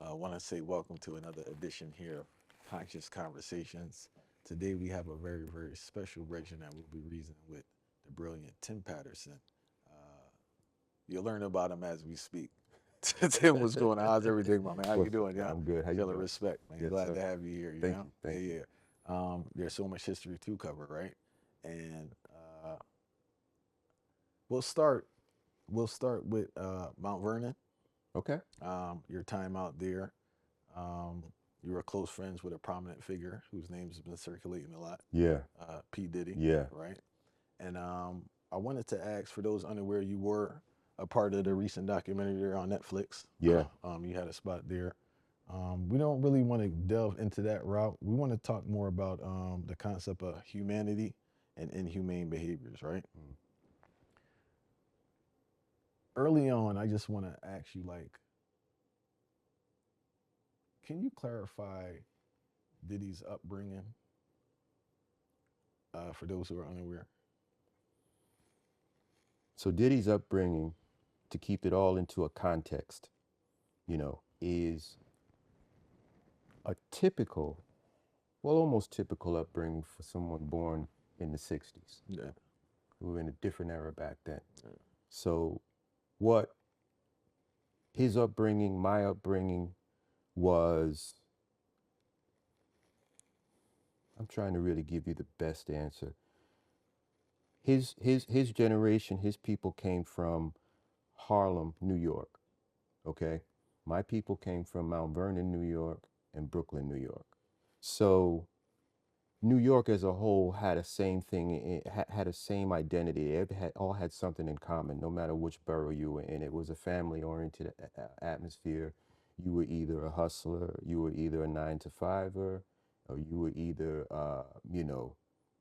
I want to say welcome to another edition here of Conscious Conversations. Today we have a very, very special region that we'll be reasoning with the brilliant Tim Patterson. Uh, you'll learn about him as we speak. Tim, what's going on? How's everything, my man? How you What's doing? Yeah, I'm good. How you feeling doing? respect, man. Yes, Glad sir. to have you here. Thank you. Thank you. Yeah. There's so much history to cover, right? And we'll start. We'll start with Mount Vernon. Okay. Your time out there. Um, you were close friends with a prominent figure whose name's been circulating a lot, Yeah. P. Diddy, Yeah. right? And I wanted to ask, for those unaware, you were a part of the recent documentary there on Netflix. Yeah. You had a spot there. We don't really want to delve into that route. We want to talk more about the concept of humanity and inhumane behaviors, right? Mm. Early on, I just want to ask you, like, can you clarify Diddy's upbringing for those who are unaware? So Diddy's upbringing, to keep it all into a context, is a typical, well, almost typical upbringing for someone born in the 60s. Yeah. We were in a different era back then. Yeah. So what his upbringing, my upbringing was, I'm trying to really give you the best answer. His generation, his people came from Harlem, New York. Okay, my people came from Mount Vernon, New York, and Brooklyn, New York. So New York as a whole had a same thing. It had a same identity. It had all had something in common, no matter which borough you were in. It was a family-oriented atmosphere. You were either a hustler, you were either a 9 to 5er, or you were either,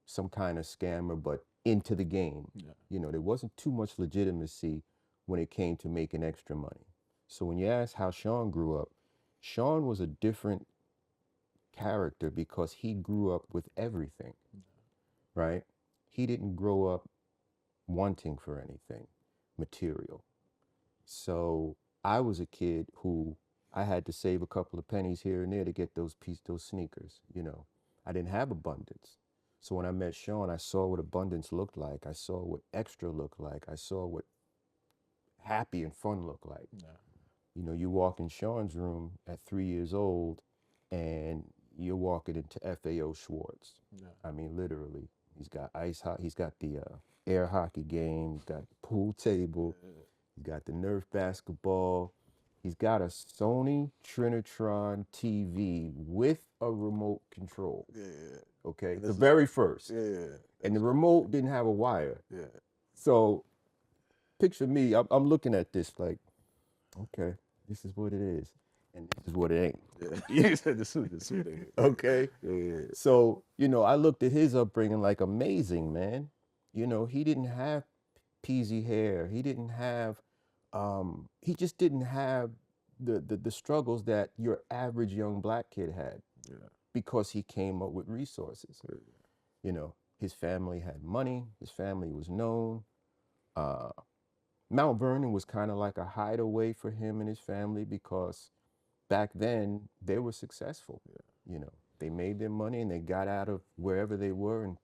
some kind of scammer, but into the game. Yeah. There wasn't too much legitimacy when it came to making extra money. So when you ask how Sean grew up, Sean was a different character because he grew up with everything, right? He didn't grow up wanting for anything material. So I was a kid who I had to save a couple of pennies here and there to get those sneakers. I didn't have abundance. So when I met Sean, I saw what abundance looked like. I saw what extra looked like. I saw what happy and fun looked like. Yeah. You walk in Sean's room at 3 years old and you're walking into FAO Schwartz. Yeah. I mean, literally. He's got he's got the air hockey game, he's got the pool table, he's got the Nerf basketball, he's got a Sony Trinitron TV with a remote control. Yeah. Okay, And the this is very first. yeah. And the remote didn't have a wire. Yeah. So picture me, I'm looking at this like, okay, this is what it is, and this is what it ain't. Yeah. You said the suit. Okay. Yeah. So, I looked at his upbringing like amazing, man. He didn't have peasy hair. He just didn't have the struggles that your average young black kid had Yeah. because he came up with resources. Yeah. His family had money, his family was known. Uh, Mount Vernon was kind of like a hideaway for him and his family because back then they were successful. They made their money and they got out of wherever they were and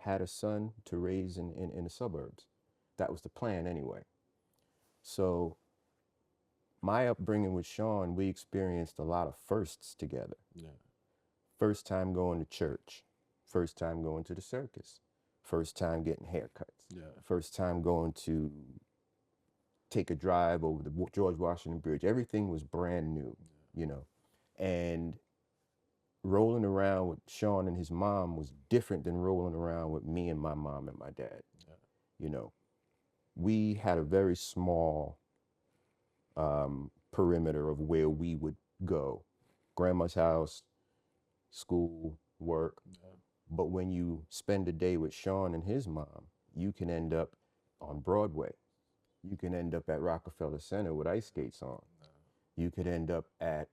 had a son to raise in the suburbs. That was the plan anyway. So my upbringing with Sean, we experienced a lot of firsts together. Yeah. First time going to church, first time going to the circus, first time getting haircuts, Yeah. first time going to take a drive over the George Washington Bridge. Everything was brand new, and rolling around with Sean and his mom was different than rolling around with me and my mom and my dad. Yeah. We had a very small perimeter of where we would go. Grandma's house, school, work. Yeah. But when you spend a day with Sean and his mom, you can end up on Broadway. You can end up at Rockefeller Center with ice skates on. You could end up at,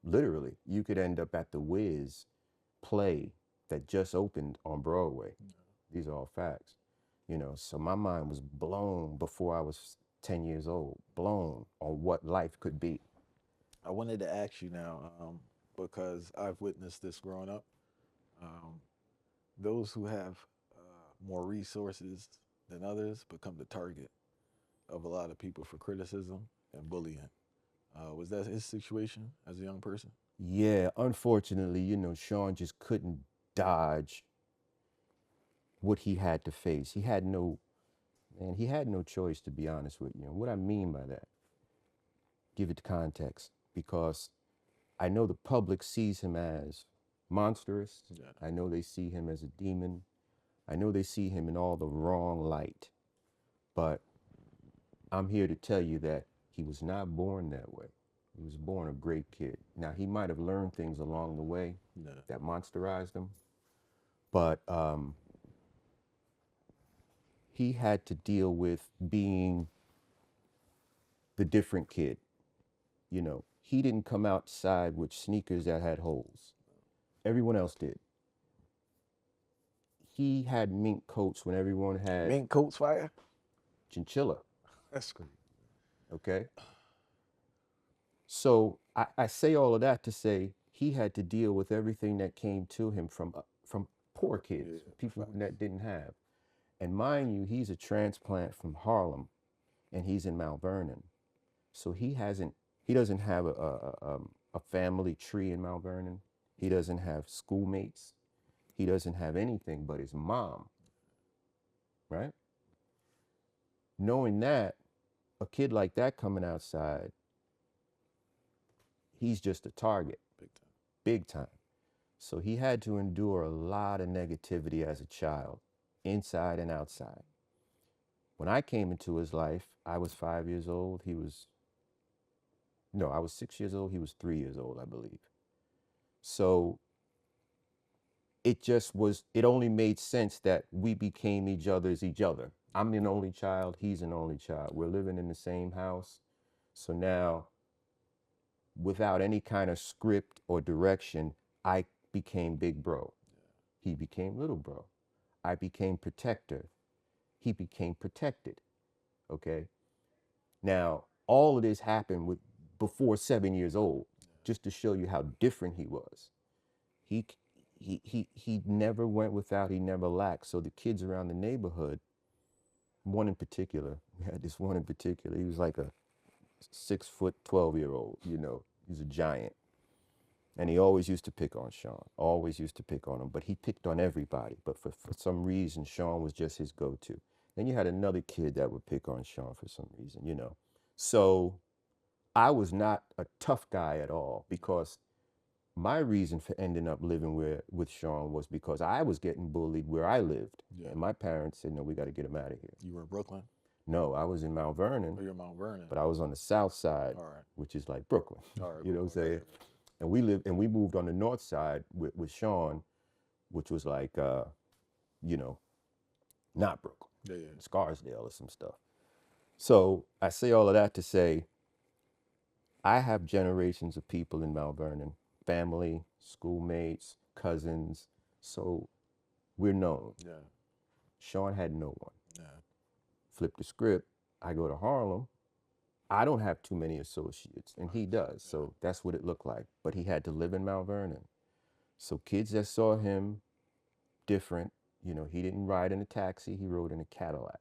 literally, you could end up at the Wiz play that just opened on Broadway. Yeah. These are all facts. So my mind was blown before I was 10 years old, blown on what life could be. I wanted to ask you now, because I've witnessed this growing up. Um, those who have more resources than others become the target of a lot of people for criticism and bullying. Was that his situation as a young person? Yeah, unfortunately, Sean just couldn't dodge what he had to face. He had no choice, to be honest with you. And what I mean by that, give it context, because I know the public sees him as monstrous. Yeah. I know they see him as a demon. I know they see him in all the wrong light. But I'm here to tell you that he was not born that way. He was born a great kid. Now, he might have learned things along the way Yeah. that monsterized him, but he had to deal with being the different kid. He didn't come outside with sneakers that had holes. Everyone else did. He had mink coats when everyone had Mink coats fire. chinchilla. That's great. Okay. So I say all of that to say he had to deal with everything that came to him from poor kids, Yeah. people Facts. that didn't have. And mind you, he's a transplant from Harlem, and he's in Mount Vernon. So he doesn't have a family tree in Mount Vernon. He doesn't have schoolmates. He doesn't have anything but his mom, right? Knowing that, a kid like that coming outside, he's just a target, Big time. big time. So he had to endure a lot of negativity as a child, inside and outside. When I came into his life, I was 5 years old. No, I was 6 years old. He was 3 years old, I believe. So it only made sense that we became each other. I'm an only child. He's an only child. We're living in the same house. So now, without any kind of script or direction, I became big bro. He became little bro. I became protector. He became protected. Okay. Now, all of this happened before 7 years old, just to show you how different he was. He he never went without. He never lacked. So the kids around the neighborhood, one in particular, we had this one in particular. He was like a 6 foot 12-year-old. He's a giant. And he always used to pick on Sean, always used to pick on him, but he picked on everybody. But for some reason, Sean was just his go-to. Then you had another kid that would pick on Sean for some reason. So I was not a tough guy at all, because my reason for ending up living with Sean was because I was getting bullied where I lived. Yeah. And my parents said, no, we got to get him out of here. You were in Brooklyn. No, I was in Mount Vernon, Oh, you're in Mount Vernon. but I was on the south side, All right. which is like Brooklyn. All right. You know what I'm Cool. saying? And we moved on the north side with Sean, which was like, not Brooklyn, Yeah. Yeah. Scarsdale or some stuff. So I say all of that to say, I have generations of people in Mount Vernon, family, schoolmates, cousins. So we're known. Yeah. Sean had no one. Yeah. Flip the script. I go to Harlem. I don't have too many associates, and he does. So that's what it looked like. But he had to live in Mount Vernon. So kids that saw him different, he didn't ride in a taxi. He rode in a Cadillac,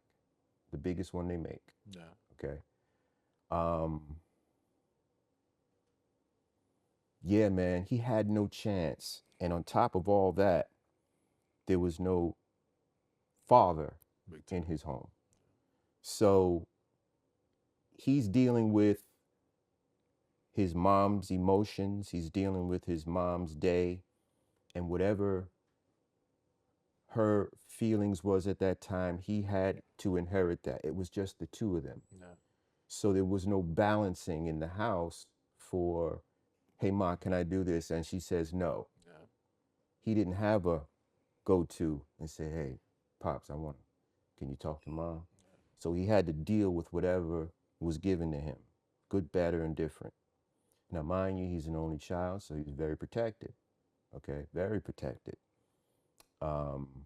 the biggest one they make. Yeah. Okay. Yeah, man, he had no chance. And on top of all that, there was no father in his home. So he's dealing with his mom's emotions, he's dealing with his mom's day, and whatever her feelings was at that time, he had to inherit that. It was just the two of them. Yeah. So there was no balancing in the house for, hey, Ma, can I do this? And she says no. Yeah. He didn't have a go-to and say, hey, Pops, can you talk to Mom? So he had to deal with whatever was given to him, good, bad, or indifferent. Now, mind you, he's an only child, so he's very protected, okay? Very protected. And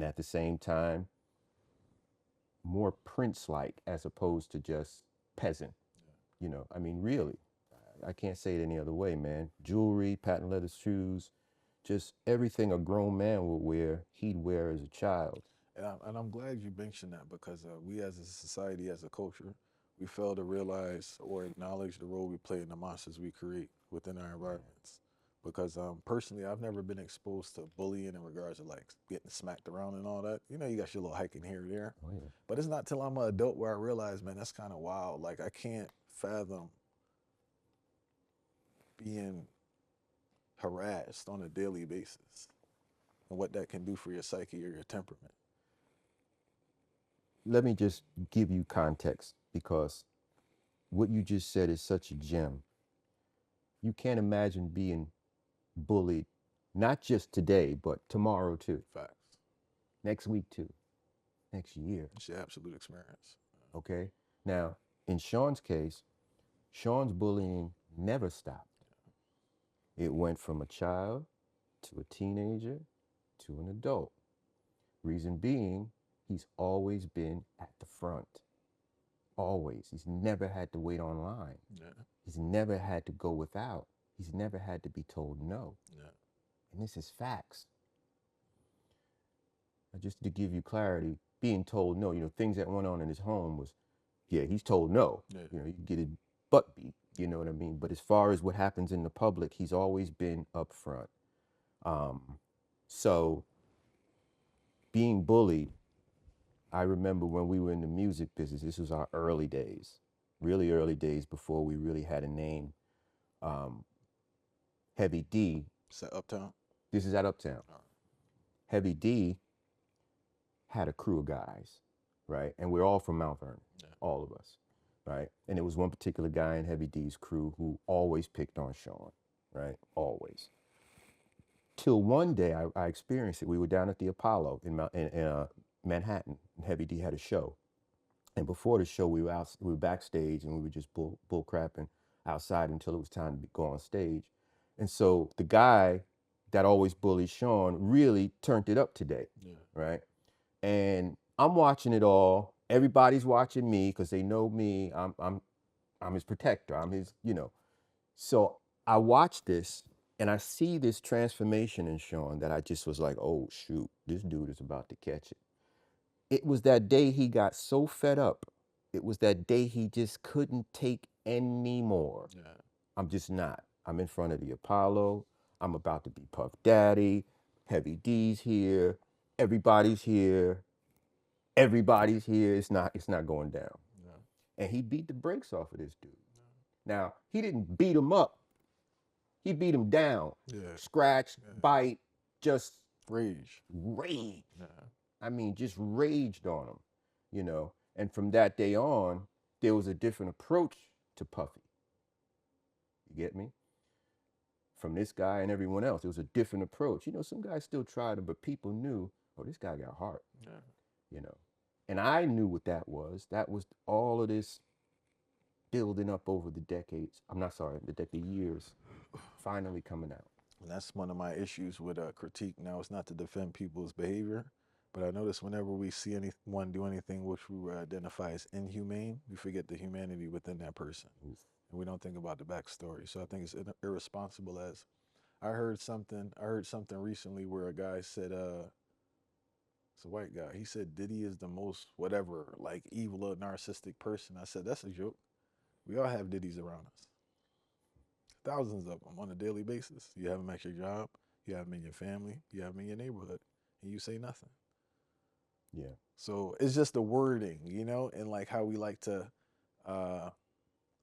at the same time, more prince-like as opposed to just peasant. I mean, really. I can't say it any other way, man. Jewelry, patent leather shoes, just everything a grown man would wear, he'd wear as a child. And I'm glad you mentioned that because we as a society, as a culture, we fail to realize or acknowledge the role we play in the monsters we create within our environments. Because personally, I've never been exposed to bullying in regards to like getting smacked around and all that. You know, you got your little hiking here and there. Oh yeah. But it's not till I'm an adult where I realize, man, that's kind of wild. Like, I can't fathom being harassed on a daily basis and what that can do for your psyche or your temperament. Let me just give you context because what you just said is such a gem. You can't imagine being bullied, not just today, but tomorrow too, Facts. next week too, next year. It's your absolute experience. Okay? Now, in Sean's case, Sean's bullying never stopped. It went from a child to a teenager to an adult. Reason being, he's always been at the front. Always. He's never had to wait online. Yeah. He's never had to go without. He's never had to be told no. Yeah. And this is facts. Now, just to give you clarity, being told no, things that went on in his home was, yeah, he's told no. Yeah. You get his butt beat, you know what I mean? But as far as what happens in the public, he's always been upfront. So being bullied, I remember when we were in the music business, this was our early days, really early days before we really had a name. Heavy D. Is that Uptown? This is at Uptown. All right. Heavy D had a crew of guys, right? And we're all from Mount Vernon, Yeah. all of us, right? And it was one particular guy in Heavy D's crew who always picked on Sean, right? Always. Till one day I experienced it. We were down at the Apollo in Manhattan, and Heavy D had a show. And before the show, we were backstage, and we were just bull crapping outside until it was time to go on stage. And so the guy that always bullied Sean really turned it up today, Yeah. right? And I'm watching it all. Everybody's watching me because they know me. I'm his protector. I'm his, So I watch this and I see this transformation in Sean that I just was like, oh shoot, this dude is about to catch it. It was that day he got so fed up. It was that day he just couldn't take any more. Yeah. I'm just not. I'm in front of the Apollo. I'm about to be Puff Daddy. Heavy D's here. Everybody's here. Everybody's here. It's not going down. Yeah. And he beat the brakes off of this dude. Yeah. Now, he didn't beat him up. He beat him down. Yeah. Scratch, bite, just Rage. Yeah. I mean, just raged on him, And from that day on, there was a different approach to Puffy. You get me? From this guy and everyone else, it was a different approach. Some guys still tried him, but people knew, oh, this guy got heart. Yeah. And I knew what that was. That was all of this building up over the decades. The years, finally coming out. And that's one of my issues with critique. Now, it's not to defend people's behavior, but I notice whenever we see anyone do anything which we would identify as inhumane, we forget the humanity within that person. Oof. And we don't think about the backstory. So I think it's irresponsible. As I heard something recently where a guy said, it's a white guy. He said Diddy is the most whatever, like evil or narcissistic person. I said, that's a joke. We all have Diddy's around us. Thousands of them on a daily basis. You have them at your job, you have them in your family, you have them in your neighborhood, and you say nothing. Yeah. So it's just the wording, and like how we like to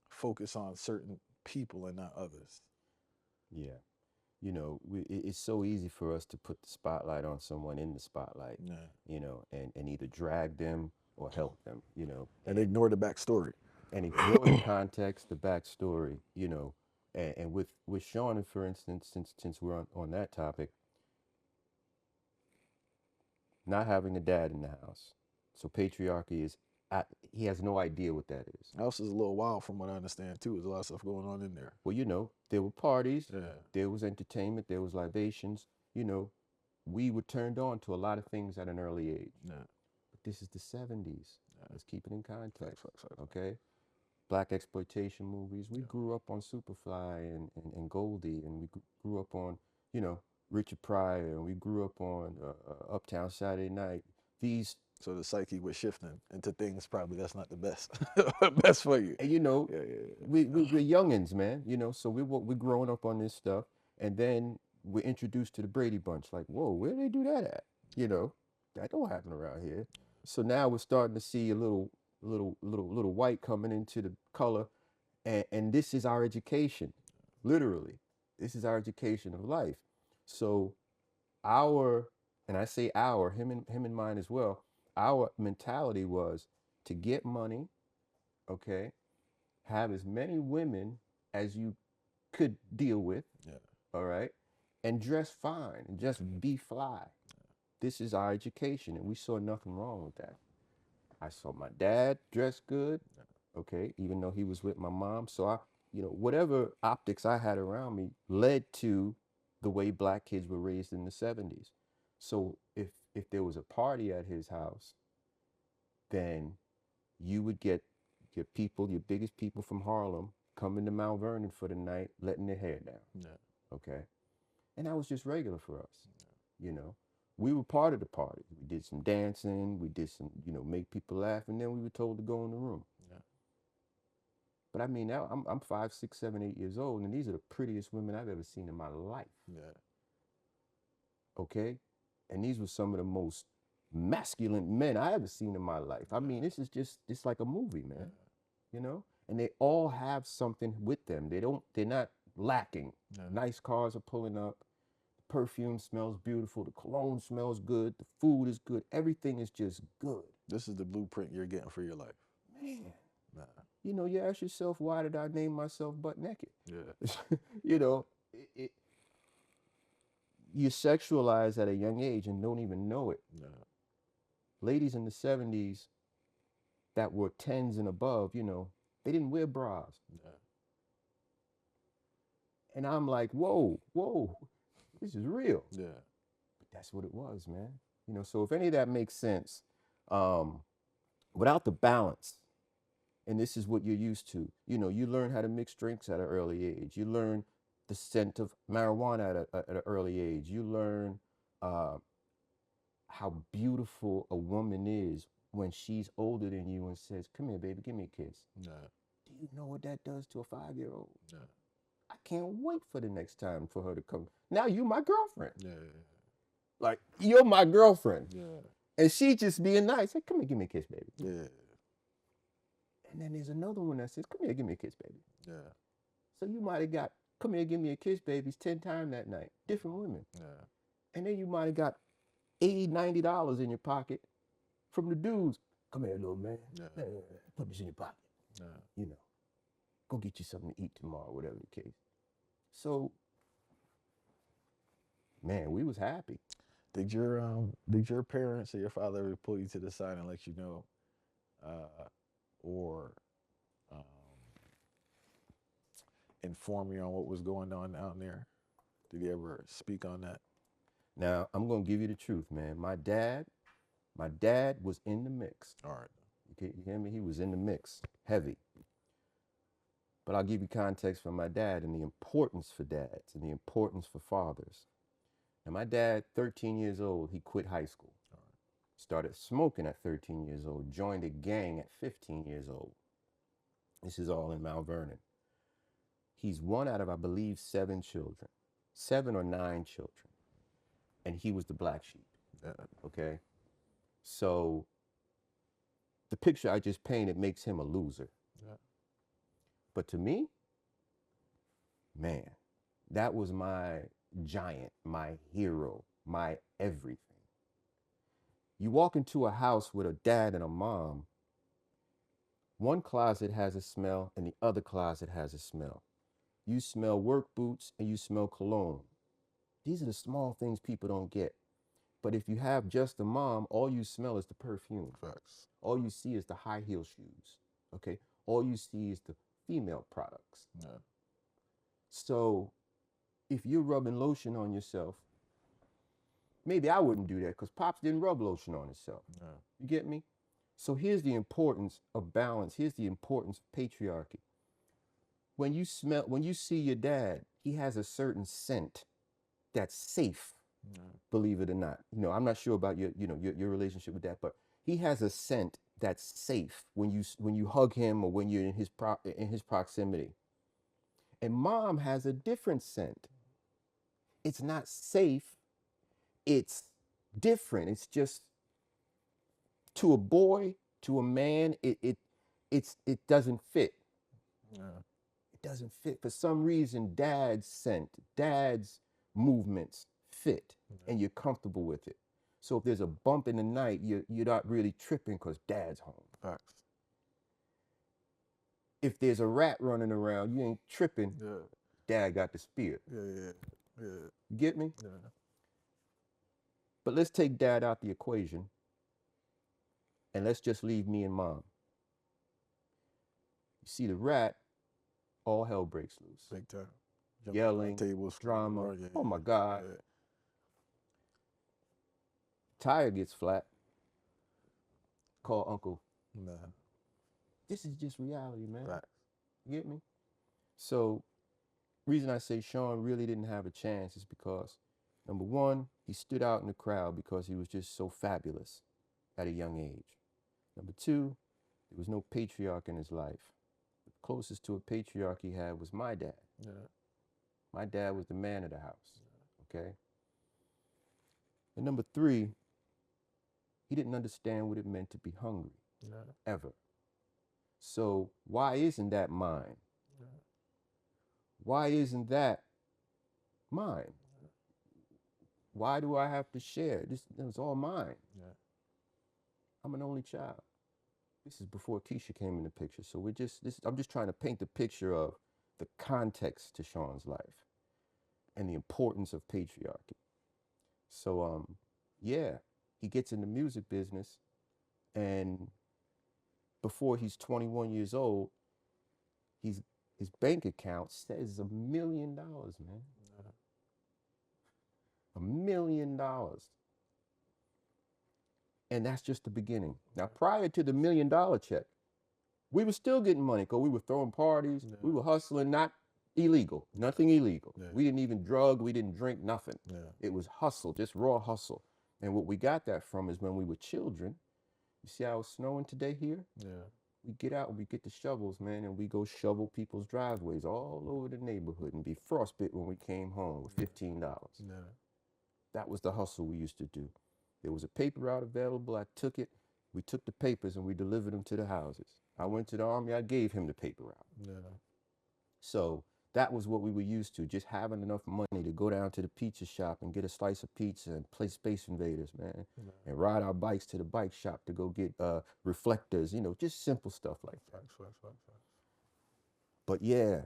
focus on certain people and not others. Yeah. It's so easy for us to put the spotlight on someone in the spotlight, and either drag them or help them, and ignore the backstory. And ignore the context, the backstory, and with Sean, for instance, since we're on that topic, not having a dad in the house, so patriarchy is he has no idea what that is. The house is a little wild from what I understand too. There's a lot of stuff going on in there. Well, there were parties, Yeah. There was entertainment, there was libations, we were turned on to a lot of things at an early age. Yeah. But this is the 70s. Let's keep it in context. Facts. Okay. black exploitation movies. We Yeah. grew up on Superfly and Goldie, and we grew up on, you know, Richard Pryor, and we grew up on Uptown Saturday Night. These, So the psyche was shifting into things probably that's not the best, best for you. and you know, Yeah, yeah, we're youngins, man. You know, so we're growing up on this stuff, and then we're introduced to the Brady Bunch. Like, whoa, where do they do that at? You know, that don't happen around here. So now we're starting to see a little white coming into the color, and this is our education, literally. This is our education of life. So our, and I say our, him and mine as well. Our mentality was to get money, okay, have as many women as you could deal with, yeah, all right, and dress fine and just be fly. This is our education, and we saw nothing wrong with that. I saw my dad dress good, okay, even though he was with my mom. So I, you know, whatever optics I had around me led to the way black kids were raised in the 70s. So if there was a party at his house, then you would get your people, your biggest people from Harlem, coming to Mount Vernon for the night, letting their hair down. yeah, Okay. And that was just regular for us. You know, we were part of the party. We did some dancing, we did some, you know, make people laugh, and then we were told to go in the room. yeah, But I mean, now I'm 5, 6, 7, 8 years old, and these are the prettiest women I've ever seen in my life. yeah, Okay. And these were some of the most masculine men I ever seen in my life. I mean, this is just, it's like a movie, man. You know? And they all have something with them. They're not lacking. yeah. Nice cars are pulling up. The perfume smells beautiful. The cologne smells good. The food is good. Everything is just good. This is the blueprint you're getting for your life. Man. Nah. You know, you ask yourself, why did I name myself butt naked? Yeah, You know, you sexualize at a young age and don't even know it. yeah, Ladies in the 70s that were tens and above, you know, they didn't wear bras. yeah, And I'm like, whoa, whoa, this is real. yeah, But that's what it was, man. You know, so if any of that makes sense, um, without the balance, and this is what you're used to, you know, you learn how to mix drinks at an early age. You learn the scent of marijuana at an early age. You learn uh, how beautiful a woman is when she's older than you and says, come here, baby, give me a kiss. yeah, Do you know what that does to a 5-year-old? yeah, I can't wait for the next time for her to come. Now you my girlfriend. yeah, Like, you're my girlfriend. yeah, And she just being nice. Hey, come here, give me a kiss, baby. yeah, And then there's another one that says, come here, give me a kiss, baby. yeah, So you might have got, come here, give me a kiss, babies 10 times that night. Different women. yeah, And then you might have got $80, $90 in your pocket from the dudes. Come here, little man. yeah, Put this in your pocket. yeah. You know, go get you something to eat tomorrow, whatever the case. So, man, we was happy. Did your parents or your father ever pull you to the side and let you know, or um, inform you on what was going on out there? Did he ever speak on that? Now, I'm going to give you the truth, man. My dad was in the mix. All right. You hear me? He was in the mix, heavy. But I'll give you context for my dad and the importance for dads and the importance for fathers. Now, my dad, 13 years old, he quit high school. All right. Started smoking at 13 years old, joined a gang at 15 years old. This is all in Mount Vernon. He's one out of, I believe, 7 children, 7 or 9 children. And he was the black sheep, Yeah. okay? So the picture I just painted makes him a loser. Yeah. But to me, man, that was my giant, my hero, my everything. You walk into a house with a dad and a mom, one closet has a smell and the other closet has a smell. You smell work boots and you smell cologne. These are the small things people don't get. But if you have just a mom, all you smell is the perfume. Facts. All you see is the high heel shoes. Okay? All you see is the female products. Yeah. So if you're rubbing lotion on yourself, maybe I wouldn't do that because Pops didn't rub lotion on himself. Yeah. You get me? So here's the importance of balance. Here's the importance of patriarchy. When you see your dad, he has a certain scent that's safe. Believe it or not, I'm not sure about your relationship with that, but he has a scent that's safe when you hug him or when you're in his proximity. And mom has a different scent. It's not safe. It's different. It's just, to a boy, to a man, it doesn't fit. Yeah. It doesn't fit. For some reason, dad's scent, dad's movements fit, and you're comfortable with it. So if there's a bump in the night, you're not really tripping because dad's home. Facts. If there's a rat running around, you ain't tripping. Yeah. Dad got the spear. Yeah. You get me? Yeah. But let's take dad out the equation, and let's just leave me and mom. You see the rat, all hell breaks loose. Big time. Yelling, tables, drama. Oh my God. Yeah. Tire gets flat. Call uncle. Nah. This is just reality, man. Facts. You get me? So, reason I say Sean really didn't have a chance is because, number one, he stood out in the crowd because he was just so fabulous at a young age. Number two, there was no patriarch in his life. The closest to a patriarch he had was my dad. Yeah. My dad was the man of the house. Okay? And number three, he didn't understand what it meant to be hungry. Yeah. Ever. So why isn't that mine? Yeah. Why isn't that mine? Why do I have to share? This is all mine. Yeah. I'm an only child. This is before Keisha came in the picture. So I'm just trying to paint the picture of the context to Sean's life and the importance of patriarchy. So yeah, he gets in the music business, and before he's 21 years old, his bank account says $1 million, man. $1 million. And that's just the beginning. Now, prior to the $1 million check, we were still getting money because we were throwing parties. Yeah. We were hustling, not illegal, nothing illegal. Yeah. We didn't even drug, we didn't drink, nothing. Yeah. It was hustle, just raw hustle. And what we got that from is when we were children. You see how it's snowing today here? Yeah. We get out and we get the shovels, man, and we go shovel people's driveways all over the neighborhood and be frostbit when we came home with $15. Yeah. That was the hustle we used to do. There was a paper route available. I took it. We took the papers and we delivered them to the houses. I went to the army. I gave him the paper route. Yeah. So that was what we were used to, just having enough money to go down to the pizza shop and get a slice of pizza and play Space Invaders, man, and ride our bikes to the bike shop to go get reflectors, just simple stuff like that. Facts. But yeah,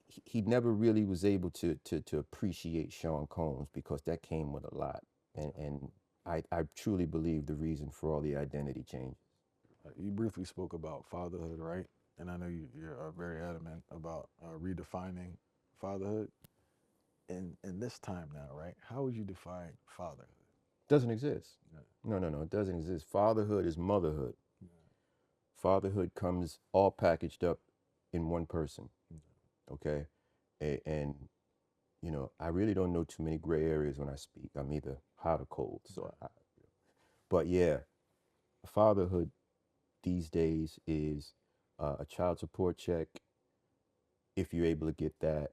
he never really was able to appreciate Sean Combs because that came with a lot. And I truly believe the reason for all the identity changes. You briefly spoke about fatherhood, right? And I know you're very adamant about redefining fatherhood. In this time now, right? How would you define fatherhood? Doesn't exist. Yeah. No, it doesn't exist. Fatherhood is motherhood. Yeah. Fatherhood comes all packaged up in one person. Okay? And I really don't know too many gray areas when I speak. I'm either hot or cold. But yeah, fatherhood these days is a child support check, if you're able to get that.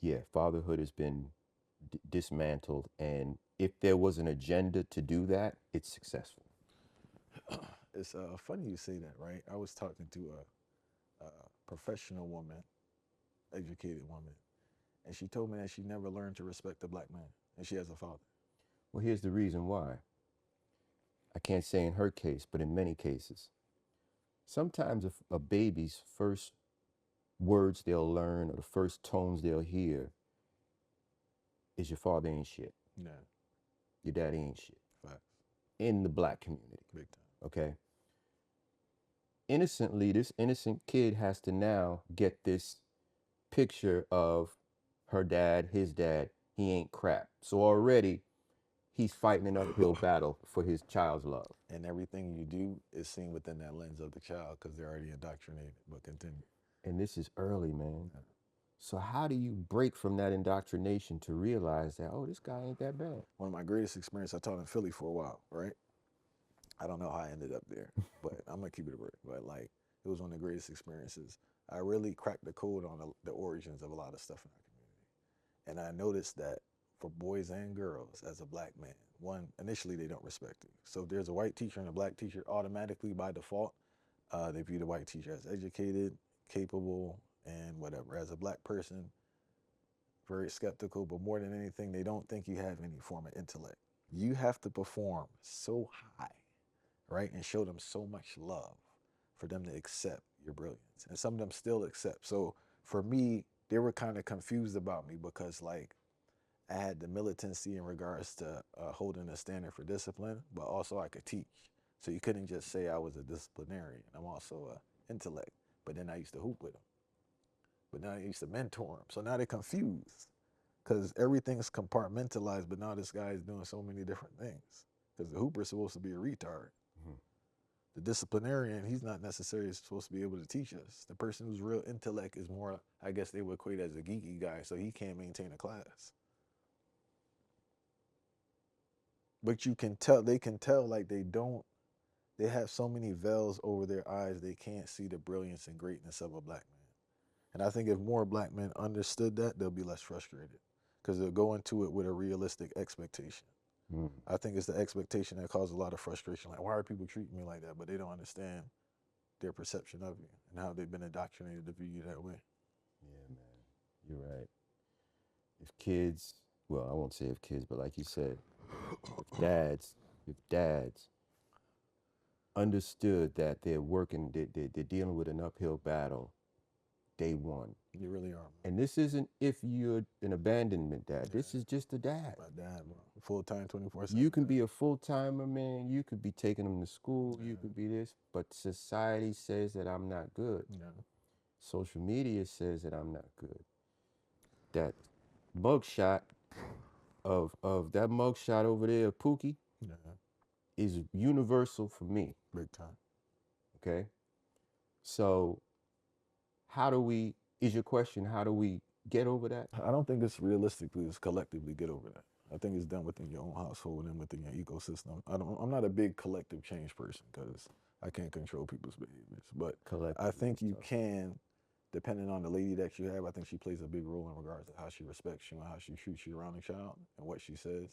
Yeah, fatherhood has been dismantled, and if there was an agenda to do that, it's successful. It's funny you say that, right? I was talking to a professional woman, educated woman, and she told me that she never learned to respect a black man, and she has a father. Well, here's the reason why. I can't say in her case, but in many cases. Sometimes a baby's first words they'll learn or the first tones they'll hear is your father ain't shit. Yeah. Your daddy ain't shit. Facts. In the black community. Big time. Okay? Innocently, this innocent kid has to now get this picture of her dad, his dad. He ain't crap. So already he's fighting an uphill battle for his child's love. And everything you do is seen within that lens of the child because they're already indoctrinated. But continue. And this is early, man. So how do you break from that indoctrination to realize that, oh, this guy ain't that bad? One of my greatest experiences, I taught in Philly for a while, right? I don't know how I ended up there, but I'm gonna keep it a break. But like, it was one of the greatest experiences. I really cracked the code on the origins of a lot of stuff in our community, and I noticed that for boys and girls, as a black man, one initially they don't respect you. So if there's a white teacher and a black teacher, automatically by default, they view the white teacher as educated, capable, and whatever. As a black person, very skeptical, but more than anything, they don't think you have any form of intellect. You have to perform so high, right? And show them so much love for them to accept your brilliance. And some of them still accept. So for me, they were kind of confused about me because, like, I had the militancy in regards to holding a standard for discipline, but also I could teach. So you couldn't just say I was a disciplinarian. I'm also a intellect. But then I used to hoop with them. But now I used to mentor them. So now they're confused because everything's compartmentalized. But now this guy is doing so many different things because the hooper's supposed to be a retard. The disciplinarian, he's not necessarily supposed to be able to teach us. The person whose real intellect is more, I guess they would equate as a geeky guy, so he can't maintain a class. But you can tell, they can tell like they have so many veils over their eyes, they can't see the brilliance and greatness of a black man. And I think if more black men understood that, they'll be less frustrated because they'll go into it with a realistic expectation. I think it's the expectation that causes a lot of frustration. Like, why are people treating me like that? But they don't understand their perception of you and how they've been indoctrinated to view you that way. Yeah, man, you're right. If kids, well, I won't say if kids, but like you said, if dads understood that they're working, they're dealing with an uphill battle day one. You really are. And this isn't if you're an abandonment dad. This is just a dad. My dad, bro. Full time, 24/7. You can be a full timer, man. You could be taking them to school. You could be this, but society says that I'm not good. Social media says that I'm not good. That mugshot of that mugshot over there of Pookie is universal for me. Big time. Okay. So how do we, is your question, how do we get over that? I don't think it's realistically it's collectively get over that. I think it's done within your own household and within your ecosystem. I'm not a big collective change person because I can't control people's behaviors. But I think you can, depending on the lady that you have. I think she plays a big role in regards to how she respects you and how she treats you around the child and what she says.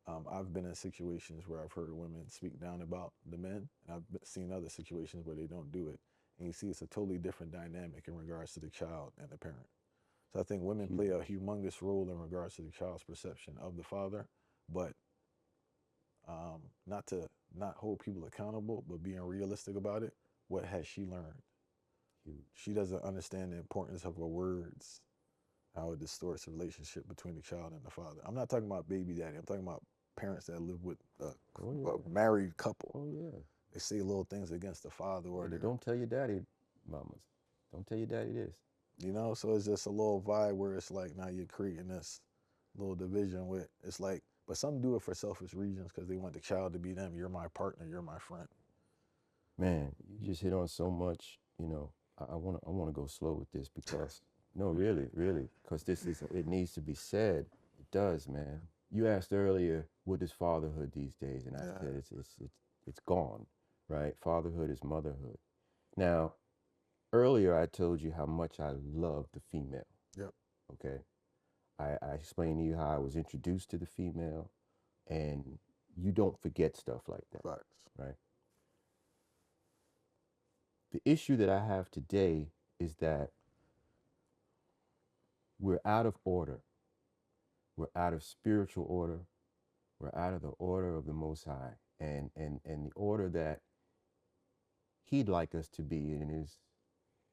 I've been in situations where I've heard women speak down about the men, and I've seen other situations where they don't do it. And you see it's a totally different dynamic in regards to the child and the parent. So I think women play a humongous role in regards to the child's perception of the father, but not to not hold people accountable, but being realistic about it. What has she learned? She doesn't understand the importance of her words, how it distorts the relationship between the child and the father. I'm not talking about baby daddy. I'm talking about parents that live with a married couple. Oh yeah. They say little things against the father, or they don't tell your daddy, mamas. Don't tell your daddy this. You know, so it's just a little vibe where it's like now you're creating this little division with, it's like, but some do it for selfish reasons because they want the child to be them. You're my partner. You're my friend. Man, you just hit on so much. You know, I want to go slow with this because no, really, because this is, it needs to be said. It does, man. You asked earlier, what is fatherhood these days, and I said it's gone, right? Fatherhood is motherhood. Now, earlier I told you how much I love the female. Yep. Okay. I explained to you how I was introduced to the female, and you don't forget stuff like that. Facts. Right. The issue that I have today is that we're out of order. We're out of spiritual order. We're out of the order of the Most High. And the order that He'd like us to be in is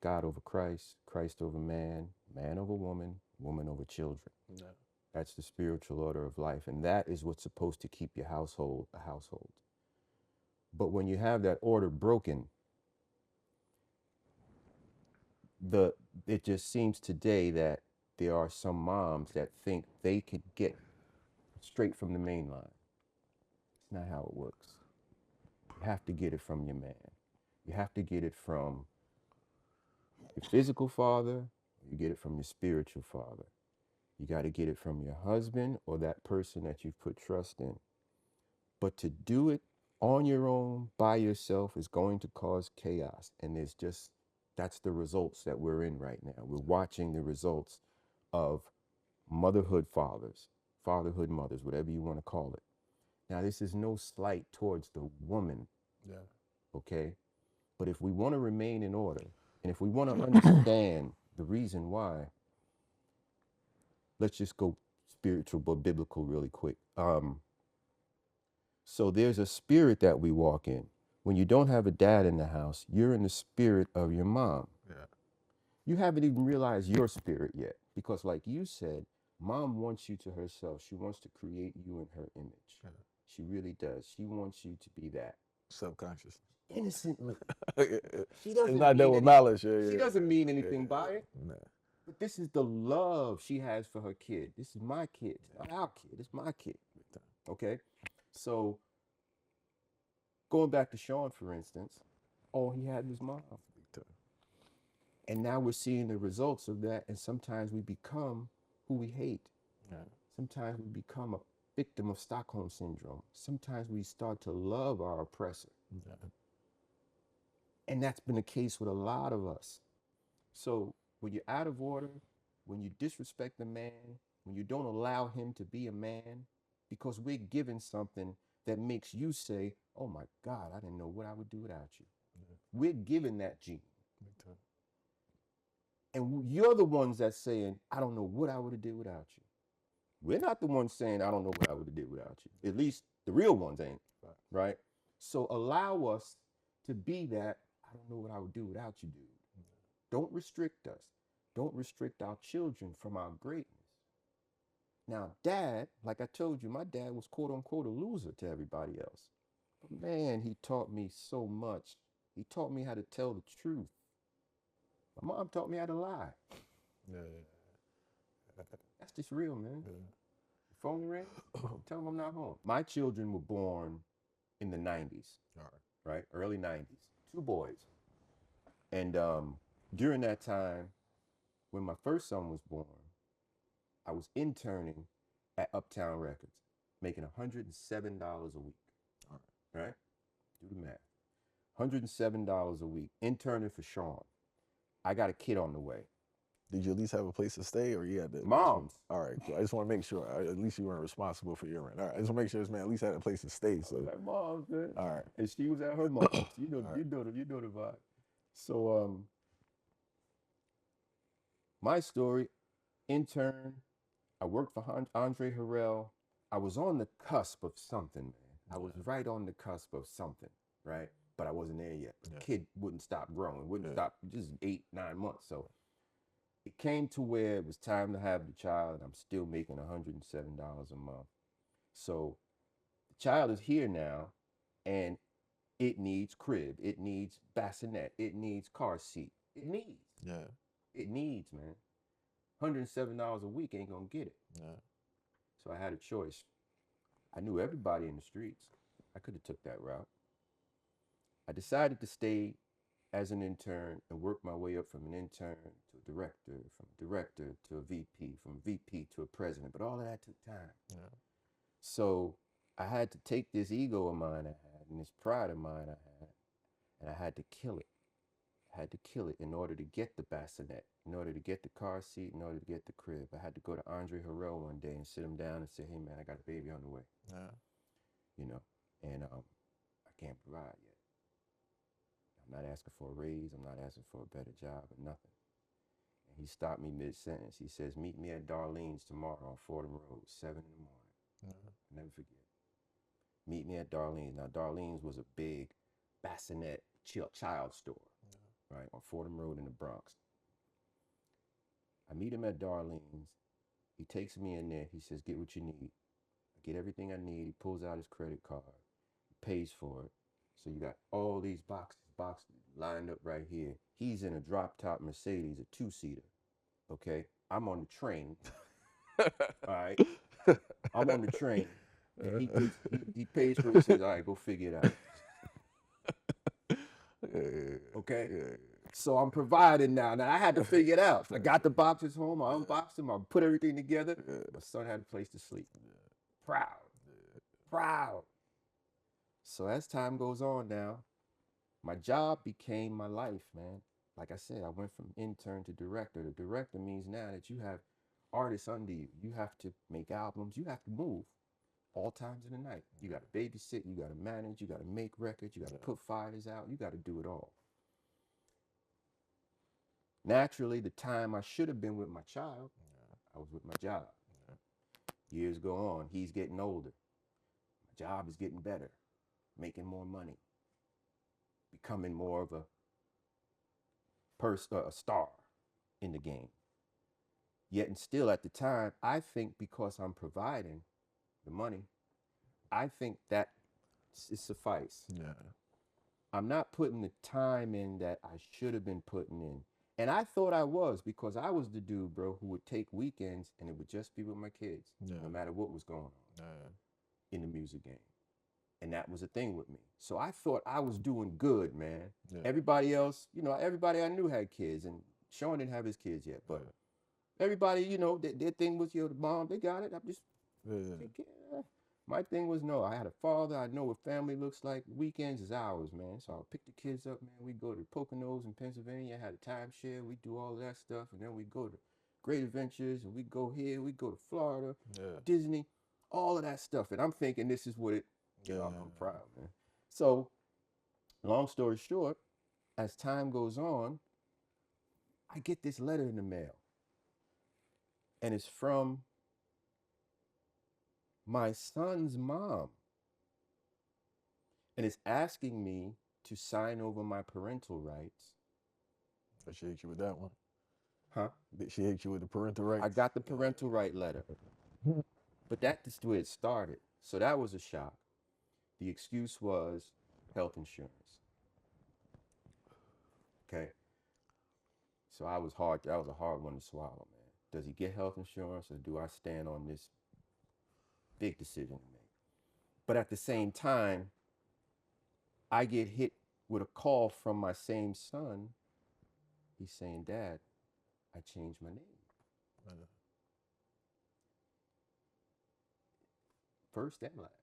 God over Christ, Christ over man, man over woman, woman over children. Yeah. That's the spiritual order of life. And that is what's supposed to keep your household a household. But when you have that order broken, it just seems today that there are some moms that think they could get straight from the main line. That's not how it works. You have to get it from your man. You have to get it from your physical father. You get it from your spiritual father. You got to get it from your husband or that person that you've put trust in. But to do it on your own by yourself is going to cause chaos. And that's the results that we're in right now. We're watching the results of motherhood fathers, fatherhood mothers, whatever you want to call it. Now, this is no slight towards the woman, Yeah. okay? But if we want to remain in order, and if we want to understand the reason why, let's just go spiritual but biblical really quick. So there's a spirit that we walk in. When you don't have a dad in the house, you're in the spirit of your mom. Yeah. You haven't even realized your spirit yet. Because like you said, mom wants you to herself. She wants to create you in her image. Yeah. She really does. She wants you to be that. Subconscious. Innocently. She It's doesn't not mean that with anything. malice. Yeah, She yeah. doesn't mean anything by it. Nah. But this is the love she has for her kid. This is my kid. It's not our kid. It's my kid. Okay? So going back to Sean, for instance, all he had was mom. And now we're seeing the results of that. And sometimes we become who we hate. Yeah. Sometimes we become a victim of Stockholm syndrome. Sometimes we start to love our oppressor. Yeah. And that's been the case with a lot of us. So when you're out of order, when you disrespect the man, when you don't allow him to be a man, because we're given something that makes you say, oh my God, I didn't know what I would do without you. Yeah. We're given that gene. And you're the ones that's saying, I don't know what I would have did without you. We're not the ones saying, I don't know what I would have did without you. At least the real ones ain't, right? So allow us to be that, I don't know what I would do without you, dude. Don't restrict us. Don't restrict our children from our greatness. Now, dad, like I told you, my dad was quote unquote a loser to everybody else. But man, he taught me so much. He taught me how to tell the truth. My mom taught me how to lie. Yeah. That's just real, man. Yeah. Phone ring, tell them I'm not home. My children were born in the 90s, right? Early 90s. Two boys. And during that time, when my first son was born, I was interning at Uptown Records, making $107 a week. Right? Do the math. $107 a week, interning for Sean. I got a kid on the way. Did you at least have a place to stay, or you had to? Mom's. All right, cool. I just want to make sure. At least you weren't responsible for your rent. All right, I just want to make sure this man at least had a place to stay. So, at mom's, man. All right. And she was at her mom's. You know, right. you know the vibe. So, my story, intern. I worked for Andre Harrell. I was on the cusp of something, man. I was right on the cusp of something, right? But I wasn't there yet. The kid wouldn't stop growing, wouldn't stop, just 8, 9 months. So it came to where it was time to have the child, and I'm still making $107 a month. So the child is here now, and it needs crib, it needs bassinet, it needs car seat. It needs. Yeah. It needs, man. $107 a week ain't gonna get it. Yeah. So I had a choice. I knew everybody in the streets. I could have took that route. I decided to stay as an intern and work my way up from an intern to a director, from a director to a VP, from a VP to a president. But all of that took time. Yeah. So I had to take this ego of mine I had and this pride of mine I had, and I had to kill it. I had to kill it in order to get the bassinet, in order to get the car seat, in order to get the crib. I had to go to Andre Harrell one day and sit him down and say, hey, man, I got a baby on the way. Yeah. You know, and I can't provide yet. I'm not asking for a raise. I'm not asking for a better job or nothing. And he stopped me mid-sentence. He says, meet me at Darlene's tomorrow on Fordham Road, 7 in the morning. I'll never forget. Meet me at Darlene's. Now, Darlene's was a big bassinet child store, right, on Fordham Road in the Bronx. I meet him at Darlene's. He takes me in there. He says, get what you need. I get everything I need. He pulls out his credit card. He pays for it. So you got all these boxes lined up right here. He's in a drop-top Mercedes, a 2-seater. Okay? I'm on the train. All right? I'm on the train. And he pays for it. He says, all right, go figure it out. Okay? So I'm providing now. Now I had to figure it out. I got the boxes home. I unboxed them. I put everything together. My son had a place to sleep. Proud. Proud. So as time goes on now, my job became my life, man. Like I said, I went from intern to director. The director means now that you have artists under you. You have to make albums. You have to move all times of the night. You got to babysit. You got to manage. You got to make records. You got to put fires out. You got to do it all. Naturally, the time I should have been with my child, I was with my job. Years go on. He's getting older. My job is getting better, making more money, becoming more of a star in the game. Yet and still at the time, I think because I'm providing the money, I think that it suffice. Yeah. I'm not putting the time in that I should have been putting in. And I thought I was, because I was the dude, bro, who would take weekends and it would just be with my kids, no matter what was going on in the music game. And that was a thing with me. So I thought I was doing good, man. Everybody else, everybody I knew had kids, and Sean didn't have his kids yet, but everybody, their thing was, the mom, they got it. I'm just, my thing was, no, I had a father. I know what family looks like. Weekends is ours, man. So I'll pick the kids up, man. We go to Poconos in Pennsylvania. I had a timeshare. We do all of that stuff. And then we go to Great Adventures, and we go here. We go to Florida, Disney, all of that stuff. And I'm thinking this is what it, I'm proud, man. So long story short, as time goes on, I get this letter in the mail. And it's from my son's mom. And it's asking me to sign over my parental rights. Did she hit you with that one? Huh? Did she hit you with the parental rights? I got the parental right letter. But that's where it started. So that was a shock. The excuse was health insurance. Okay. So that was a hard one to swallow, man. Does he get health insurance, or do I stand on this big decision to make? But at the same time, I get hit with a call from my same son. He's saying, Dad, I changed my name. First and last.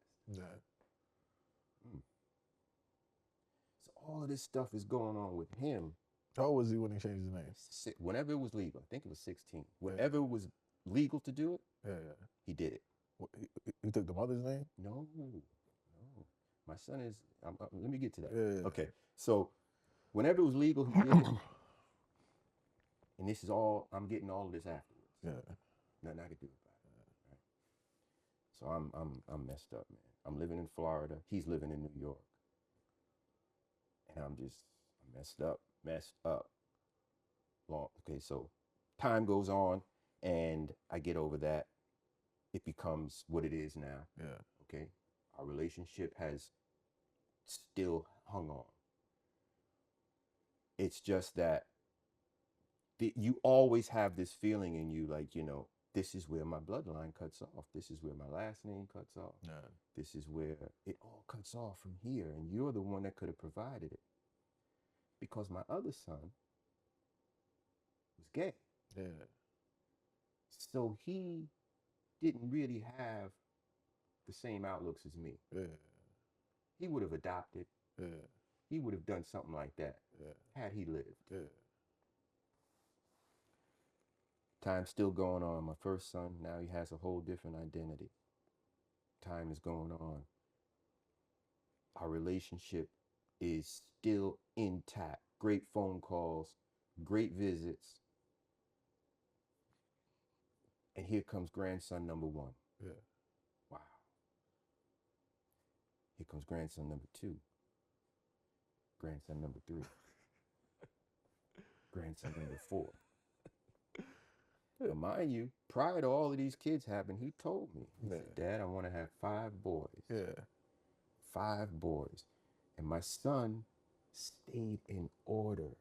So all of this stuff is going on with him. How old was he when he changed his name? Whenever it was legal. I think it was 16. Whenever it was legal to do it, he did it. He took the mother's name? No. My son is, let me get to that. Okay. So whenever it was legal, he did it. And this is all, I'm getting all of this afterwards. Nothing I could do about it. Right? So I'm messed up, man. I'm living in Florida. He's living in New York. And I'm messed up. Okay, so time goes on and I get over that. It becomes what it is now. Okay. Our relationship has still hung on. It's just that you always have this feeling in you, like, this is where my bloodline cuts off. This is where my last name cuts off. This is where it all cuts off from here. And you're the one that could have provided it. Because my other son was gay. So he didn't really have the same outlooks as me. He would have adopted. He would have done something like that had he lived. Time's still going on. My first son, now he has a whole different identity. Time is going on. Our relationship is still intact. Great phone calls, great visits. And here comes grandson number 1. Wow. Here comes grandson number 2. Grandson number 3. Grandson number 4. But mind you, prior to all of these kids happening, he told me, he said, Dad, I want to have 5 boys. 5 boys. And my son stayed in order.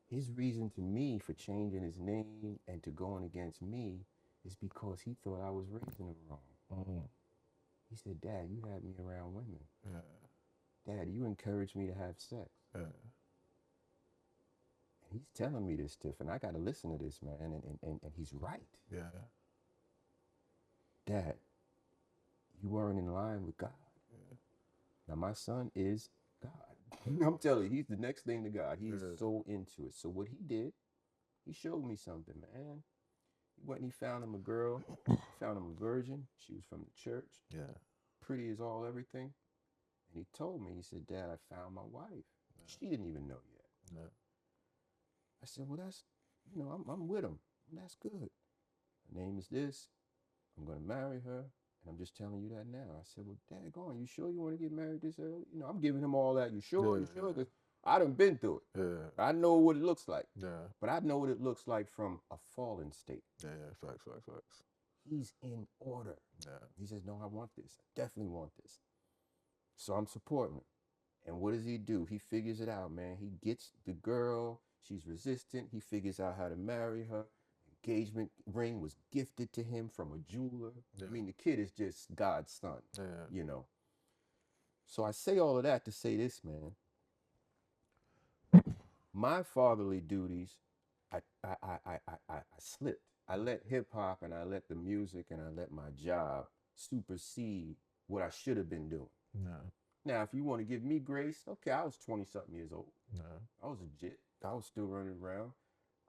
His reason to me for changing his name and to going against me is because he thought I was raising him wrong. He said, Dad, you had me around women. Yeah. Dad, you encouraged me to have sex. Yeah. And he's telling me this stuff, and I got to listen to this, man, and he's right. Yeah. Dad, you weren't in line with God. Yeah. Now, my son is God. I'm telling you, he's the next thing to God. He is Yeah. so into it. So what he did, he showed me something, man. He went and he found him a girl, found him a virgin. She was from the church. Yeah. Pretty as all everything. And he told me, he said, Dad, I found my wife. Yeah. She didn't even know yet. Yeah. I said, well, that's, you know, I'm with him. That's good. Her name is this. I'm going to marry her. And I'm just telling you that now. I said, well, Dad, go on. You sure you want to get married this early? You know, I'm giving him all that. You sure? Yeah, You sure? Because I done been through it. Yeah. I know what it looks like. Yeah. But I know what it looks like from a fallen state. Yeah. Facts. He's in order. Yeah. He says, no, I want this. I definitely want this. So I'm supporting him. And what does he do? He figures it out, man. He gets the girl. She's resistant. He figures out how to marry her. Engagement ring was gifted to him from a jeweler. Yeah. I mean, the kid is just God's son, you know. So I say all of that to say this, man. My fatherly duties, I slipped. I let hip hop and I let the music and I let my job supersede what I should have been doing. No. Now, if you want to give me grace, okay, I was 20-something years old. No. I was a jit. I was still running around.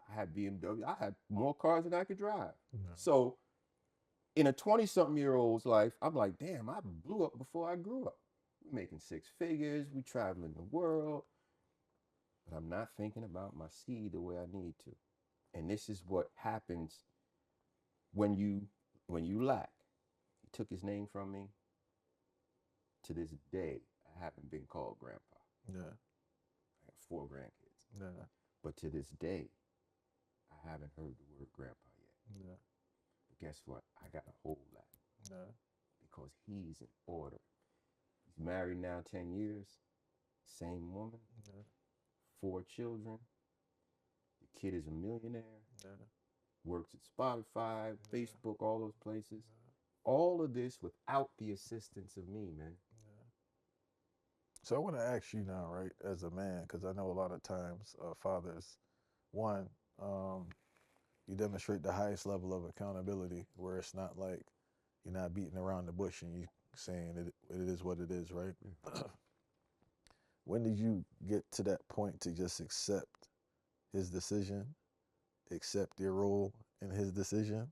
I had BMW. I had more cars than I could drive. No. So in a 20-something-year-old's life, I'm like, damn, I blew up before I grew up. We're making 6 figures. We traveling the world. But I'm not thinking about my seed the way I need to. And this is what happens when you lack. He took his name from me. To this day, I haven't been called grandpa. Yeah. I have 4 grandkids. Yeah. But to this day, I haven't heard the word grandpa yet. Yeah. But guess what? I got to hold that. Yeah. Because he's in order. He's married now 10 years. Same woman. Yeah. 4 children. The kid is a millionaire. Yeah. Works at Spotify, Facebook, all those places. All of this without the assistance of me, man. Yeah. So I want to ask you now, right, as a man, because I know a lot of times fathers, one, you demonstrate the highest level of accountability where it's not like you're not beating around the bush and you saying it is what it is, right? Mm-hmm. When did you get to that point to just accept his decision, accept your role in his decision,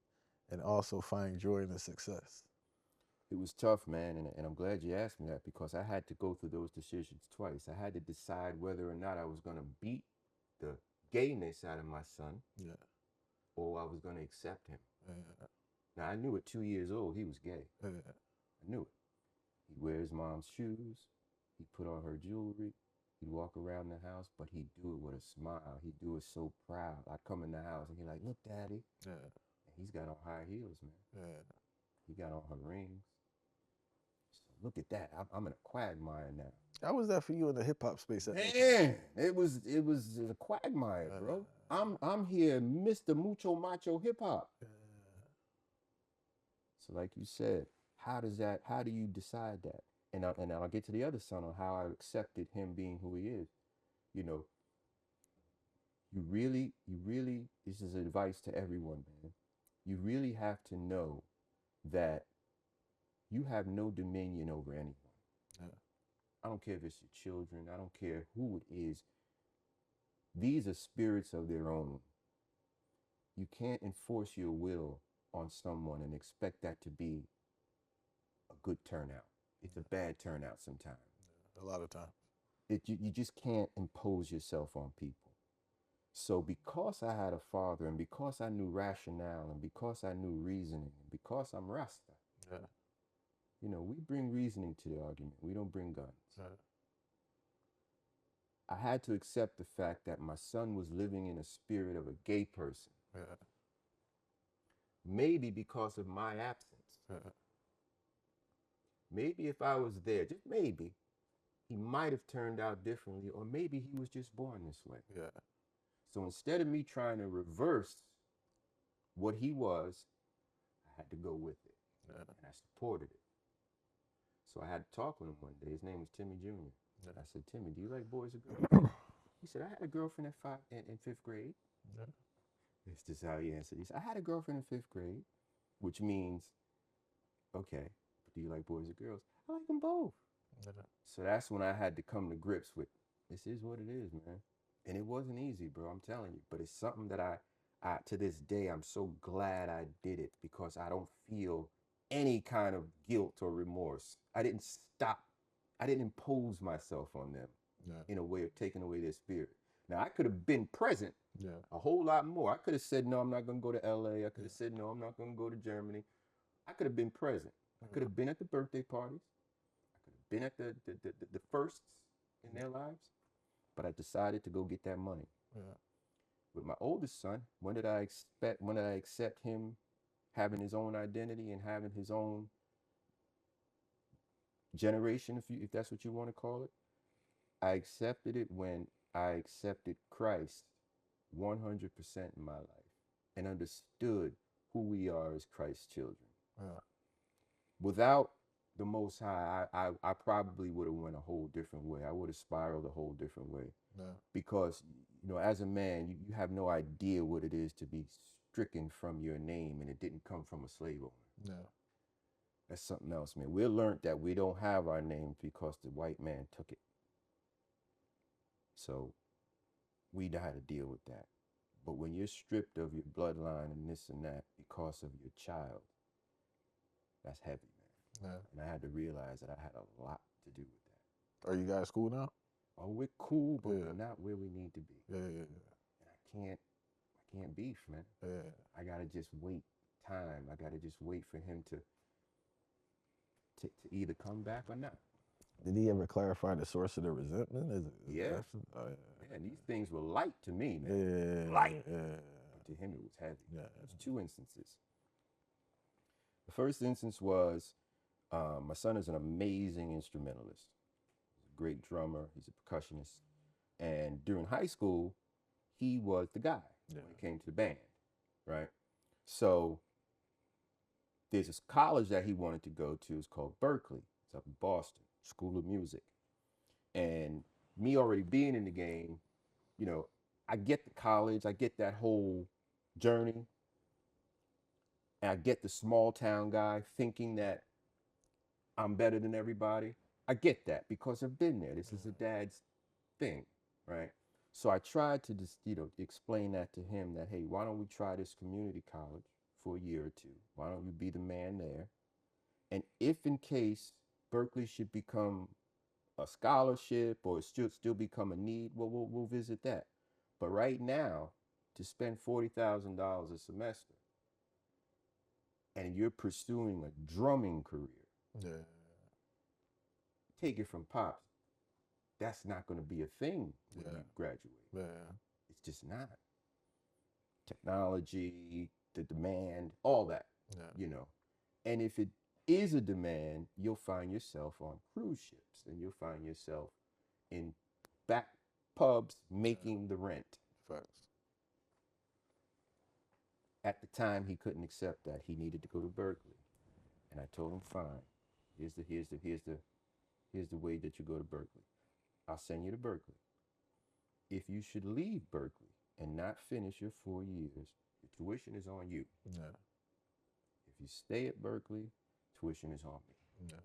and also find joy in the success? It was tough, man, and I'm glad you asked me that because I had to go through those decisions twice. I had to decide whether or not I was going to beat the gayness out of my son, or I was going to accept him. Now, I knew at 2 years old he was gay. I knew it. He wears mom's shoes. He put on her jewelry. He'd walk around the house, but he'd do it with a smile. He'd do it so proud. I'd come in the house and he'd like, look, Daddy. And he's got on high heels, man. He got on her rings. So look at that. I'm in a quagmire now. How was that for you in the hip hop space? Man, it was a quagmire, bro. I'm here, Mr. Mucho Macho hip hop. So like you said, how do you decide that? And I'll get to the other son on how I accepted him being who he is. You know, you really, this is advice to everyone, man. You really have to know that you have no dominion over anyone. I don't care if it's your children. I don't care who it is. These are spirits of their own. You can't enforce your will on someone and expect that to be a good turnout. It's a bad turnout sometimes. A lot of times. You just can't impose yourself on people. So because I had a father and because I knew rationale and because I knew reasoning and because I'm Rasta, you know, we bring reasoning to the argument. We don't bring guns. I had to accept the fact that my son was living in a spirit of a gay person. Maybe because of my absence. Maybe if I was there, just maybe, he might have turned out differently, or maybe he was just born this way. So instead of me trying to reverse what he was, I had to go with it. And I supported it. So I had to talk with him one day. His name was Timmy Jr. Yeah. I said, Timmy, do you like boys or girls? He said, I had a girlfriend in fifth grade. Yeah. This is how he answered. He said, I had a girlfriend in fifth grade, which means, okay, but do you like boys or girls? I like them both. Yeah. So that's when I had to come to grips with, this is what it is, man. And it wasn't easy, bro, I'm telling you. But it's something that I to this day, I'm so glad I did it because I don't feel any kind of guilt or remorse. I didn't stop. I didn't impose myself on them Yeah. in a way of taking away their spirit. Now, I could have been present Yeah. a whole lot more. I could have said, no, I'm not going to go to LA. I could have said, no, I'm not going to go to Germany. I could have been present. I could have been at the birthday parties. I could have been at the firsts in their lives. But I decided to go get that money. Yeah. With my oldest son, when did I accept him having his own identity and having his own generation, if that's what you want to call it? I accepted it when I accepted Christ 100% in my life and understood who we are as Christ's children. Yeah. Without the Most High, I probably would have went a whole different way. I would have spiraled a whole different way. Yeah. Because, as a man, you have no idea what it is to be stricken from your name and it didn't come from a slave owner. Yeah. That's something else, man. We learned that we don't have our names because the white man took it. So we know how to deal with that. But when you're stripped of your bloodline and this and that because of your child, that's heavy, man. Yeah. And I had to realize that I had a lot to do with that. Are you guys cool now? Oh, we're cool, but Yeah. we're not where we need to be. Yeah. And I can't beef, man. Yeah. I gotta just wait time. I gotta just wait for him to either come back or not. Did he ever clarify the source of the resentment? Is Yeah. Oh, yeah. Man, these things were light to me, man. Yeah. Light. Yeah. But to him, it was heavy. Yeah. There's two instances. The first instance was my son is an amazing instrumentalist. He's a great drummer. He's a percussionist. And during high school, he was the guy when it came to the band, right? So there's this college that he wanted to go to. It's called Berkeley. It's up in Boston, School of Music. And me already being in the game, I get the college, I get that whole journey. And I get the small town guy thinking that I'm better than everybody. I get that because I've been there. This is a dad's thing, right? So I tried to just, explain that to him that, hey, why don't we try this community college for a year or two? Why don't you be the man there? And if in case Berkeley should become a scholarship or still become a need, well, we'll visit that. But right now, to spend $40,000 a semester and you're pursuing a drumming career, take it from Pops, that's not going to be a thing when you graduate. Yeah. It's just not. Technology, the demand, all that, And if it is a demand, you'll find yourself on cruise ships and you'll find yourself in back pubs making the rent. Facts. At the time, he couldn't accept that. He needed to go to Berkeley. And I told him, fine, here's the way that you go to Berkeley. I'll send you to Berkeley. If you should leave Berkeley and not finish your 4 years, your tuition is on you. Yeah. If you stay at Berkeley, tuition is on me. Yeah.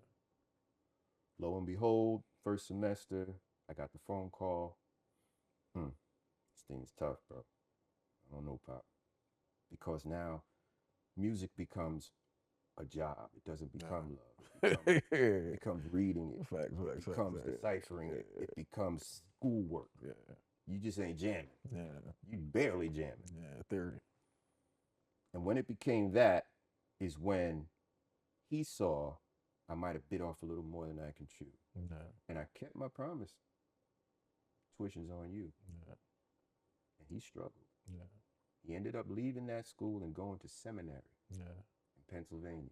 Lo and behold, first semester, I got the phone call. This thing is tough, bro. I don't know, Pop. Because now music becomes a job. It doesn't become love. It becomes reading it. It becomes deciphering it. It becomes schoolwork. Yeah. You just ain't jamming. Yeah. You barely jamming. Yeah, theory. And when it became that is when he saw I might have bit off a little more than I can chew. Yeah. And I kept my promise. Tuition's on you. Yeah. And he struggled. Yeah. He ended up leaving that school and going to seminary in Pennsylvania.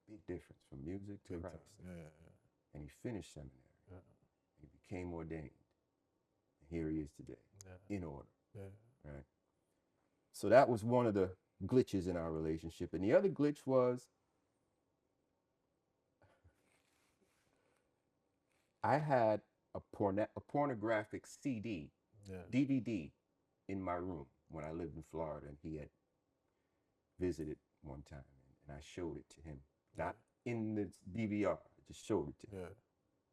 Big difference from music to Christ. Yeah. And he finished seminary. Yeah. And he became ordained. And here he is today, in order. Yeah. Right? So that was one of the glitches in our relationship. And the other glitch was I had a pornographic CD, Yeah. DVD in my room when I lived in Florida, and he had visited one time, and I showed it to him, Yeah. not in the DVR. I just showed it to him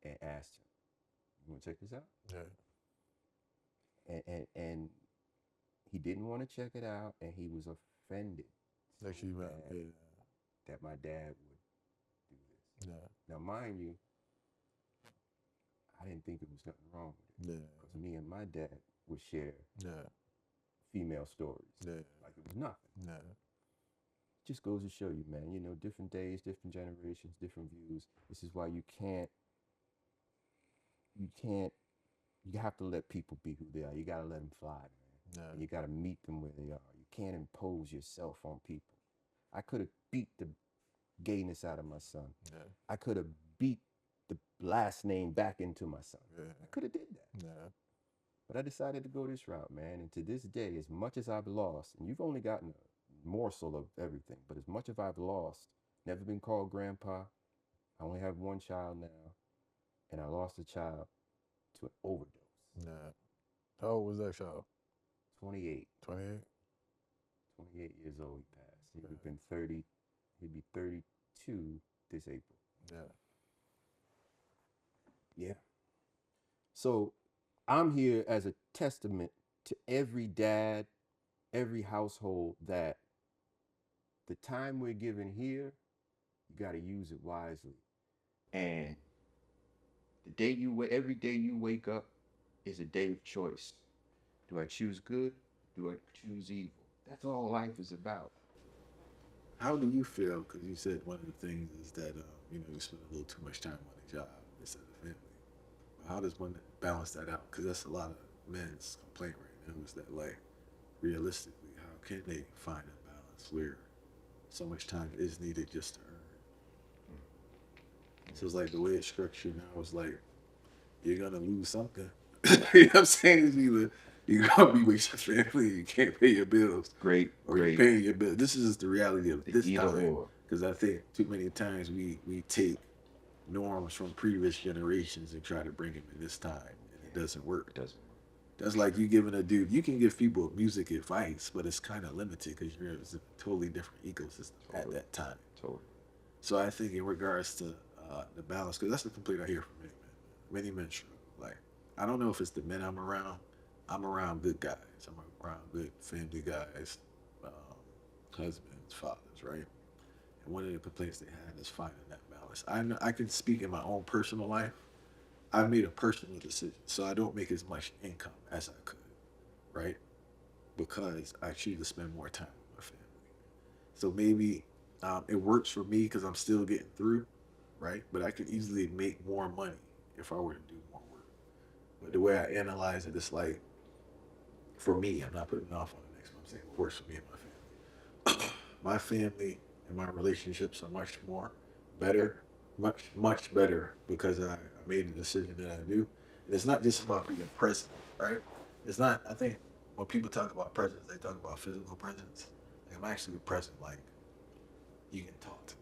Yeah. and asked him, "You want to check this out?" Yeah. And he didn't want to check it out, and he was offended so Like you, bad yeah. that my dad would do this. Yeah. Now, mind you, I didn't think there was nothing wrong with it Yeah. because me and my dad would share Yeah. female stories Yeah. like it was nothing. Yeah. Just goes to show you, man. You know, different days, different generations, different views. This is why you can't, you have to let people be who they are. You got to let them fly, man. Yeah. And you got to meet them where they are. You can't impose yourself on people. I could have beat the gayness out of my son. Yeah. I could have beat the last name back into my son. Yeah. I could have did that. Yeah. But I decided to go this route, man. And to this day, as much as I've lost, and you've only gotten a morsel of everything, but as much as I've lost, never been called grandpa. I only have one child now, and I lost a child to an overdose. Yeah. How old was that child? 28. 28? 28 years old he passed. He would have been 30. He'd be 32 this April. Yeah. Yeah. So I'm here as a testament to every dad, every household, that the time we're given here, you got to use it wisely. And every day you wake up is a day of choice. Do I choose good? Do I choose evil? That's all life is about. How do you feel? Because you said one of the things is that you spend a little too much time on the job instead of family. How does one balance that out? Because that's a lot of men's complaint right now. Is that like realistically, how can they find a balance where so much time is needed just to earn? So it's like the way it's structured now is like you're gonna lose something. You know what I'm saying? It's either you're gonna be with your family, you can't pay your bills, or you're paying your bills. This is the reality of this time. Because I think too many times we take norms from previous generations and try to bring them in this time, and it doesn't work. It doesn't. That's like you giving a dude. You can give people music advice, but it's kind of limited because you're in a totally different ecosystem at that time. Totally. So I think in regards to the balance, because that's the complaint I hear from many men. Many men struggle. Like I don't know if it's the men I'm around. I'm around good guys. I'm around good family guys, um, husbands, fathers, right? And one of the complaints they had is finding that balance. I know, I can speak in my own personal life. I've made a personal decision, so I don't make as much income as I could, right? Because I choose to spend more time with my family. So maybe it works for me because I'm still getting through, right? But I could easily make more money if I were to do more work. But the way I analyze it, it's like for me, I'm not putting it off on the next one. I'm saying what works for me and my family. My family and my relationships are much more better, much better because I made the decision that I do. And it's not just about being present, right? It's not. I think when people talk about presence, they talk about physical presence. Like, I'm actually present. Like you can talk to me.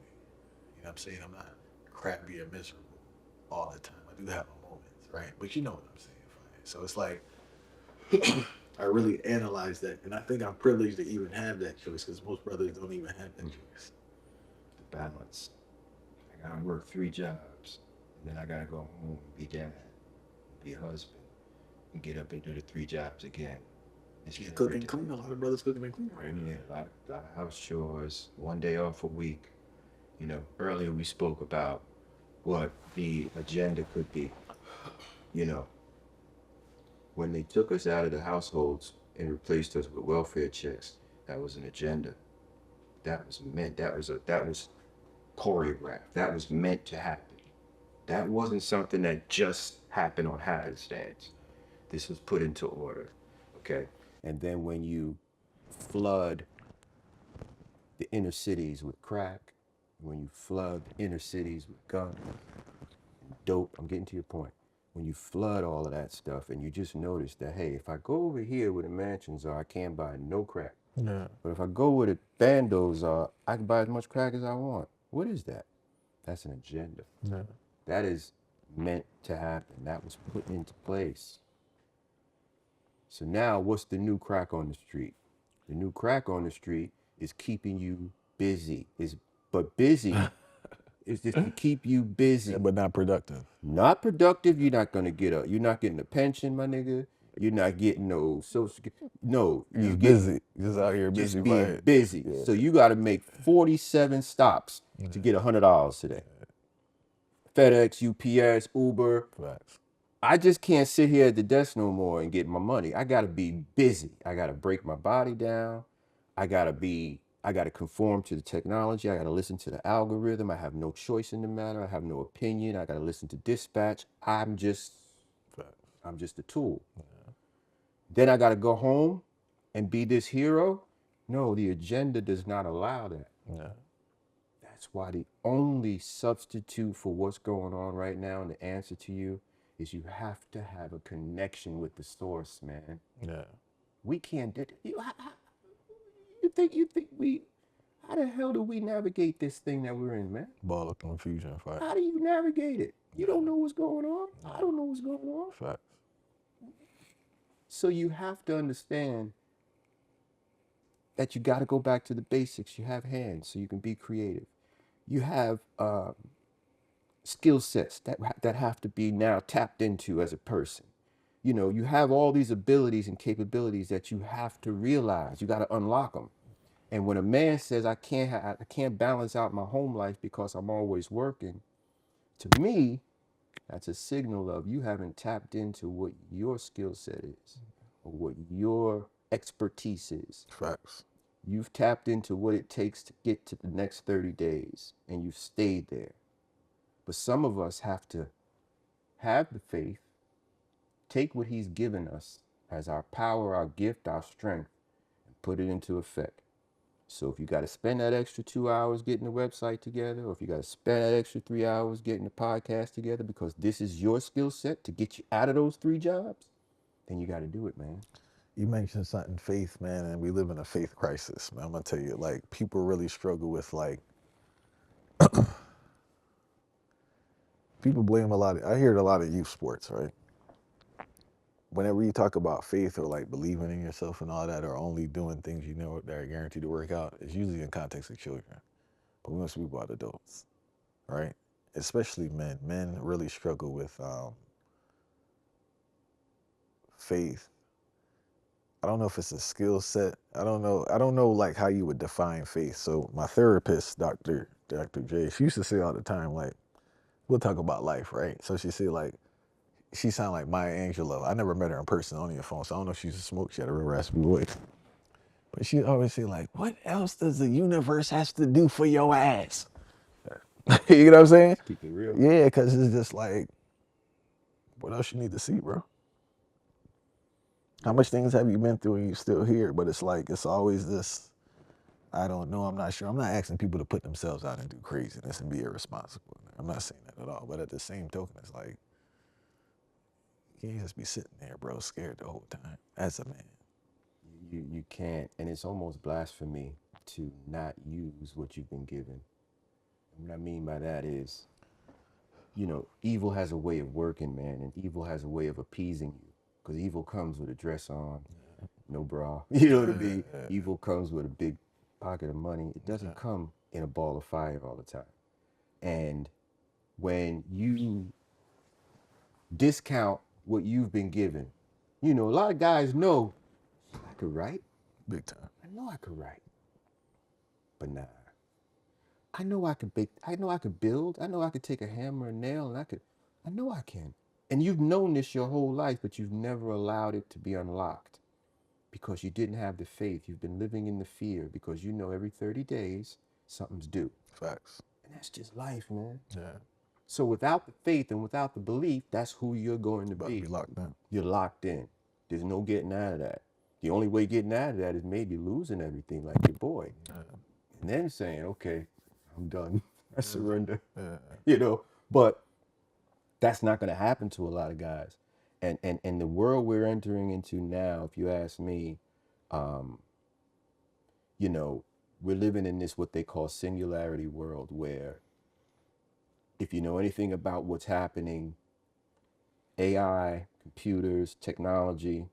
You know what I'm saying? I'm not crappy or miserable all the time. I do have my moments, right? But you know what I'm saying, fine. So it's like I really analyze that, and I think I'm privileged to even have that choice because most brothers don't even have that choice. The balance. I gotta work 3 jobs, and then I gotta go home and be dad, be a husband, and get up and do the 3 jobs again. Yeah, cook and clean. A lot of brothers cooking and clean right now. Yeah, a lot of house chores, 1 day off a week. You know, earlier we spoke about what the agenda could be. You know, when they took us out of the households and replaced us with welfare checks, that was an agenda. That was meant. That was choreographed. That was meant to happen. That wasn't something that just happened on happenstance. This was put into order. Okay. And then when you flood the inner cities with crack, when you flood the inner cities with guns, dope, I'm getting to your point. When you flood all of that stuff and you just notice that, hey, if I go over here where the mansions are, I can't buy no crack. Yeah. But if I go where the bandos are, I can buy as much crack as I want. What is that? That's an agenda. Yeah. That is meant to happen. That was put into place. So now what's the new crack on the street? The new crack on the street is keeping you busy. But busy is just to keep you busy. Yeah, but not productive. Not productive, you're not gonna get you're not getting a pension, my nigga. You're not getting no social security. No, You're busy. Just out here busy. Just being Right? busy. Yeah. So you gotta make 47 stops to get $100 today. FedEx, UPS, Uber. Facts. I just can't sit here at the desk no more and get my money. I gotta be busy. I gotta break my body down. I gotta conform to the technology. I gotta listen to the algorithm. I have no choice in the matter. I have no opinion. I gotta listen to dispatch. I'm just a tool. Yeah. Then I gotta go home and be this hero. No, the agenda does not allow that. Yeah. That's why the only substitute for what's going on right now and the answer to you is you have to have a connection with the source, man. Yeah. We can't. You think we? How the hell do we navigate this thing that we're in, man? Ball of confusion. Fact. How do you navigate it? You don't know what's going on. I don't know what's going on. Facts. So you have to understand that you got to go back to the basics. You have hands, so you can be creative. You have skill sets that have to be now tapped into as a person. You know, you have all these abilities and capabilities that you have to realize. You got to unlock them. And when a man says I can't balance out my home life because I'm always working, to me, that's a signal of you haven't tapped into what your skill set is or what your expertise is. Facts. You've tapped into what it takes to get to the next 30 days and you've stayed there. But some of us have to have the faith, take what he's given us as our power, our gift, our strength, and put it into effect. So if you got to spend that extra 2 hours getting the website together, or if you got to spend that extra 3 hours getting the podcast together because this is your skill set to get you out of those 3 jobs, then you got to do it, man. You mentioned something, faith, man, and we live in a faith crisis, man. I'm gonna tell you, like, people really struggle with, like, people blame a lot. I hear it a lot of youth sports, right? Whenever you talk about faith or like believing in yourself and all that, or only doing things you know that are guaranteed to work out, it's usually in context of children. But we must speak about adults, right? Especially men. Men really struggle with faith. I don't know if it's a skill set. I don't know like how you would define faith. So my therapist, Dr. J, she used to say all the time, like, we'll talk about life, right? So she said, like, she sounded like Maya Angelou. I never met her in person, only on phone, so I don't know if she used to smoke. She had a real raspy voice. But she always say, like, what else does the universe has to do for your ass? You know what I'm saying? Keep it real. Yeah, because it's just like, what else you need to see, bro? How much things have you been through and you still here? But it's like, it's always this, I don't know, I'm not sure. I'm not asking people to put themselves out and do craziness and be irresponsible. I'm not saying that at all. But at the same token, it's like, you can't just be sitting there, bro, scared the whole time as a man. You can't, and it's almost blasphemy to not use what you've been given. And what I mean by that is, you know, evil has a way of working, man, and evil has a way of appeasing you. Because evil comes with a dress on, no bra. You know what I mean? Evil comes with a big pocket of money. It doesn't come in a ball of fire all the time. And when you discount what you've been given, you know, a lot of guys know I could write. Big time. I know I could write. But nah. I know I could bake. I know I could build. I know I could take a hammer and nail and I know I can. And you've known this your whole life, but you've never allowed it to be unlocked because you didn't have the faith. You've been living in the fear because you know every 30 days something's due. Facts. And that's just life, man. Yeah. So without the faith and without the belief, that's who you're going to be. Be locked in. You're locked in. There's no getting out of that. The only way getting out of that is maybe losing everything like your boy. Yeah. And then saying, okay, I'm done. I surrender. Yeah. You know, but that's not going to happen to a lot of guys. And the world we're entering into now, if you ask me, you know, we're living in this what they call singularity world where if you know anything about what's happening AI, computers, technology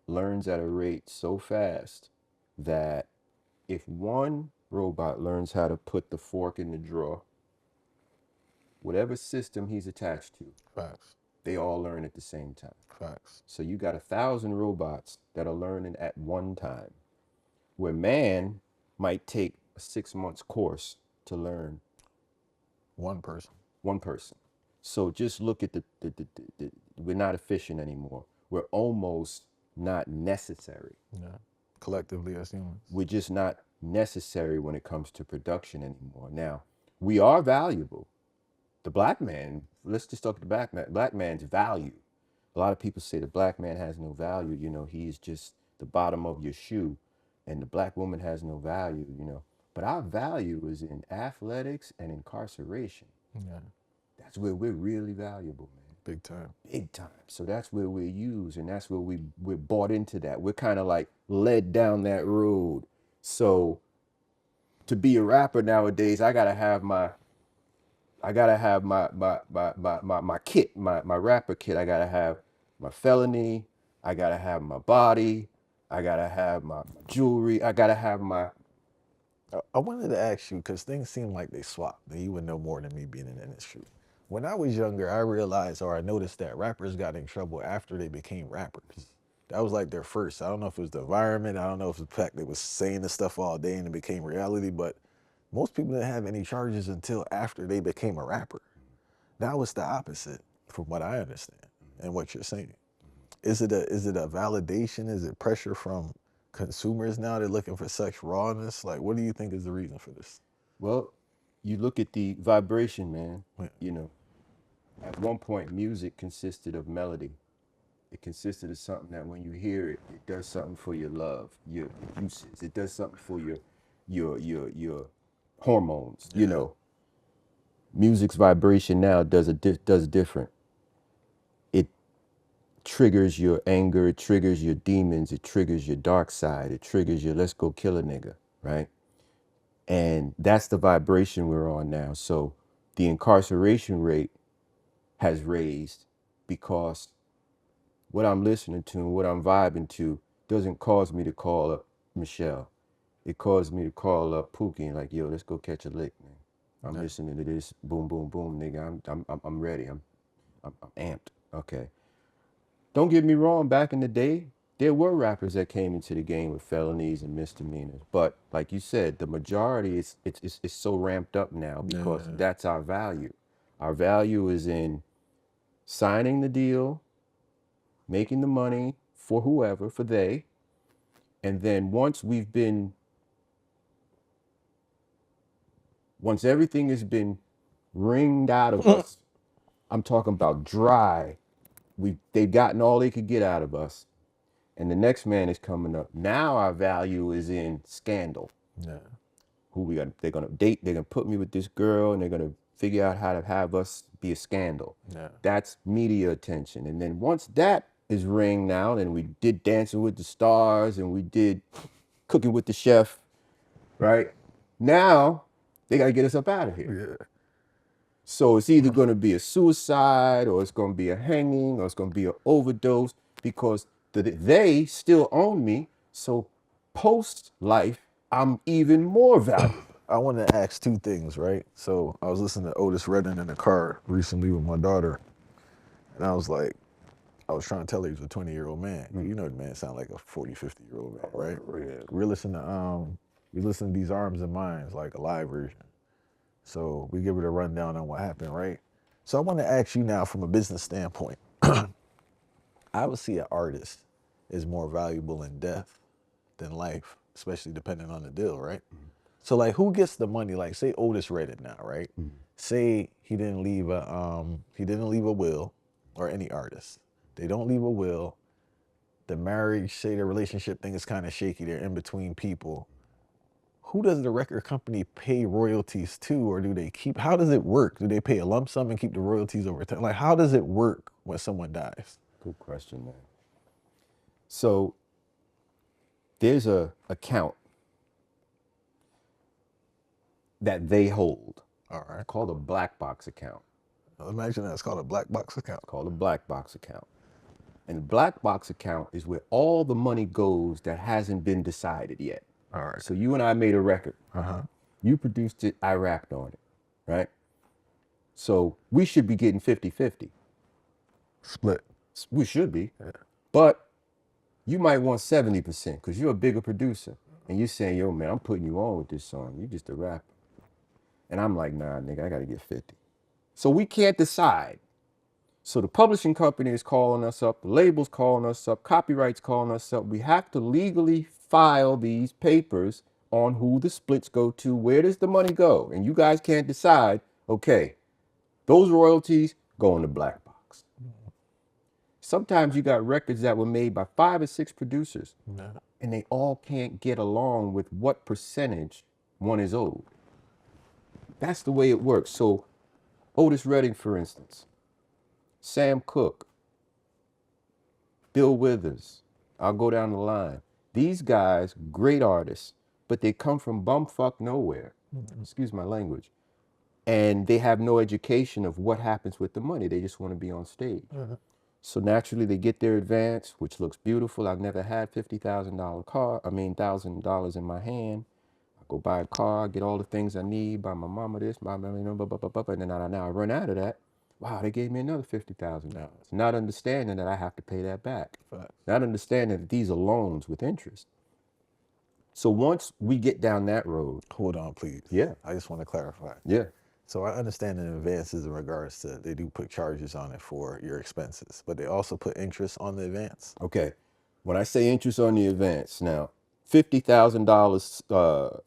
learns at a rate so fast that if one robot learns how to put the fork in the drawer, whatever system he's attached to, Facts. they all learn at the same time. Facts. So you got 1,000 robots that are learning at one time, where man might take a 6 months course to learn One person. one person. So just look at the we're not efficient anymore. We're almost not necessary. Yeah. Collectively as humans. We're just not necessary when it comes to production anymore. Now, we are valuable. The black man, let's just talk to the black man. Black man's value. A lot of people say the black man has no value. You know, he is just the bottom of your shoe, and the black woman has no value. You know, but our value is in athletics and incarceration. Yeah. That's where we're really valuable, man. Big time. Big time. So that's where we're used, and that's where we're bought into that. We're kind of like led down that road. So to be a rapper nowadays, I gotta have my kit, my rapper kit. I gotta have my felony. I gotta have my body. I gotta have my jewelry. I gotta have my. I wanted to ask you, because things seem like they swapped, and you would know more than me being in the industry. When I was younger, I realized or I noticed that rappers got in trouble after they became rappers. That was like their first. I don't know if it was the environment. I don't know if it's the fact they was saying this stuff all day and it became reality, but most people didn't have any charges until after they became a rapper. Now it's the opposite, from what I understand and what you're saying. Is it a validation? Is it pressure from consumers now? They're looking for such rawness. Like, what do you think is the reason for this? Well, you look at the vibration, man. Yeah. You know, at one point, music consisted of melody. It consisted of something that when you hear it, it does something for your love, your uses. It does something for your hormones. Yeah. You know, music's vibration now does different. It triggers your anger. It triggers your demons. It triggers your dark side. It triggers your let's go kill a nigga, right? And that's the vibration we're on now. So the incarceration rate has raised because what I'm listening to and what I'm vibing to doesn't cause me to call up Michelle. It caused me to call up Pookie and like, yo, let's go catch a lick, man. I'm listening to this, boom, boom, boom, nigga. I'm ready. I'm amped. Okay. Don't get me wrong. Back in the day, there were rappers that came into the game with felonies and misdemeanors, but like you said, the majority is it's so ramped up now because that's our value. Our value is in signing the deal, making the money for whoever, for they. And then once everything has been wringed out of us, I'm talking about dry, they've gotten all they could get out of us. And the next man is coming up. Now our value is in scandal. Yeah. They're gonna date, they're gonna put me with this girl and they're gonna figure out how to have us be a scandal. Yeah. That's media attention. And then once that is ringed out and we did Dancing with the Stars and we did Cooking with the Chef, right? Now they gotta get us up out of here. Yeah. So it's either gonna be a suicide or it's gonna be a hanging or it's gonna be an overdose because they still own me. So post life, I'm even more valuable. I wanted to ask two things, right? So I was listening to Otis Redding in the car recently with my daughter, and I was trying to tell her he was a 20-year-old man. You know the man sound like a 40, 50-year-old man, right? Yeah. We listen to These Arms and Minds, like a live version. So we give it a rundown on what happened, right? So I want to ask you now from a business standpoint. Obviously, an artist is more valuable in death than life, especially depending on the deal, right? So like, who gets the money? Like, say Otis read it now, right? Say he didn't leave a will, or any artist. They don't leave a will. The marriage, say the relationship thing is kind of shaky. They're in between people. Who does the record company pay royalties to, or do they keep? How does it work? Do they pay a lump sum and keep the royalties over time? Like, how does it work when someone dies? Good question, man. So there's a account that they hold. All right. Called a black box account. Imagine that's called a black box account. Called a black box account. And the black box account is where all the money goes that hasn't been decided yet. All right. So you and I made a record. Uh-huh. You produced it, I rapped on it, right? So we should be getting 50-50. Split. We should be. Yeah. But you might want 70% because you're a bigger producer. And you're saying, yo, man, I'm putting you on with this song. You just a rapper. And I'm like, nah, nigga, I got to get 50. So we can't decide. So the publishing company is calling us up, the label's calling us up, copyright's calling us up. We have to legally file these papers on who the splits go to, where does the money go? And you guys can't decide, okay, those royalties go in the black box. Sometimes you got records that were made by 5 or 6 producers, and they all can't get along with what percentage one is owed. That's the way it works. So Otis Redding, for instance, Sam Cooke, Bill Withers, I'll go down the line. These guys, great artists, but they come from bumfuck nowhere. Excuse my language. And they have no education of what happens with the money. They just want to be on stage. So naturally they get their advance, which looks beautiful. I've never had $1,000 in my hand. I go buy a car, get all the things I need, buy my mama this, and then now I run out of that. Wow, they gave me another $50,000. Not understanding that I have to pay that back. Not understanding that these are loans with interest. So once we get down that road. Hold on, please. Yeah. I just want to clarify. Yeah. So I understand in advances in regards to, they do put charges on it for your expenses, but they also put interest on the advance. Okay. When I say interest on the advance, now, $50,000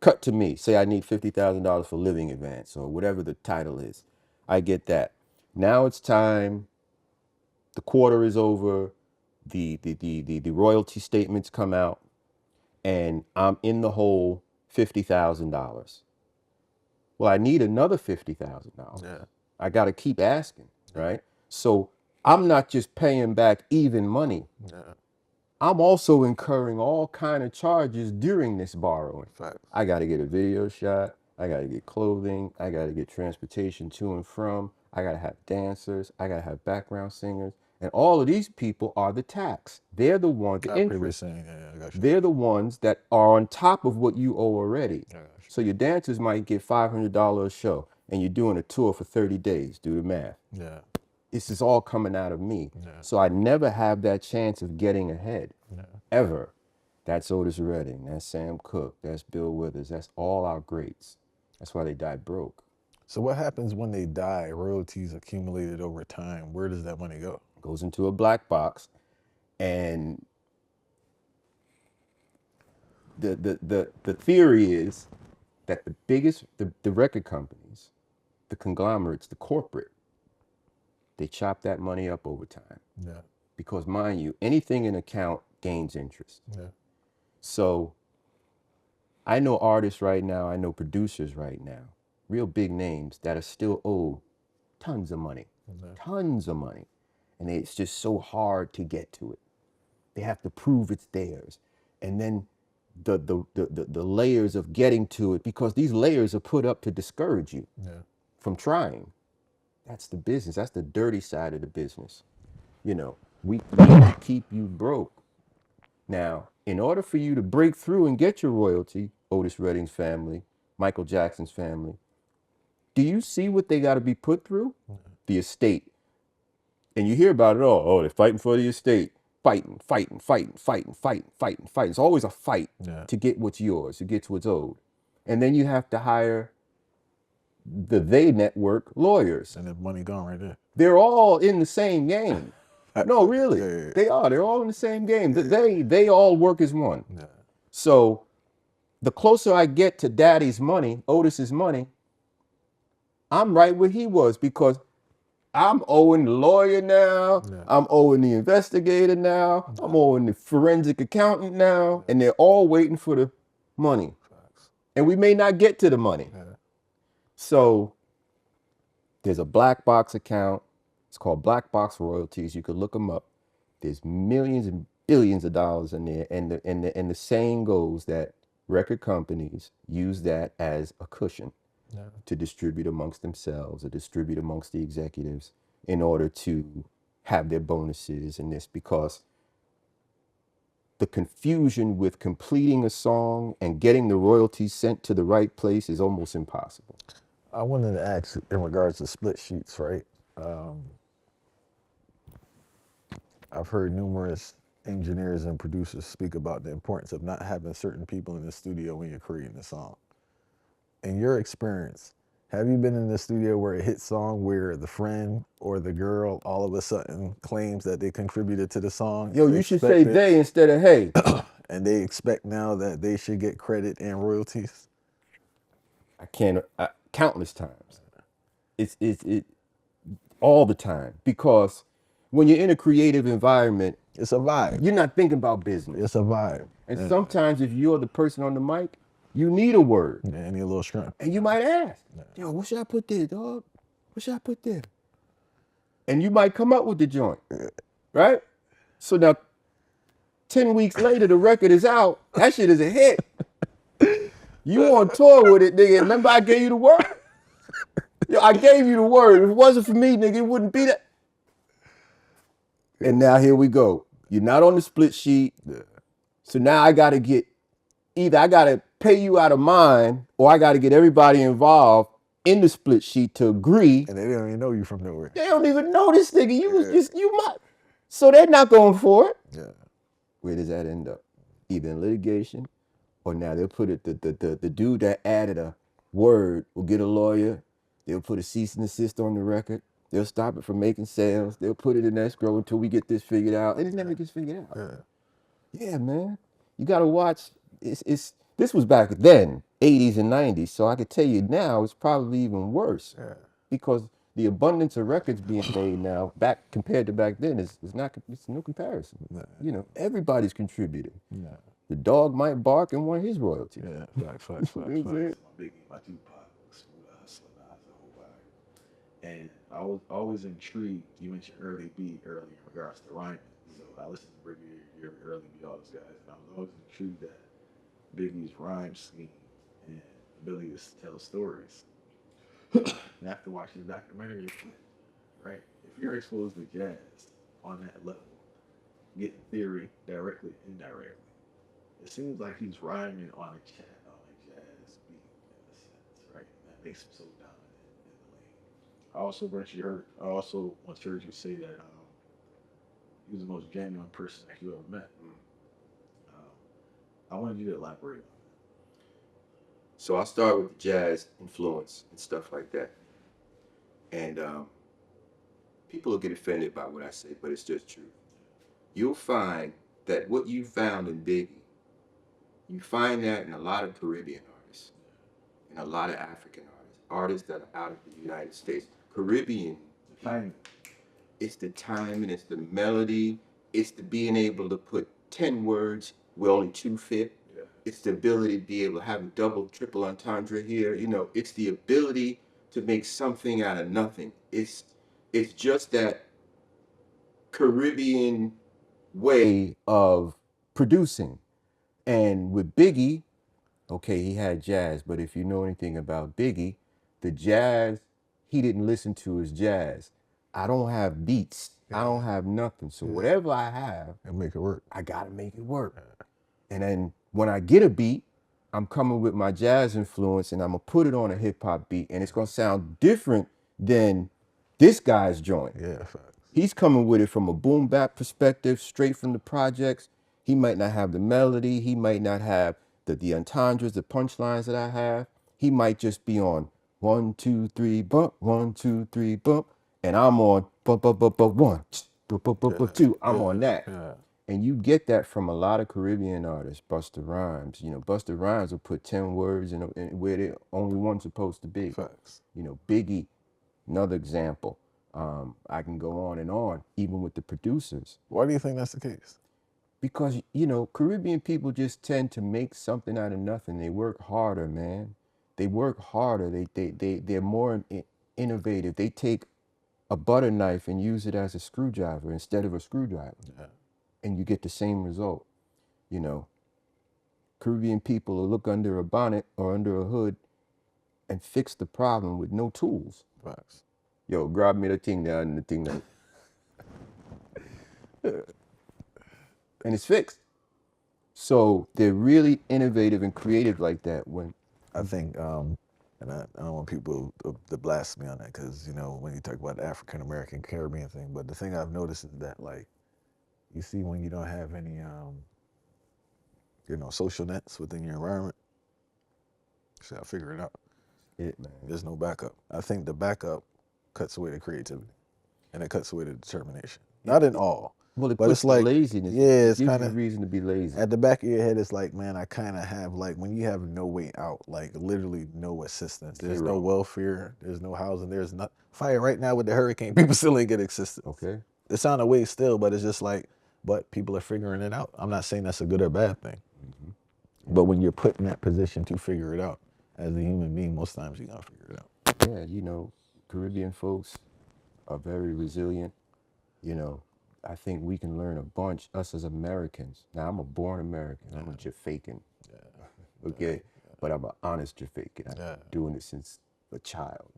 cut to me. Say I need $50,000 for living advance or whatever the title is. I get that. Now it's time. The quarter is over. The royalty statements come out, and I'm in the hole $50,000. Well, I need another $50,000. Yeah. I got to keep asking, right? So I'm not just paying back even money. Yeah. I'm also incurring all kind of charges during this borrowing. Facts. I got to get a video shot. I got to get clothing. I got to get transportation to and from. I got to have dancers. I got to have background singers. And all of these people are the tax. They're the ones, the interest. They're the ones that are on top of what you owe already. So your dancers might get $500 a show, and you're doing a tour for 30 days. Do the math. Yeah. This is all coming out of me. Yeah. So I never have that chance of getting ahead. Ever. That's Otis Redding. That's Sam Cooke. That's Bill Withers. That's all our greats. That's why they died broke. So what happens when they die? Royalties accumulated over time. Where does that money go? It goes into a black box, and the theory is that the biggest, the record companies, the conglomerates, the corporate, they chop that money up over time. Yeah. Because mind you, anything in account gains interest. Yeah. So I know artists right now, I know producers right now, real big names that are still owed tons of money. Tons of money. And it's just so hard to get to it. They have to prove it's theirs. And then the layers of getting to it, because these layers are put up to discourage you from trying. That's the business. That's the dirty side of the business. You know, we keep you broke. Now, in order for you to break through and get your royalty, Otis Redding's family, Michael Jackson's family, do you see what they got to be put through? The estate. And you hear about it all. Oh, they're fighting for the estate. Fighting. It's always a fight to get what's yours, to get what's owed. And then you have to hire the They Network lawyers. And the money gone right there. They're all in the same game. No, really. Yeah. They are. They're all in the same game. They all work as one. Yeah. So the closer I get to Daddy's money, Otis's money, I'm right where he was, because I'm owing the lawyer now. Yeah. I'm owing the investigator now. Yeah. I'm owing the forensic accountant now. Yeah. And they're all waiting for the money. Facts. And we may not get to the money. Yeah. So there's a black box account. It's called Black Box Royalties. You could look them up. There's millions and billions of dollars in there. And the saying goes that record companies use that as a cushion. to distribute amongst themselves or distribute amongst the executives in order to have their bonuses and this, because the confusion with completing a song and getting the royalties sent to the right place is almost impossible. I wanted to ask in regards to split sheets, right? I've heard numerous engineers and producers speak about the importance of not having certain people in the studio when you're creating a song. In your experience, have you been in the studio where a hit song where the friend or the girl all of a sudden claims that they contributed to the song? Yo, you should say they instead of hey. And they expect now that they should get credit and royalties? Countless times. It's all the time, because when you're in a creative environment, it's a vibe. You're not thinking about business. It's a vibe. And sometimes if you're the person on the mic, you need a word. Yeah, need a little strength. And you might ask, yo, what should I put there, dog? What should I put there? And you might come up with the joint, right? So now, 10 weeks later, the record is out. That shit is a hit. You on tour with it, nigga. Remember I gave you the word? Yo, I gave you the word. If it wasn't for me, nigga, it wouldn't be that. And now here we go. You're not on the split sheet. So now I got to either I got to pay you out of mine, or I got to get everybody involved in the split sheet to agree. And they don't even know you from nowhere. They don't even know this nigga. You might. So they're not going for it. Yeah. Where does that end up? Either in litigation, or now they'll put it, the dude that added a word will get a lawyer. They'll put a cease and desist on the record. They'll stop it from making sales. They'll put it in escrow until we get this figured out. And it never gets figured out. Yeah, man. You got to watch. This was back then, 80s and 90s. So I could tell you now it's probably even worse. Yeah. Because the abundance of records being made now, back compared to back then, it's no comparison. Nah. You know, everybody's contributing. Nah. The dog might bark and want his royalty. Yeah, facts. You know what I'm saying? My Biggie, my Tupac, Smooth Hustler, Nas, the whole vibe. And I was always intrigued. You mentioned early B earlier in regards to rhyming. So I listened to Biggie, your early B, all those guys, and I was always intrigued at Biggie's rhyme scheme and ability to tell stories. And after watching the documentary, right, if you're exposed to jazz on that level, getting theory directly, indirectly, it seems like he's rhyming on a jazz beat in a sense, right? And that makes him so dominant in the lane. I also once heard you say that he was the most genuine person that you ever met. I wanted you to elaborate on that. So I'll start with the jazz influence and stuff like that. And people will get offended by what I say, but it's just true. You'll find that what you found in Biggie, you find that in a lot of Caribbean artists, and a lot of African artists that are out of the United States. Caribbean, it's the timing, it's the melody, it's the being able to put 10 words where only 2 fit. Yeah. It's the ability to be able to have a double, triple entendre here. You know, it's the ability to make something out of nothing. It's just that Caribbean way of producing. And with Biggie, okay, he had jazz, but if you know anything about Biggie, the jazz he didn't listen to is jazz. I don't have beats. Yeah. I don't have nothing. So whatever I have, and make it work. I gotta make it work. Yeah. And then when I get a beat, I'm coming with my jazz influence and I'm gonna put it on a hip hop beat, and it's gonna sound different than this guy's joint. Yeah, facts. He's coming with it from a boom bap perspective, straight from the projects. He might not have the melody. He might not have the entendres, the punchlines that I have. He might just be on 1, 2, 3, bump, 1, 2, 3, bump, and I'm on bump, bump, bump, bump, 1, bump, bump, bump, bump, 2. I'm on that. Yeah. And you get that from a lot of Caribbean artists. Busta Rhymes, you know, Busta Rhymes will put 10 words in where they only one's supposed to be. Facts. You know, Biggie, another example. I can go on, even with the producers. Why do you think that's the case? Because, you know, Caribbean people just tend to make something out of nothing. They work harder, man. They work harder. They're more innovative. They take a butter knife and use it as a screwdriver instead of a screwdriver. Yeah. And you get the same result. You know, Caribbean people will look under a bonnet or under a hood and fix the problem with no tools. Facts. Yo, grab me the thing there and the thing there. And it's fixed. So they're really innovative and creative like that. When I think, and I don't want people to blast me on that because, you know, when you talk about the African American Caribbean thing, but the thing I've noticed is that, like, you see when you don't have any, you know, social nets within your environment, so I figure it out. it, man. There's no backup. I think the backup cuts away the creativity and it cuts away the determination. Not in all. Well, it But puts it's like, laziness. yeah, It it's gives kind you a of reason to be lazy. at the back of your head. It's like, man, I kind of have, like, when you have no way out, like literally no assistance. There's no Zero. welfare. There's no housing. There's not fire right now with the hurricane. People still ain't get assistance. Okay. It's on the way still, but it's just like, but people are figuring it out. I'm not saying that's a good or bad thing, but when you're put in that position to figure it out as a human being, most times you're gonna figure it out. Yeah, you know, Caribbean folks are very resilient. You know, I think we can learn a bunch, us as Americans. Now, I'm a born American. I'm a Jamaican. Okay? But I'm an honest Jamaican. I've been doing it since a child.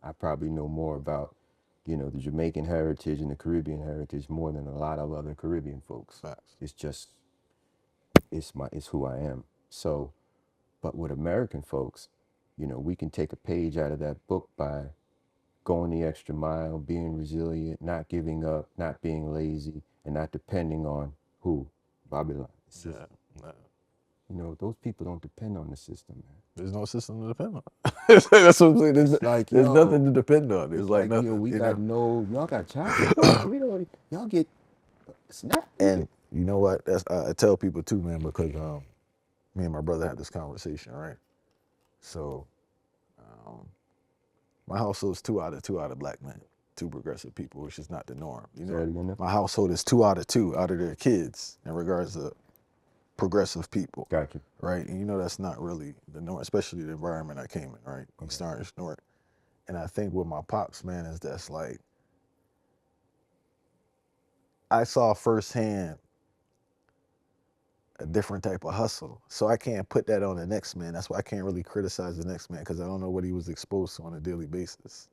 I probably know more about, you know, the Jamaican heritage and the Caribbean heritage more than a lot of other Caribbean folks. Facts. It's just, it's who I am. So, but with American folks, you know, we can take a page out of that book by going the extra mile, being resilient, not giving up, not being lazy, and not depending on who? Babylon. Yeah. You know, those people don't depend on the system, man. There's no system to depend on. That's what I'm saying. There's, like, there's yo, nothing to depend on. There's It's like like, nothing. yo, we you got know? y'all got child support. We don't, y'all get snap. And you know what? That's I tell people too, man, because me and my brother had this conversation, right? So my household is two out of black men, two progressive people, which is not the norm. You know, my household is 2 out of their kids in regards to progressive people. Gotcha. Right? And you know that's not really the norm, especially the environment I came in, right? East Orange North. And I think with my pops, man, is that's like I saw firsthand a different type of hustle. So I can't put that on the next man. That's why I can't really criticize the next man because I don't know what he was exposed to on a daily basis.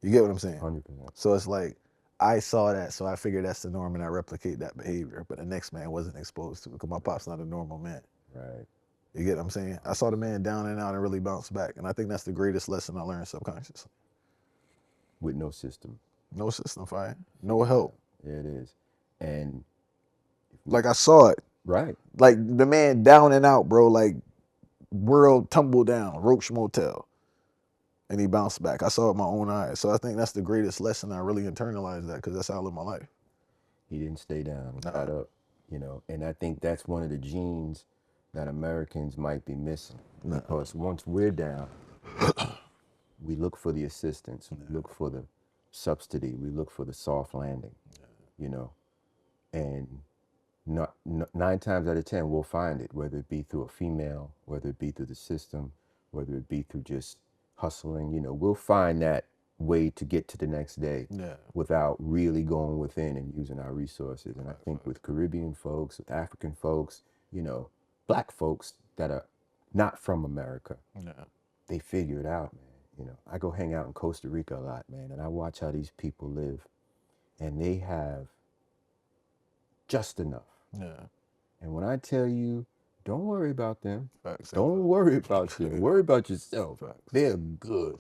You get what I'm saying? 100%. So it's like I saw that, so I figured that's the norm and I replicate that behavior. But the next man wasn't exposed to it because my pop's not a normal man. Right. You get what I'm saying? I saw the man down and out and really bounce back. And I think that's the greatest lesson I learned subconsciously. With no system. No system, fire. No help. Yeah, it is. And like I saw it. Right. Like the man down and out, bro. Like world tumble down, Roach Motel. And he bounced back. I saw it with my own eyes. So I think that's the greatest lesson. I really internalized that because that's how I live my life. He didn't stay down. He got up, you know. And I think that's one of the genes that Americans might be missing. Because once we're down, we look for the assistance. We look for the subsidy. We look for the soft landing, you know. And 9 times out of 10, we'll find it, whether it be through a female, whether it be through the system, whether it be through just hustling, you know, we'll find that way to get to the next day without really going within and using our resources. And I think with Caribbean folks, with African folks, you know, black folks that are not from America, they figure it out, man. You know, I go hang out in Costa Rica a lot, man, and I watch how these people live, and they have just enough. And when I tell you, don't worry about them. Don't worry about you. Worry about yourself. They're good.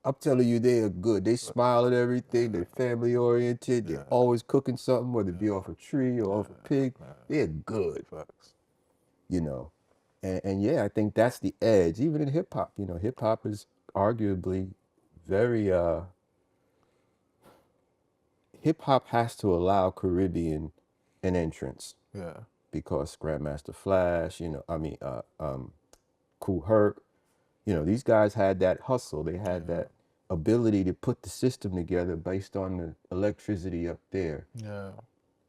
I'm telling you, they are good. They smile at everything. They're family oriented. They're always cooking something, whether it be off a tree or off a pig. They're good. You know, and yeah, I think that's the edge. Even in hip hop, you know, hip hop is arguably very. Hip hop has to allow Caribbean an entrance. Because Grandmaster Flash, you know, Kool Herc, you know, these guys had that hustle. They had that ability to put the system together based on the electricity up there.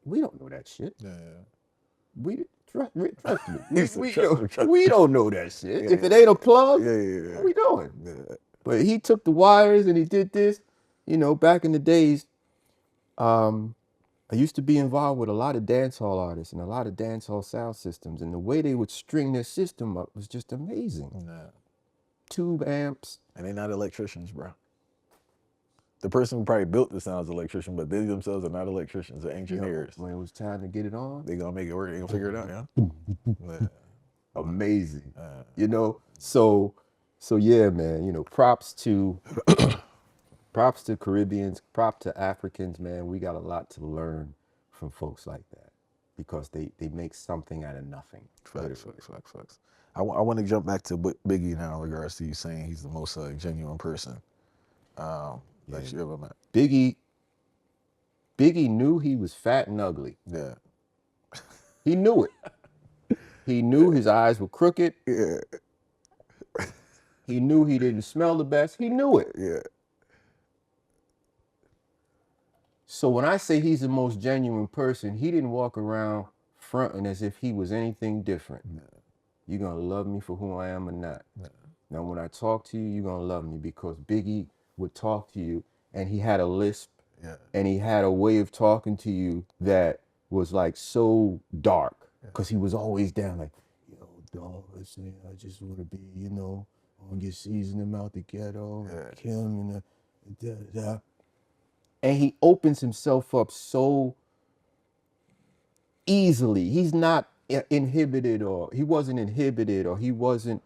We don't know that shit. We trust me. We don't know that shit. If it ain't a plug, what we doing? But he took the wires and he did this. You know, back in the days, I used to be involved with a lot of dancehall artists and a lot of dancehall sound systems, and the way they would string their system up was just amazing. tube amps. And they're not electricians, bro. The person who probably built the sound is an electrician, but they themselves are not electricians. They're engineers. When it was time to get it on, They gonna make it work. They gonna figure it out, yeah. Amazing. You know, so yeah, man. You know, props to Caribbeans, props to Africans, man. We got a lot to learn from folks like that because they make something out of nothing. Facts. I want to jump back to Biggie now in regards to you saying he's the most genuine person that you ever met. Biggie knew he was fat and ugly. Yeah. He knew it. He knew his eyes were crooked. Yeah. He knew he didn't smell the best. He knew it. Yeah. So when I say he's the most genuine person, he didn't walk around fronting as if he was anything different. Yeah. You're going to love me for who I am or not. Yeah. Now, when I talk to you, you're going to love me because Biggie would talk to you and he had a lisp. Yeah. And he had a way of talking to you that was like so dark because he was always down like, yo, dog, listen, I just want to be, you know, on your season him out the ghetto, kill him, and and he opens himself up so easily. He's not inhibited, or he wasn't inhibited, or he wasn't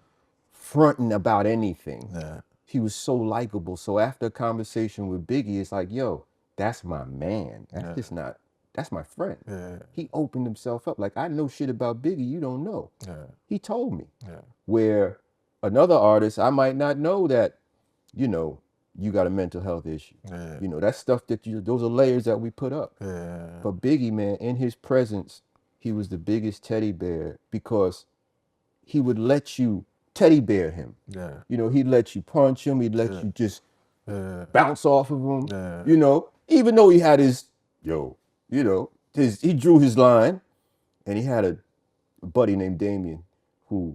fronting about anything. Yeah. He was so likable. So after a conversation with Biggie, it's like, yo, that's my man. That's just not, that's my friend. Yeah. He opened himself up. Like, I know shit about Biggie you don't know. Yeah. He told me. Yeah. Where another artist, I might not know that, you know, you got a mental health issue. Yeah. You know, that's stuff that those are layers that we put up. Yeah. But Biggie, man, in his presence, he was the biggest teddy bear because he would let you teddy bear him. Yeah. You know, he'd let you punch him. He'd let you just bounce off of him. Yeah. You know, even though he had his, you know, he drew his line, and he had a buddy named Damien who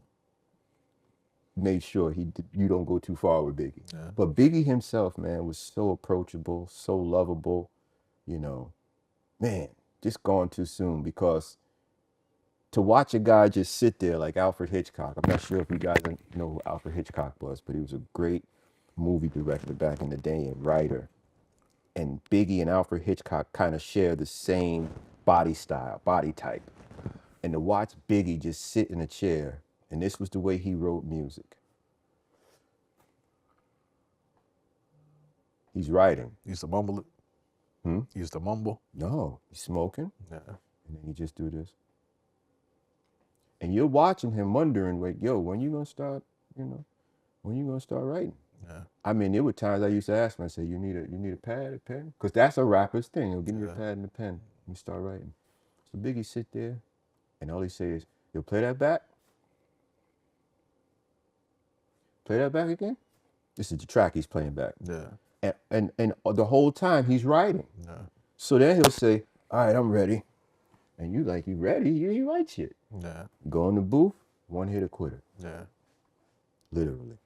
made sure you don't go too far with Biggie. Yeah. But Biggie himself, man, was so approachable, so lovable. You know, man, just gone too soon because to watch a guy just sit there like Alfred Hitchcock. I'm not sure if you guys know who Alfred Hitchcock was, but he was a great movie director back in the day and writer. And Biggie and Alfred Hitchcock kind of share the same body style, body type. And to watch Biggie just sit in a chair, and this was the way he wrote music. He's writing. You used to mumble it? You used to mumble? No, he's smoking. Yeah. And then he just do this. And you're watching him wondering, like, yo, when you gonna start, you know, when you gonna start writing? Yeah. I mean, there were times I used to ask him, I said, you need a pad, a pen? Because that's a rapper's thing. He'll give me a pad and a pen. And start writing. So Biggie sit there, and all he say is, yo, play that back. Play that back again. This is the track he's playing back. Yeah. And the whole time he's writing. Yeah. So then he'll say, all right, I'm ready. And you like, you ready? Yeah, you write shit. Yeah. Go in the booth, one hit a quitter. Yeah. Literally.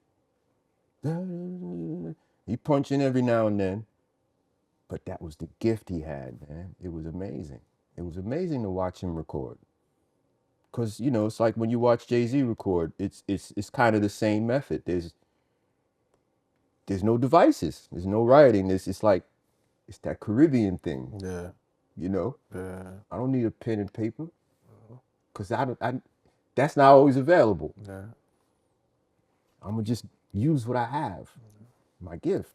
He punching every now and then. But that was the gift he had, man. It was amazing. It was amazing to watch him record. Because, you know, it's like when you watch Jay-Z record, it's kind of the same method. There's no devices. There's no writing. It's like, it's that Caribbean thing. Yeah. You know? Yeah. I don't need a pen and paper. Because that's not always available. Yeah. I'm going to just use what I have. My gift.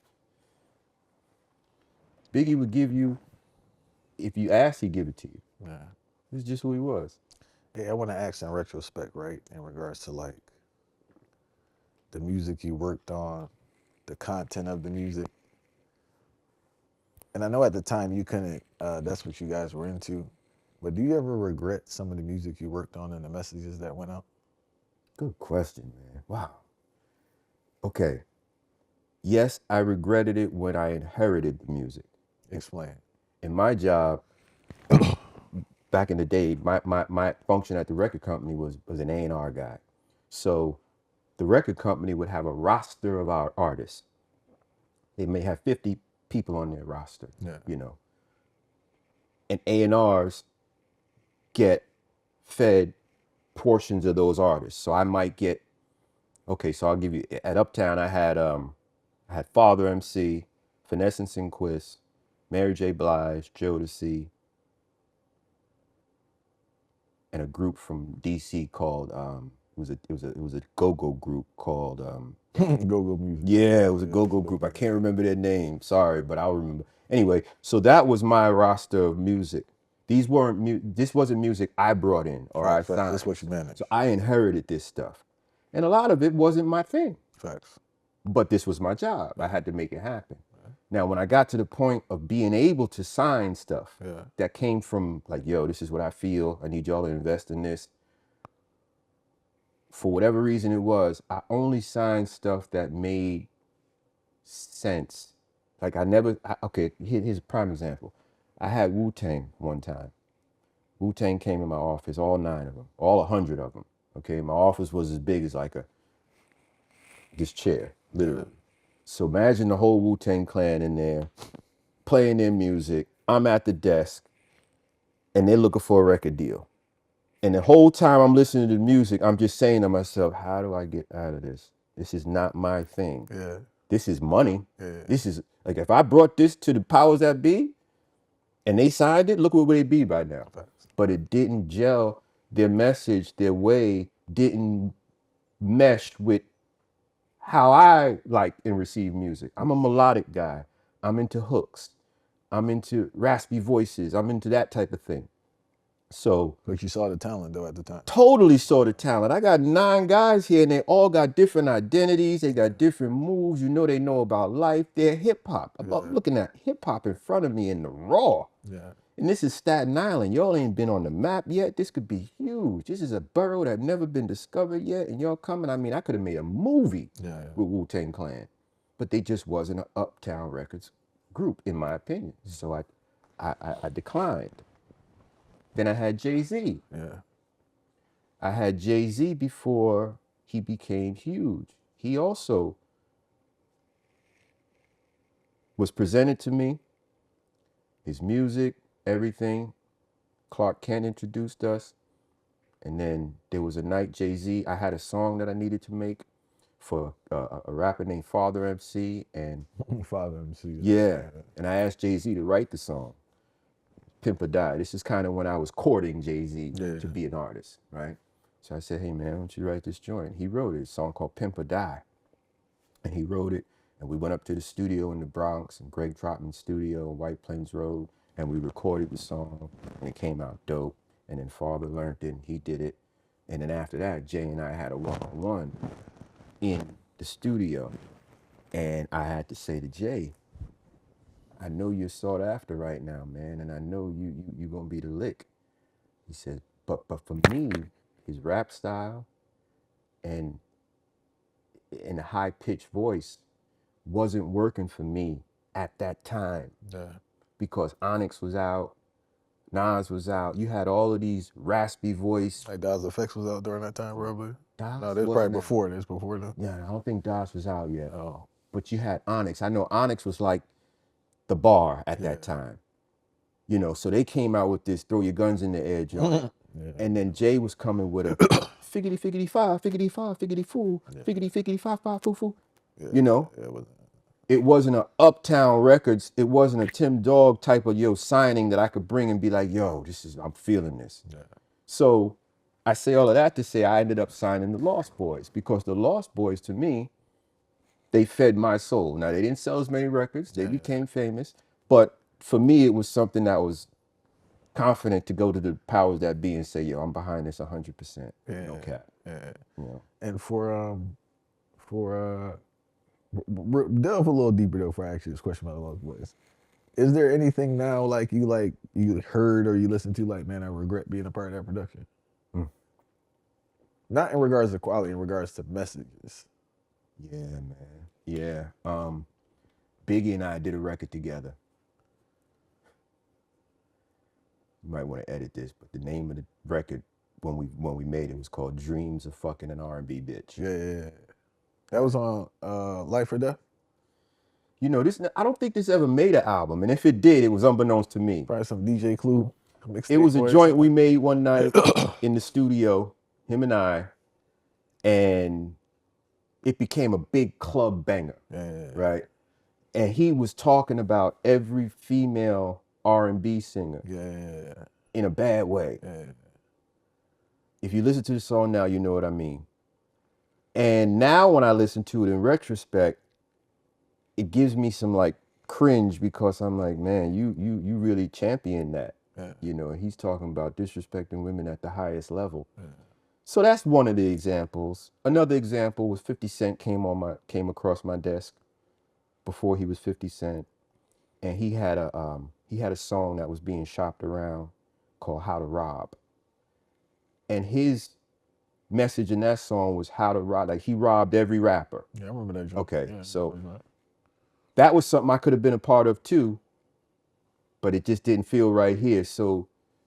Biggie would give you, if you asked, he'd give it to you. Yeah. It's just who he was. Yeah, I want to ask in retrospect, right, in regards to like the music you worked on, the content of the music. And I know at the time you couldn't, that's what you guys were into. But do you ever regret some of the music you worked on and the messages that went out? Good question, man. Wow. Okay. Yes, I regretted it when I inherited the music. Explain. In my job, back in the day, my function at the record company was an A&R guy. So the record company would have a roster of our artists. They may have 50 people on their roster, you know. And A&Rs get fed portions of those artists. So I might get Okay, so I'll give you, at Uptown I had Father MC, Finesse and Sinquist, Mary J. Blige, Jodeci, and a group from DC called it was a go-go group called Go-go music. yeah, it was a go-go group. I can't remember their name. Sorry, but I'll remember. Anyway, so that was my roster of music. This wasn't music I brought in or I Facts. signed. That's what you managed. So I inherited this stuff. And a lot of it wasn't my thing. Facts. But this was my job. I had to make it happen. Now, when I got to the point of being able to sign stuff that came from like, yo, this is what I feel. I need y'all to invest in this. For whatever reason it was, I only signed stuff that made sense. Like here's a prime example. I had Wu-Tang one time. Wu-Tang came in my office, all 9 of them, all 100 of them. Okay, my office was as big as like this chair, literally. So imagine the whole Wu-Tang clan in there, playing their music. I'm at the desk, and they're looking for a record deal. And the whole time I'm listening to the music, I'm just saying to myself, how do I get out of this? This is not my thing. Yeah. This is money. Yeah. This is, like, if I brought this to the powers that be, and they signed it, look where they'd be by now. Facts. But it didn't gel. Their message, their way didn't mesh with how I like and receive music. I'm a melodic guy. I'm into hooks. I'm into raspy voices. I'm into that type of thing. So, but you saw the talent though at the time. Totally saw the talent. I got 9 guys here, and they all got different identities. They got different moves. You know, they know about life. They're hip hop. I'm looking at hip hop in front of me in the raw. Yeah. And this is Staten Island. Y'all ain't been on the map yet. This could be huge. This is a borough that never been discovered yet. And y'all coming. I mean, I could have made a movie with Wu-Tang Clan, but they just wasn't an Uptown Records group, in my opinion. So I declined. Then I had Jay-Z. Yeah. I had Jay-Z before he became huge. He also was presented to me, his music, everything. Clark Kent introduced us. And then there was a night Jay-Z, I had a song that I needed to make for a rapper named Father MC. And Father MC. Yeah. And I asked Jay-Z to write the song, Pimp or Die. This is kind of when I was courting Jay-Z to be an artist, right? So I said, hey, man, why don't you write this joint? He wrote it, a song called Pimp or Die. And he wrote it, and we went up to the studio in the Bronx, in Greg Trotman's studio on White Plains Road, and we recorded the song, and it came out dope. And then Father learned it, and he did it. And then after that, Jay and I had a one-on-one in the studio. And I had to say to Jay, I know you're sought after right now, man, and I know you're going to be the lick. He said, but for me, his rap style and a high-pitched voice wasn't working for me at that time. Yeah. Because Onyx was out, Nas was out. You had all of these raspy voice. Like Das Effects was out during that time, probably. No, this wasn't probably before this, before that. Yeah, I don't think Das was out yet. Oh. But you had Onyx. I know Onyx was like the bar at that time. You know, so they came out with this throw your guns in the air joint. And then Jay was coming with a figgity figgity figgity fool, figgity figgity five foo foo. You know? It wasn't an Uptown Records, it wasn't a Tim Dog type of signing that I could bring and be like, yo, I'm feeling this. Yeah. So I say all of that to say I ended up signing the Lost Boys, because the Lost Boys, to me, they fed my soul. Now, they didn't sell as many records, they became famous, but for me, it was something that was confident to go to the powers that be and say, yo, I'm behind this 100%. No cap. Yeah. You know? And delve a little deeper though before I ask you this question about the Lost Boys. Is there anything now like you heard or you listened to like, man, I regret being a part of that production? Not in regards to quality, in regards to messages. Yeah, man. Yeah. Biggie and I did a record together. You might want to edit this, but the name of the record when we made it was called Dreams of Fucking an R&B Bitch. Yeah. That was on Life or Death? You know, I don't think this ever made an album, and if it did, it was unbeknownst to me. Probably some DJ Clue. It was a joint we made one night in the studio, him and I, and it became a big club banger, Yeah. right? And he was talking about every female R&B singer Yeah. in a bad way. Yeah. If you listen to the song now, you know what I mean. And now when I listen to it in retrospect, it gives me some like cringe because I'm like, man, you really champion that. Yeah. You know, he's talking about disrespecting women at the highest level. Yeah. So that's one of the examples. Another example was 50 Cent came across my desk before he was 50 Cent, and he had a song that was being shopped around called How to Rob. And his message in that song was how to rob, like he robbed every rapper. Yeah, I remember that joint. Okay, Yeah, so that was something I could have been a part of too, but it just didn't feel right here. So,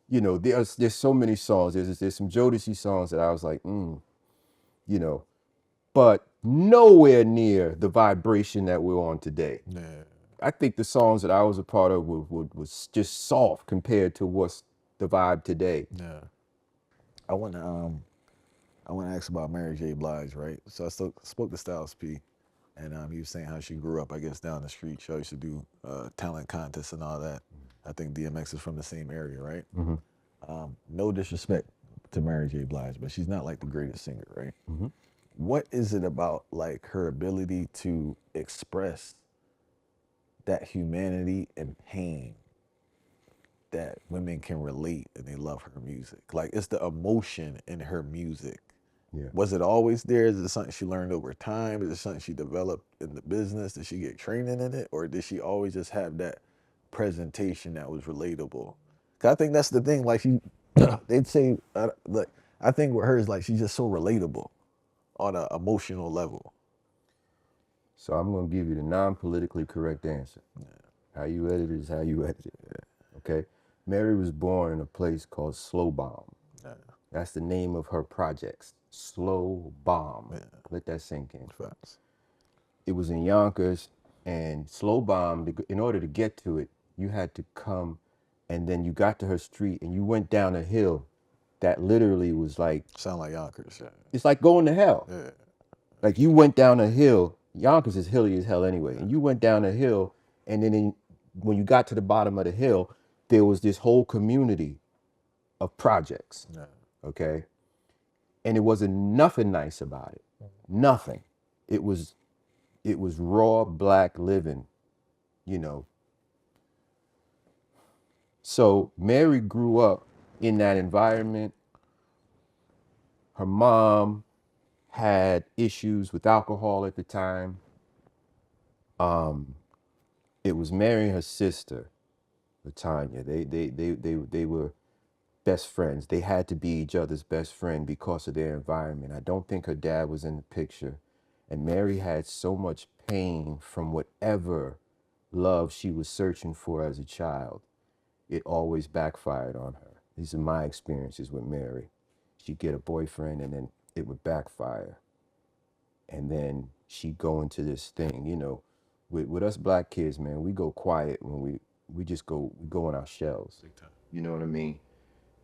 you know, there's so many songs. There's some Jodeci songs that I was like, you know, but nowhere near the vibration that we're on today. Yeah. I think the songs that I was a part of was just soft compared to what's the vibe today. Yeah. I want to ask about Mary J. Blige, right? So I spoke to Styles P, and he was saying how she grew up, I guess, down the street. She used to do talent contests and all that. I think DMX is from the same area, right? Mm-hmm. No disrespect to Mary J. Blige, but she's not like the greatest singer, right? Mm-hmm. What is it about like her ability to express that humanity and pain that women can relate and they love her music? Like it's the emotion in her music. Yeah. Was it always there? Is it something she learned over time? Is it something she developed in the business? Did she get training in it? Or did she always just have that presentation that was relatable? 'Cause I think that's the thing. Like they'd say, like, I think with her is like she's just so relatable on an emotional level. So I'm going to give you the non-politically correct answer. How you edit it is how you edit it. Okay? Mary was born in a place called Slow Bomb. That's the name of her projects. Slow Bomb. Yeah. Let that sink in. Facts. It was in Yonkers, and Slow Bomb, in order to get to it, you had to come, and then you got to her street, and you went down a hill that literally was like, Sound like Yonkers, yeah. it's like going to hell. Yeah. Like you went down a hill. Yonkers is hilly as hell anyway. And you went down a hill, and then when you got to the bottom of the hill, there was this whole community of projects. Yeah. Okay. And it wasn't nothing nice about it. Nothing. It was raw black living, you know. So Mary grew up in that environment. Her mom had issues with alcohol at the time. It was Mary and her sister, Latanya. They were best friends. They had to be each other's best friend because of their environment. I don't think her dad was in the picture. And Mary had so much pain from whatever love she was searching for as a child. It always backfired on her. These are my experiences with Mary. She'd get a boyfriend and then it would backfire. And then she'd go into this thing, you know, with us black kids, man, we go quiet when we go in our shells. You know what I mean?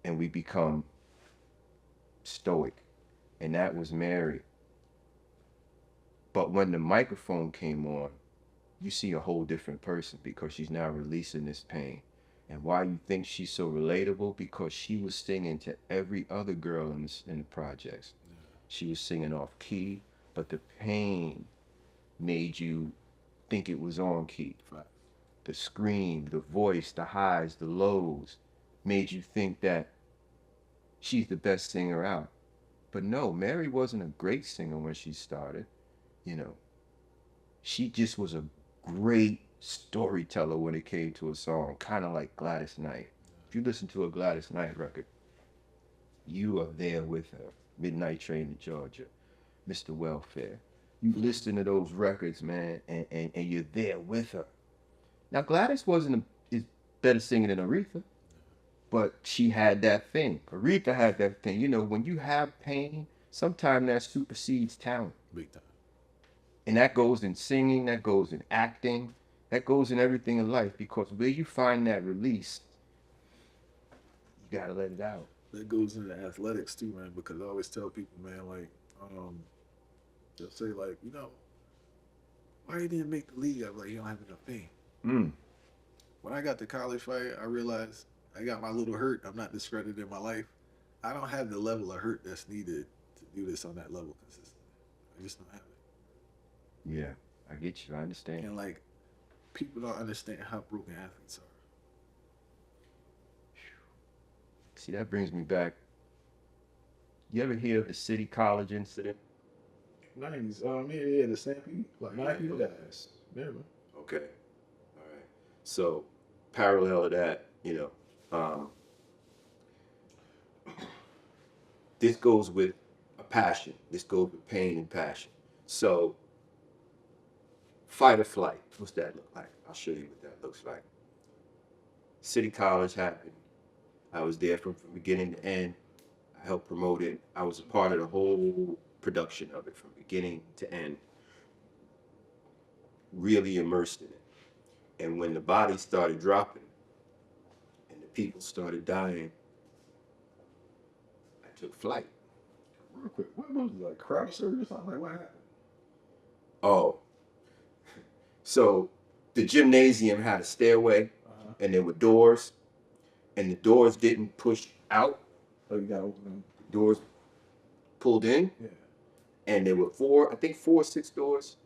And we become stoic. And that was Mary. But when the microphone came on, you see a whole different person because she's now releasing this pain. And why you think she's so relatable? Because she was singing to every other girl in the projects. She was singing off key, but the pain made you think it was on key. The scream, the voice, the highs, the lows made you think that she's the best singer out. But no, Mary wasn't a great singer when she started. You know, she just was a great storyteller when it came to a song, kind of like Gladys Knight. If you listen to a Gladys Knight record, you are there with her. Midnight Train to Georgia, Mr. Welfare. You listen to those records, man, and you're there with her. Now, Gladys wasn't is better singer than Aretha, but she had that thing. Aretha had that thing. You know, when you have pain, sometimes that supersedes talent. Big time. And that goes in singing, that goes in acting, that goes in everything in life, because where you find that release, you gotta let it out. That goes into athletics too, man, because I always tell people, man, like, They'll say like, why you didn't make the league? I'm like, you don't have enough fame. When I got to college fight, I realized I got my little hurt. I'm not discredited in my life. I don't have the level of hurt that's needed to do this on that level consistently. I just don't have it. Yeah, I get you. I understand. And like, people don't understand how broken athletes are. See, that brings me back. You ever hear of the City College incident? 90s. Yeah, the Stampede. Like, 90s. Yes. Yeah, man. Okay. All right. So, parallel to that, this goes with a passion. This goes with pain and passion. So, fight or flight. What's that look like? I'll show you what that looks like. City College happened. I was there from beginning to end. I helped promote it. I was a part of the whole production of it from beginning to end. Really immersed in it. And when the bodies started dropping and the people started dying, I took flight. Real quick, what was it, like crowd surge or something? Like, what happened? Oh, so the gymnasium had a stairway, and there were doors, and the doors didn't push out. Oh, you gotta open them. The doors pulled in, Yeah. and there were four or six doors,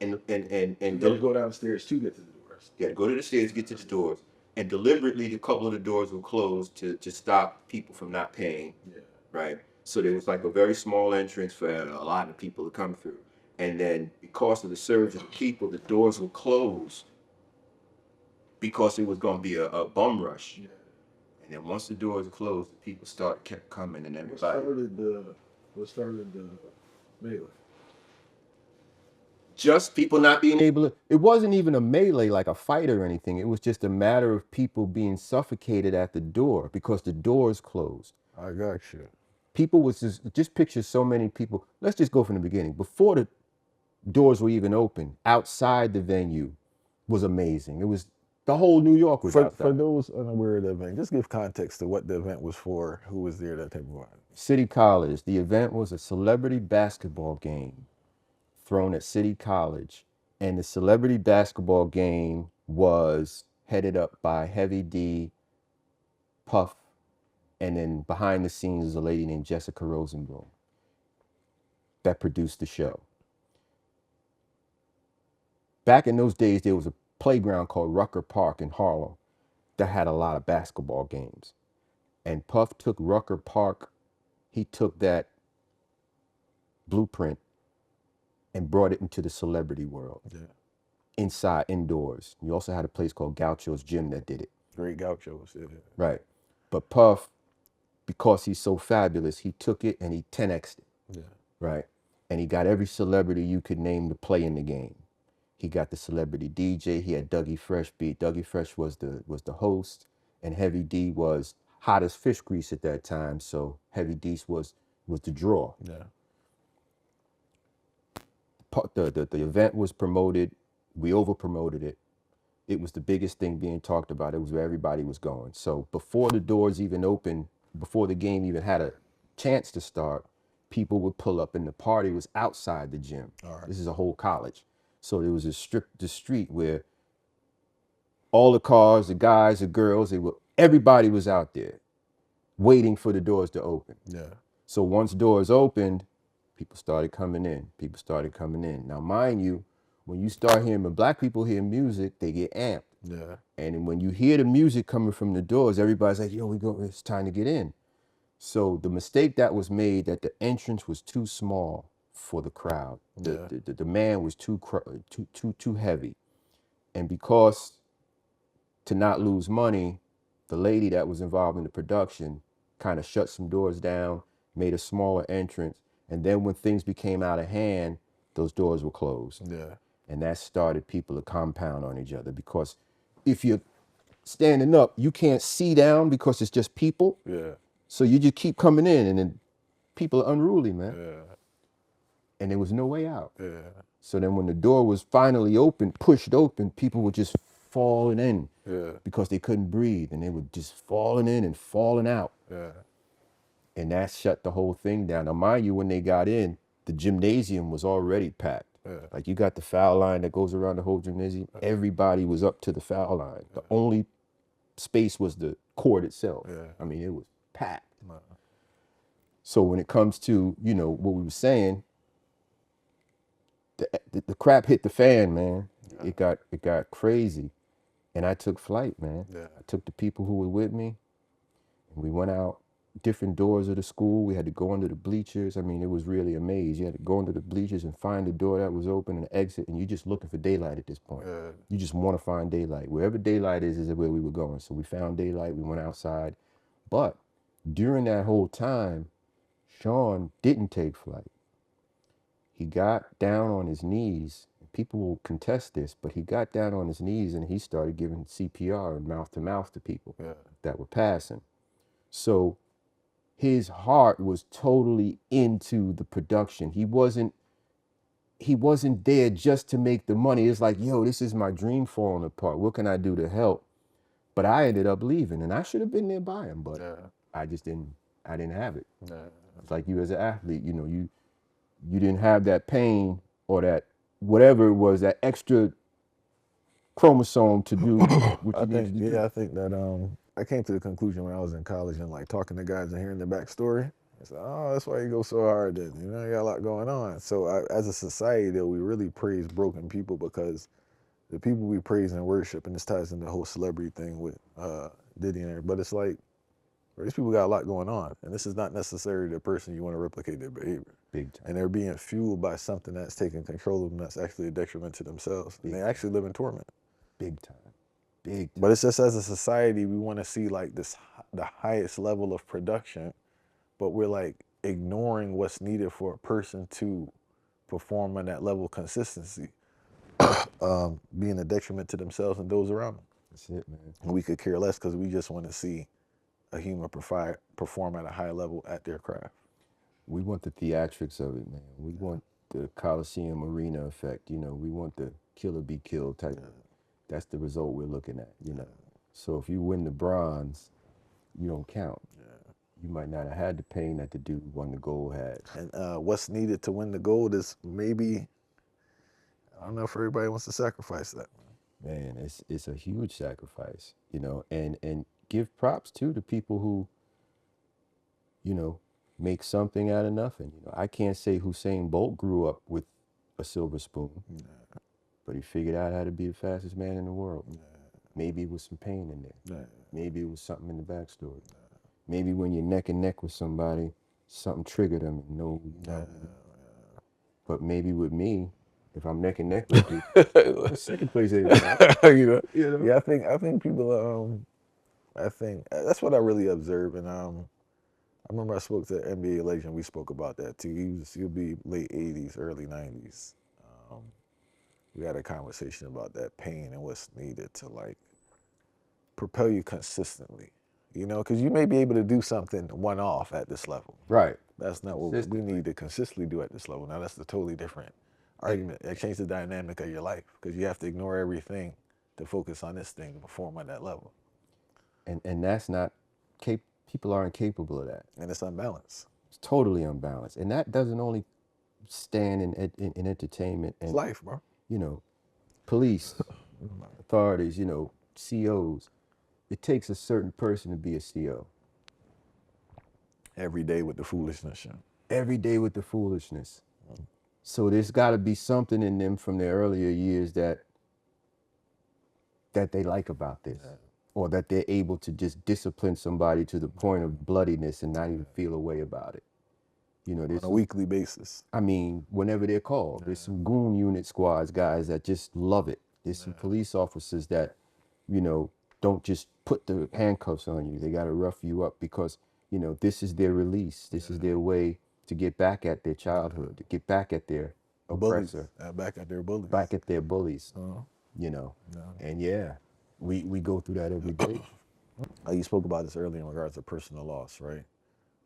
and You gotta go downstairs to get to the doors. You had to go to the stairs to get to the doors, and deliberately a couple of the doors were closed to stop people from not paying. Yeah. Right. So there was like a very small entrance for a lot of people to come through. And then because of the surge of people, the doors were closed because it was going to be a bum rush. Yeah. And then once the doors were closed, the people kept coming, and everybody. What started the melee? Just people not being able to. It wasn't even a melee like a fight or anything. It was just a matter of people being suffocated at the door because the doors closed. I got you. People was just picture so many people. Let's just go from the beginning. Before the doors were even open, outside the venue was amazing. It was the whole New York was outside. For those unaware of the event, just give context to what the event was for, who was there, that type of vibe. City College. The event was a celebrity basketball game thrown at City College, and the celebrity basketball game was headed up by Heavy D, Puff, and then behind the scenes is a lady named Jessica Rosenblum that produced the show. Back in those days, there was a playground called Rucker Park in Harlem that had a lot of basketball games. And Puff took Rucker Park, he took that blueprint and brought it into the celebrity world. Yeah. Inside, indoors. You also had a place called Gaucho's Gym that did it. Great Gauchos, yeah. Right. But Puff, because he's so fabulous, he took it and he 10x'd it. Yeah. Right. And he got every celebrity you could name to play in the game. He got the celebrity DJ. He had Dougie Fresh beat. Dougie Fresh was the host, and Heavy D was hot as fish grease at that time. So Heavy D was the draw. Yeah. The event was promoted. We over promoted it. It was the biggest thing being talked about. It was where everybody was going. So before the doors even opened, before the game even had a chance to start, people would pull up, and the party was outside the gym. All right. This is a whole college. So there was the street where all the cars, the guys, the girls, everybody was out there waiting for the doors to open. Yeah. So once doors opened, people started coming in. People started coming in. Now, mind you, when you start hearing, when black people hear music, they get amped. Yeah. And when you hear the music coming from the doors, everybody's like, yo, it's time to get in. So the mistake that was made, that the entrance was too small for the crowd. Yeah. The demand was too heavy. And because to not lose money, the lady that was involved in the production kind of shut some doors down, made a smaller entrance. And then when things became out of hand, those doors were closed. Yeah. And that started people to compound on each other, because if you're standing up, you can't see down because it's just people. Yeah. So you just keep coming in, and then people are unruly, man. Yeah. And there was no way out. Yeah. So then when the door was finally open, pushed open, people were just falling in. Yeah. Because they couldn't breathe, and they were just falling in and falling out. Yeah. And that shut the whole thing down. Now, mind you, when they got in, the gymnasium was already packed. Like you got the foul line that goes around the whole gymnasium. Everybody was up to the foul line. The only space was the court itself. I mean, it was packed. So when it comes to, you know, what we were saying, the crap hit the fan, man. It got crazy. And I took flight, man. I took the people who were with me, and we went out different doors of the school. We had to go under the bleachers. I mean, it was really a maze. You had to go under the bleachers and find the door that was open and exit, and you're just looking for daylight at this point. You just want to find daylight. Wherever daylight is where we were going. So we found daylight, we went outside. But during that whole time, Sean didn't take flight. He got down on his knees. People will contest this, but he got down on his knees and he started giving CPR and mouth to mouth to people that were passing. So his heart was totally into the production. He wasn't there just to make the money. It's like, yo, this is my dream falling apart. What can I do to help? But I ended up leaving, and I should have been there by him, but I just didn't. I didn't have it. It's like you as an athlete, you know, you didn't have that pain or that whatever it was, that extra chromosome to do what you needed to do. I think that I came to the conclusion when I was in college and like talking to guys and hearing their backstory. I said, oh, that's why you go so hard then. You know, you got a lot going on. So as a society, though, we really praise broken people because the people we praise and worship, and this ties in the whole celebrity thing with Diddy and everything, but it's like, these people got a lot going on, and this is not necessarily the person you want to replicate their behavior. Big time. And they're being fueled by something that's taking control of them that's actually a detriment to themselves. And they actually live in torment. Big time. Big time. But it's just as a society, we want to see like the highest level of production, but we're like ignoring what's needed for a person to perform on that level of consistency, being a detriment to themselves and those around them. That's it, man. And we could care less because we just want to see a human perform at a high level at their craft. We want the theatrics of it, man. We want the Coliseum arena effect. You know, we want the killer be killed type. That's the result we're looking at, you know. So if you win the bronze, you don't count. You might not have had the pain that the dude who won the gold had. And what's needed to win the gold is maybe, I don't know if everybody wants to sacrifice that. Man, it's a huge sacrifice, you know, and give props too to people who, you know, make something out of nothing. You know, I can't say Usain Bolt grew up with a silver spoon, but he figured out how to be the fastest man in the world. Maybe it was some pain in there. Maybe it was something in the backstory. Maybe when you're neck and neck with somebody, something triggered them and no. But maybe with me, if I'm neck and neck with you, the second place ain't you know? Yeah, I think people. I think that's what I really observe, and I remember I spoke to an NBA legend. We spoke about that too. He'll be late '80s, early '90s. We had a conversation about that pain and what's needed to like propel you consistently. You know, because you may be able to do something one-off at this level. Right. That's not what we need to consistently do at this level. Now that's the totally different argument. It changes the dynamic of your life because you have to ignore everything to focus on this thing to perform at that level. And that's not, people aren't capable of that. And it's unbalanced. It's totally unbalanced. And that doesn't only stand in entertainment. And, it's life, bro. You know, police, authorities, you know, COs. It takes a certain person to be a CO. Every day with the foolishness. Every day with the foolishness. So there's got to be something in them from their earlier years that they like about this. Or that they're able to just discipline somebody to the point of bloodiness and not even feel a way about it. You know, on a weekly basis. I mean, whenever they're called. There's some goon unit squads, guys, that just love it. There's some police officers that, you know, don't just put the handcuffs on you. They got to rough you up because, you know, this is their release. This is their way to get back at their childhood, to get back at their oppressor. Back at their bullies. Back at their bullies, you know. And we go through that every day. You spoke about this earlier in regards to personal loss, right?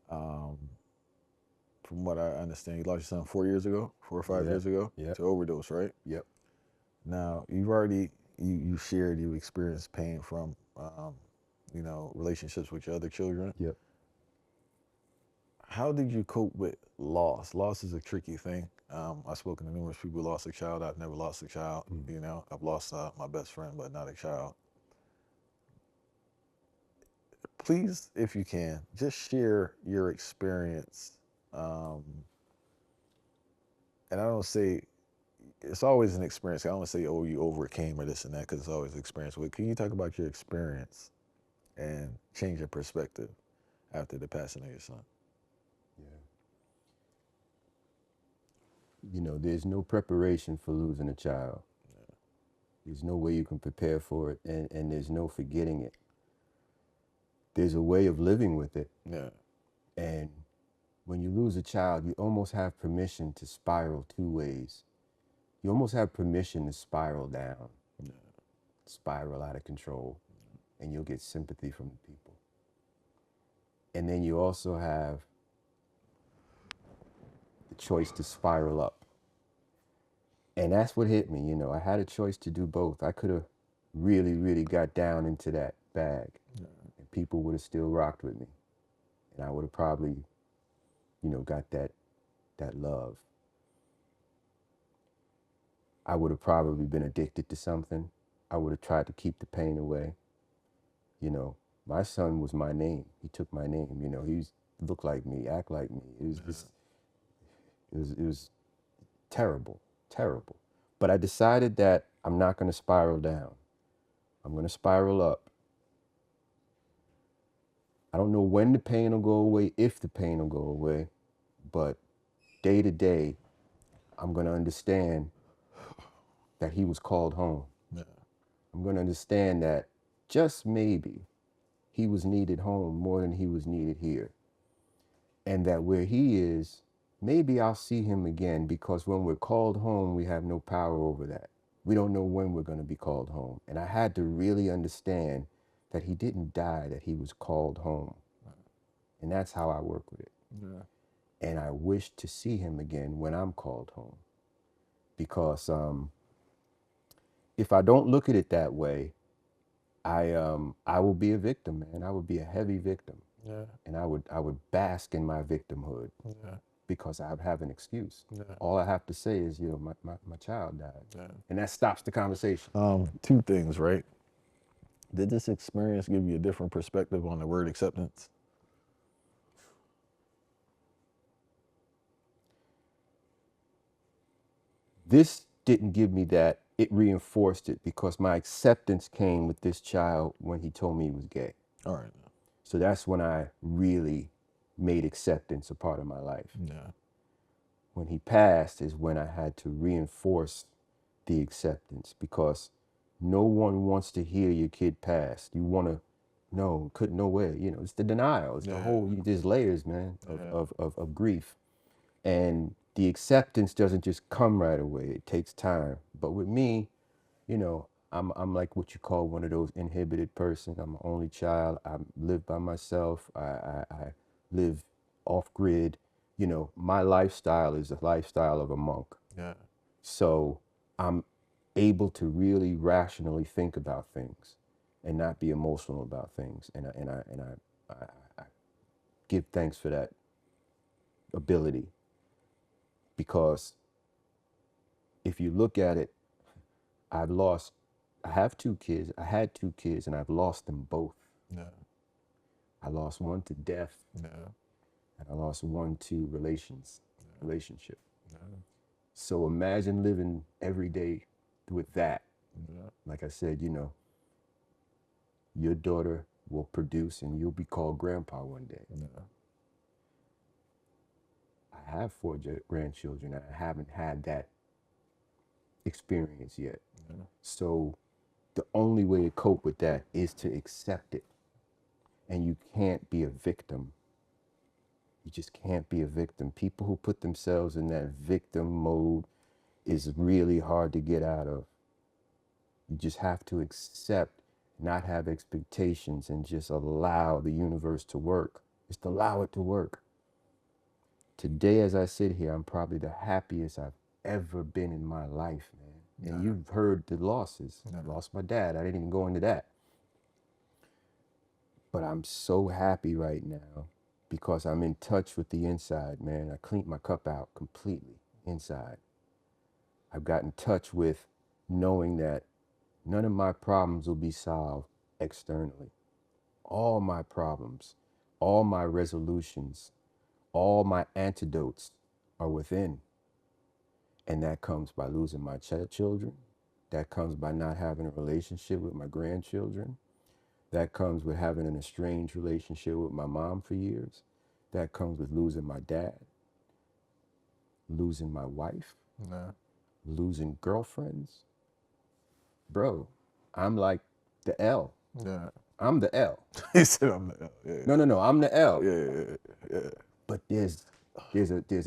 From what I understand, you lost your son 4 years ago, 4 or 5 years ago, to overdose, right? Yep. Now, you've already, you shared, you experienced pain from, you know, relationships with your other children. Yep. how did you cope with loss? Loss is a tricky thing. I've spoken to numerous people who lost a child. I've never lost a child. You know, I've lost my best friend, but not a child. Please, if you can, just share your experience. Um, and I don't say it's always an experience. I don't say, oh, you overcame or this and that, because it's always an experience. But can you talk about your experience and change your perspective after the passing of your son? Yeah. You know, there's no preparation for losing a child. Yeah. There's no way you can prepare for it, and there's no forgetting it. There's a way of living with it. Yeah. And when you lose a child, you almost have permission to spiral two ways. You almost have permission to spiral down, Yeah. spiral out of control, and you'll get sympathy from the people. And then you also have the choice to spiral up. And that's what hit me, you know. I had a choice to do both. I could have really, really got down into that bag, and people would have still rocked with me. And I would have probably, you know, got that love. I would have probably been addicted to something. I would have tried to keep the pain away. You know, my son was my name. He took my name. You know, he looked like me, act like me. It was just, it was terrible, terrible. But I decided that I'm not going to spiral down. I'm going to spiral up. I don't know when the pain will go away, if the pain will go away, but day to day, I'm going to understand that he was called home. Yeah. I'm going to understand that just maybe he was needed home more than he was needed here. And that where he is, maybe I'll see him again, because when we're called home, we have no power over that. We don't know when we're going to be called home. And I had to really understand that he didn't die, that he was called home. And that's how I work with it. Yeah. And I wish to see him again when I'm called home. Because if I don't look at it that way, I will be a victim, man. I would be a heavy victim. Yeah. And I would bask in my victimhood. Yeah. Because I have an excuse. Yeah. All I have to say is, you know, my child died. Yeah. And that stops the conversation. Two things, right? Did this experience give you a different perspective on the word acceptance? This didn't give me that. It reinforced it, because my acceptance came with this child when he told me he was gay. All right. So that's when I really made acceptance a part of my life. Yeah. When he passed is when I had to reinforce the acceptance, because no one wants to hear your kid passed. You want to, no, couldn't, no way. You know, it's the denial. It's the whole, there's layers, man, of grief. And the acceptance doesn't just come right away. It takes time. But with me, you know, I'm like what you call one of those inhibited person. I'm an only child. I live by myself. I live off grid. You know, my lifestyle is the lifestyle of a monk. Yeah. So I'm able to really rationally think about things and not be emotional about things. And I give thanks for that ability, because if you look at it, I have two kids. I had two kids, and I've lost them both. Yeah. I lost one to death, Yeah. and I lost one to relationship. Yeah. So imagine living every day with that. Yeah. Like I said, you know, your daughter will produce and you'll be called grandpa one day. Yeah. I have four grandchildren, and I haven't had that experience yet. Yeah. So the only way to cope with that is to accept it. And you can't be a victim. You just can't be a victim. People who put themselves in that victim mode is really hard to get out of. You just have to accept, not have expectations, and just allow the universe to work. Just allow it to work. Today, as I sit here, I'm probably the happiest I've ever been in my life, man. And you've heard the losses. I lost my dad. I didn't even go into that. But I'm so happy right now, because I'm in touch with the inside, man. I cleaned my cup out completely inside. I've got in touch with knowing that none of my problems will be solved externally. All my problems, all my resolutions, all my antidotes are within. And that comes by losing my children. That comes by not having a relationship with my grandchildren. That comes with having an estranged relationship with my mom for years. That comes with losing my dad, losing my wife, losing girlfriends. Bro, I'm like the L. Yeah. I'm the L. He said I'm the L. Yeah. No, I'm the L. Yeah. But there's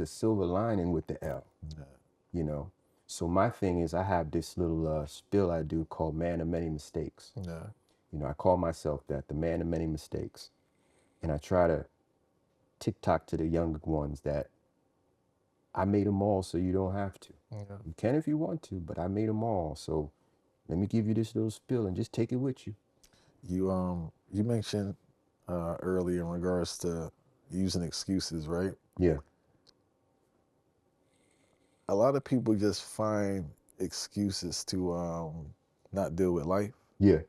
a silver lining with the L. Yeah. You know. So my thing is, I have this little spill I do called "Man of Many Mistakes." Yeah. You know, I call myself that, the man of many mistakes, and I try to TikTok to the younger ones that I made them all, so you don't have to. Yeah. You can if you want to, but I made them all. So let me give you this little spill and just take it with you. You mentioned earlier in regards to using excuses, right? Yeah. A lot of people just find excuses to not deal with life. Yeah.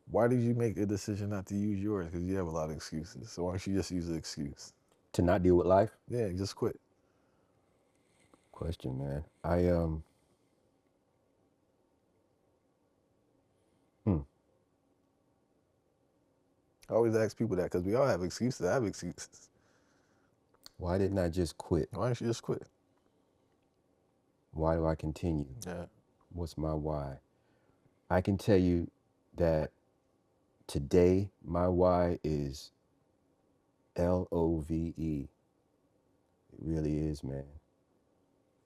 Why did you make the decision not to use yours? Because you have a lot of excuses. So why don't you just use the excuse? To not deal with life? Yeah, just quit. Question, man. I always ask people that because we all have excuses. I have excuses. Why didn't I just quit? Why don't you just quit? Why do I continue? Yeah. What's my why? I can tell you that today my why is LOVE. It really is, man.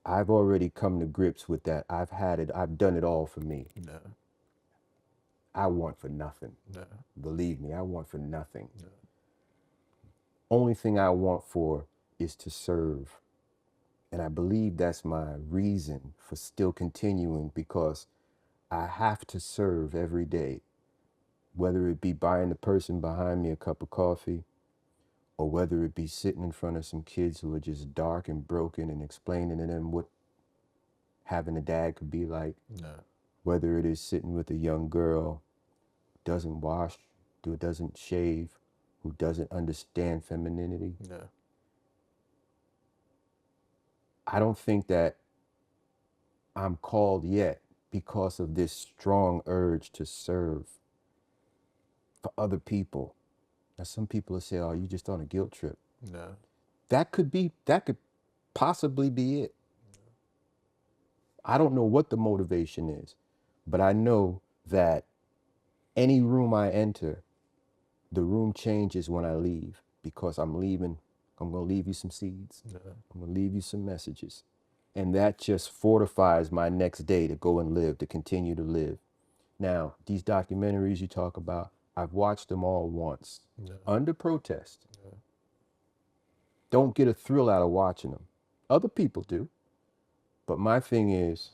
I've already come to grips with that. I've had it. I've done it all for me. Yeah. I want for nothing. Yeah. Believe me, I want for nothing. Yeah. Only thing I want for is to serve. And I believe that's my reason for still continuing, because I have to serve every day, whether it be buying the person behind me a cup of coffee, or whether it be sitting in front of some kids who are just dark and broken and explaining to them what having a dad could be like. Yeah. Whether it is sitting with a young girl who doesn't wash, who doesn't shave, who doesn't understand femininity. Yeah. I don't think that I'm called yet because of this strong urge to serve for other people. Now, some people will say, oh, you just on a guilt trip. Yeah. That could possibly be it. I don't know what the motivation is, but I know that any room I enter, the room changes when I leave, because I'm leaving. I'm going to leave you some seeds. Yeah. I'm going to leave you some messages. And that just fortifies my next day to go and live, to continue to live. Now, these documentaries you talk about, I've watched them all once, under protest. Yeah. Don't get a thrill out of watching them. Other people do. But my thing is,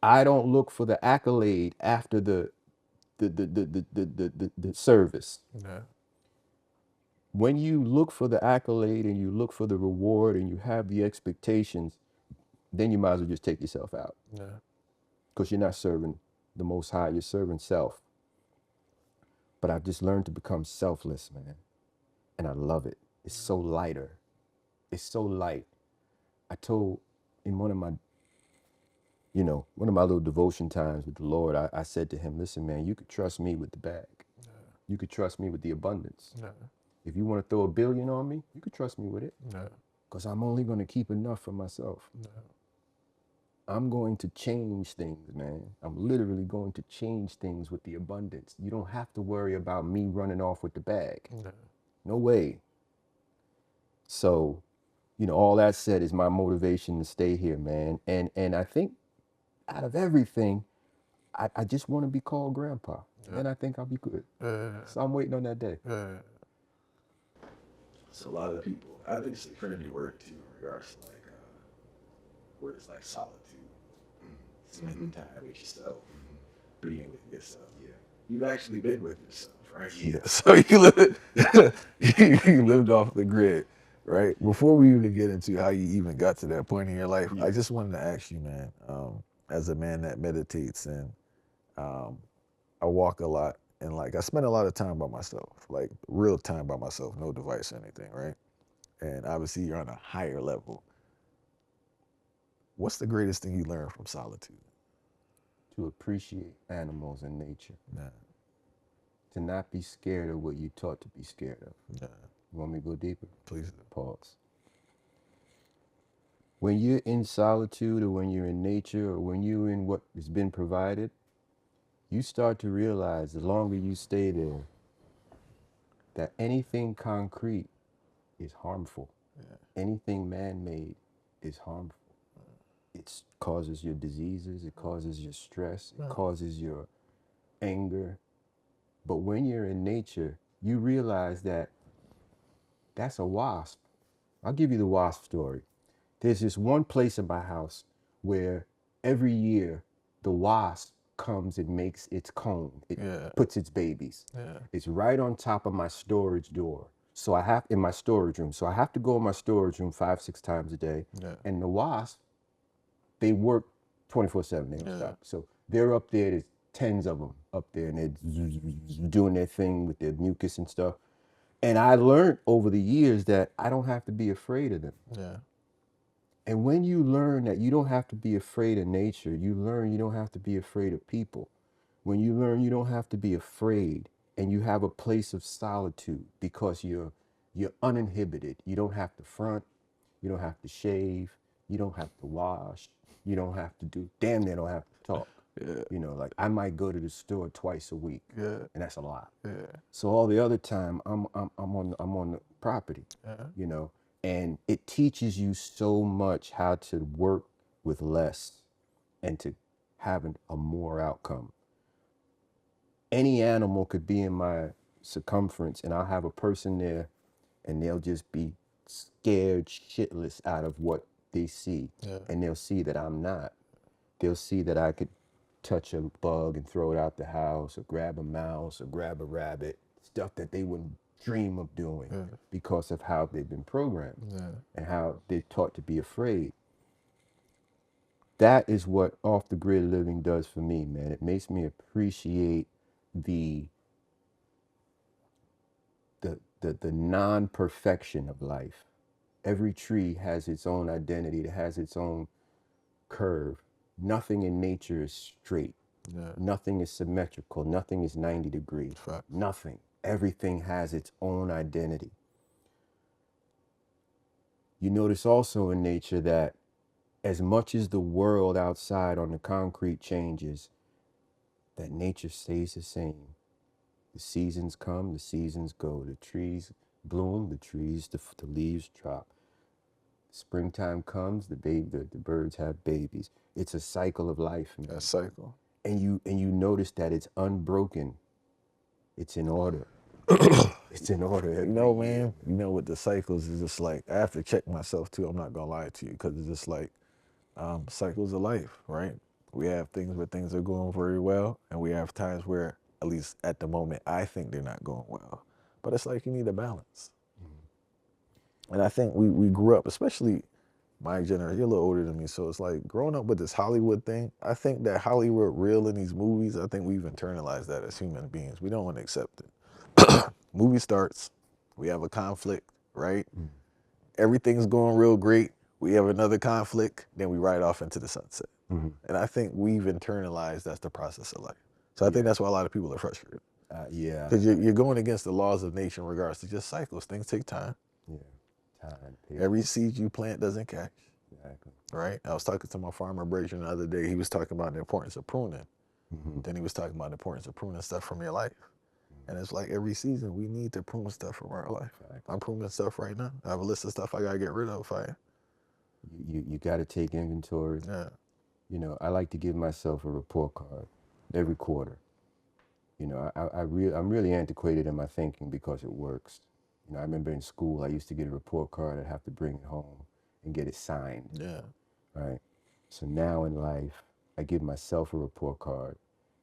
I don't look for the accolade after the service. Yeah. When you look for the accolade and you look for the reward and you have the expectations, then you might as well just take yourself out. Yeah. Because you're not serving the Most High, you're serving self. But I've just learned to become selfless, man. And I love it. It's so lighter. It's so light. I told in one of my little devotion times with the Lord, I said to him, listen, man, you could trust me with the bag. Yeah. You could trust me with the abundance. Yeah. If you want to throw $1 billion on me, you could trust me with it. Yeah. Because I'm only going to keep enough for myself. Yeah. I'm going to change things, man. I'm literally going to change things with the abundance. You don't have to worry about me running off with the bag. Yeah. No way. So, all that said is my motivation to stay here, man. And I think out of everything, I just want to be called grandpa. Yeah. And I think I'll be good. So I'm waiting on that day. So a lot of people, I think it's a trendy word too in regards to words like solitude, spending time with yourself, being with yourself. Yeah. You've actually been with yourself. right? Yeah. So you lived off the grid, right? Before we even get into how you even got to that point in your life, I just wanted to ask you, man, as a man that meditates and um, I walk a lot and like I spend a lot of time by myself, like real time by myself, no device or anything, right? And obviously you're on a higher level. What's the greatest thing you learned from solitude? To appreciate animals and nature. Nah, To not be scared of what you taught to be scared of. nah, You want me to go deeper? please do. Pause. When you're in solitude or when you're in nature or when you're in what has been provided, you start to realize the longer you stay there that anything concrete is harmful. Yeah. Anything man-made is harmful. It causes your diseases, it causes your stress, it causes your anger. But when you're in nature, you realize that that's a wasp. I'll give you the wasp story. There's this one place in my house where every year the wasp comes and makes its comb. It puts its babies. Yeah. It's right on top of my storage door. So I have in my storage room. So I have to go in my storage room 5-6 times a day. Yeah. And the wasp, they work 24/7. They don't stop. So they're up there. There's tens of them up there, and they're doing their thing with their mucus and stuff. And I learned over the years that I don't have to be afraid of them. Yeah. And when you learn that you don't have to be afraid of nature, you learn you don't have to be afraid of people. When you learn you don't have to be afraid and you have a place of solitude because you're uninhibited. You don't have to front, you don't have to shave, you don't have to wash, you don't have to do, damn near don't have to talk. Yeah. You know, like I might go to the store twice a week. Yeah. And that's a lot. Yeah. So all the other time I'm on the property. You know, and it teaches you so much how to work with less and to have a more outcome. Any animal could be in my circumference and I'll have a person there and they'll just be scared shitless out of what they see. Yeah. And they'll see that I'm not. They'll see that I could touch a bug and throw it out the house or grab a mouse or grab a rabbit, stuff that they wouldn't dream of doing because of how they've been programmed and how they're taught to be afraid. That is what off the grid living does for me, man. It makes me appreciate the non-perfection of life. Every tree has its own identity, it has its own curve. Nothing in nature is straight. Yeah. Nothing is symmetrical. Nothing is 90 degrees. Fact. Nothing. Everything has its own identity. You notice also in nature that as much as the world outside on the concrete changes, that nature stays the same. The seasons come, the seasons go. The trees bloom, the leaves drop. Springtime comes, the birds have babies. It's a cycle of life, man. A cycle. And you notice that it's unbroken. It's in order. It's in order. You know, man, you know what the cycles is just like, I have to check myself too, I'm not gonna lie to you, because it's just like cycles of life, right? We have things where things are going very well, and we have times where, at least at the moment, I think they're not going well. But it's like you need a balance. Mm-hmm. And I think we grew up, especially my generation, you're a little older than me, so it's like growing up with this Hollywood thing, I think that Hollywood real in these movies, I think we've internalized that as human beings. We don't want to accept it. Movie starts, we have a conflict, right? Mm. Everything's going real great. We have another conflict, then we ride off into the sunset. Mm-hmm. And I think we've internalized that's the process of life. So I think that's why a lot of people are frustrated. Yeah. Because you're going against the laws of nature in regards to just cycles. Things take time. Yeah. Time. Every seed you plant doesn't catch. Exactly. Right? I was talking to my farmer Brazier the other day. He was talking about the importance of pruning. Mm-hmm. Then he was talking about the importance of pruning stuff from your life. And it's like every season we need to prune stuff from our life. Exactly. I'm pruning stuff right now. I have a list of stuff I gotta get rid of. You got to take inventory. Yeah. You know, I like to give myself a report card every quarter. You know, I'm really antiquated in my thinking because it works. You know, I remember in school I used to get a report card. I'd have to bring it home and get it signed. Yeah. Right. So now in life, I give myself a report card,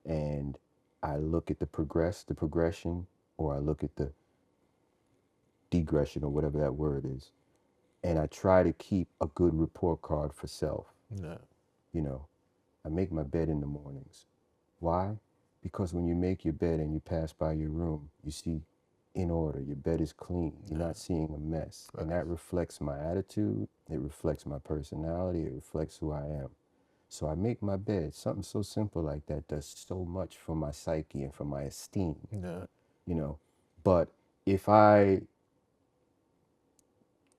and I look at the progression, or I look at the degression or whatever that word is, and I try to keep a good report card for self. Yeah. You know, I make my bed in the mornings. Why? Because when you make your bed and you pass by your room, you see in order, your bed is clean, you're not seeing a mess. Right. And that reflects my attitude, it reflects my personality, it reflects who I am. So I make my bed. Something so simple like that does so much for my psyche and for my esteem. Yeah. You know, but if I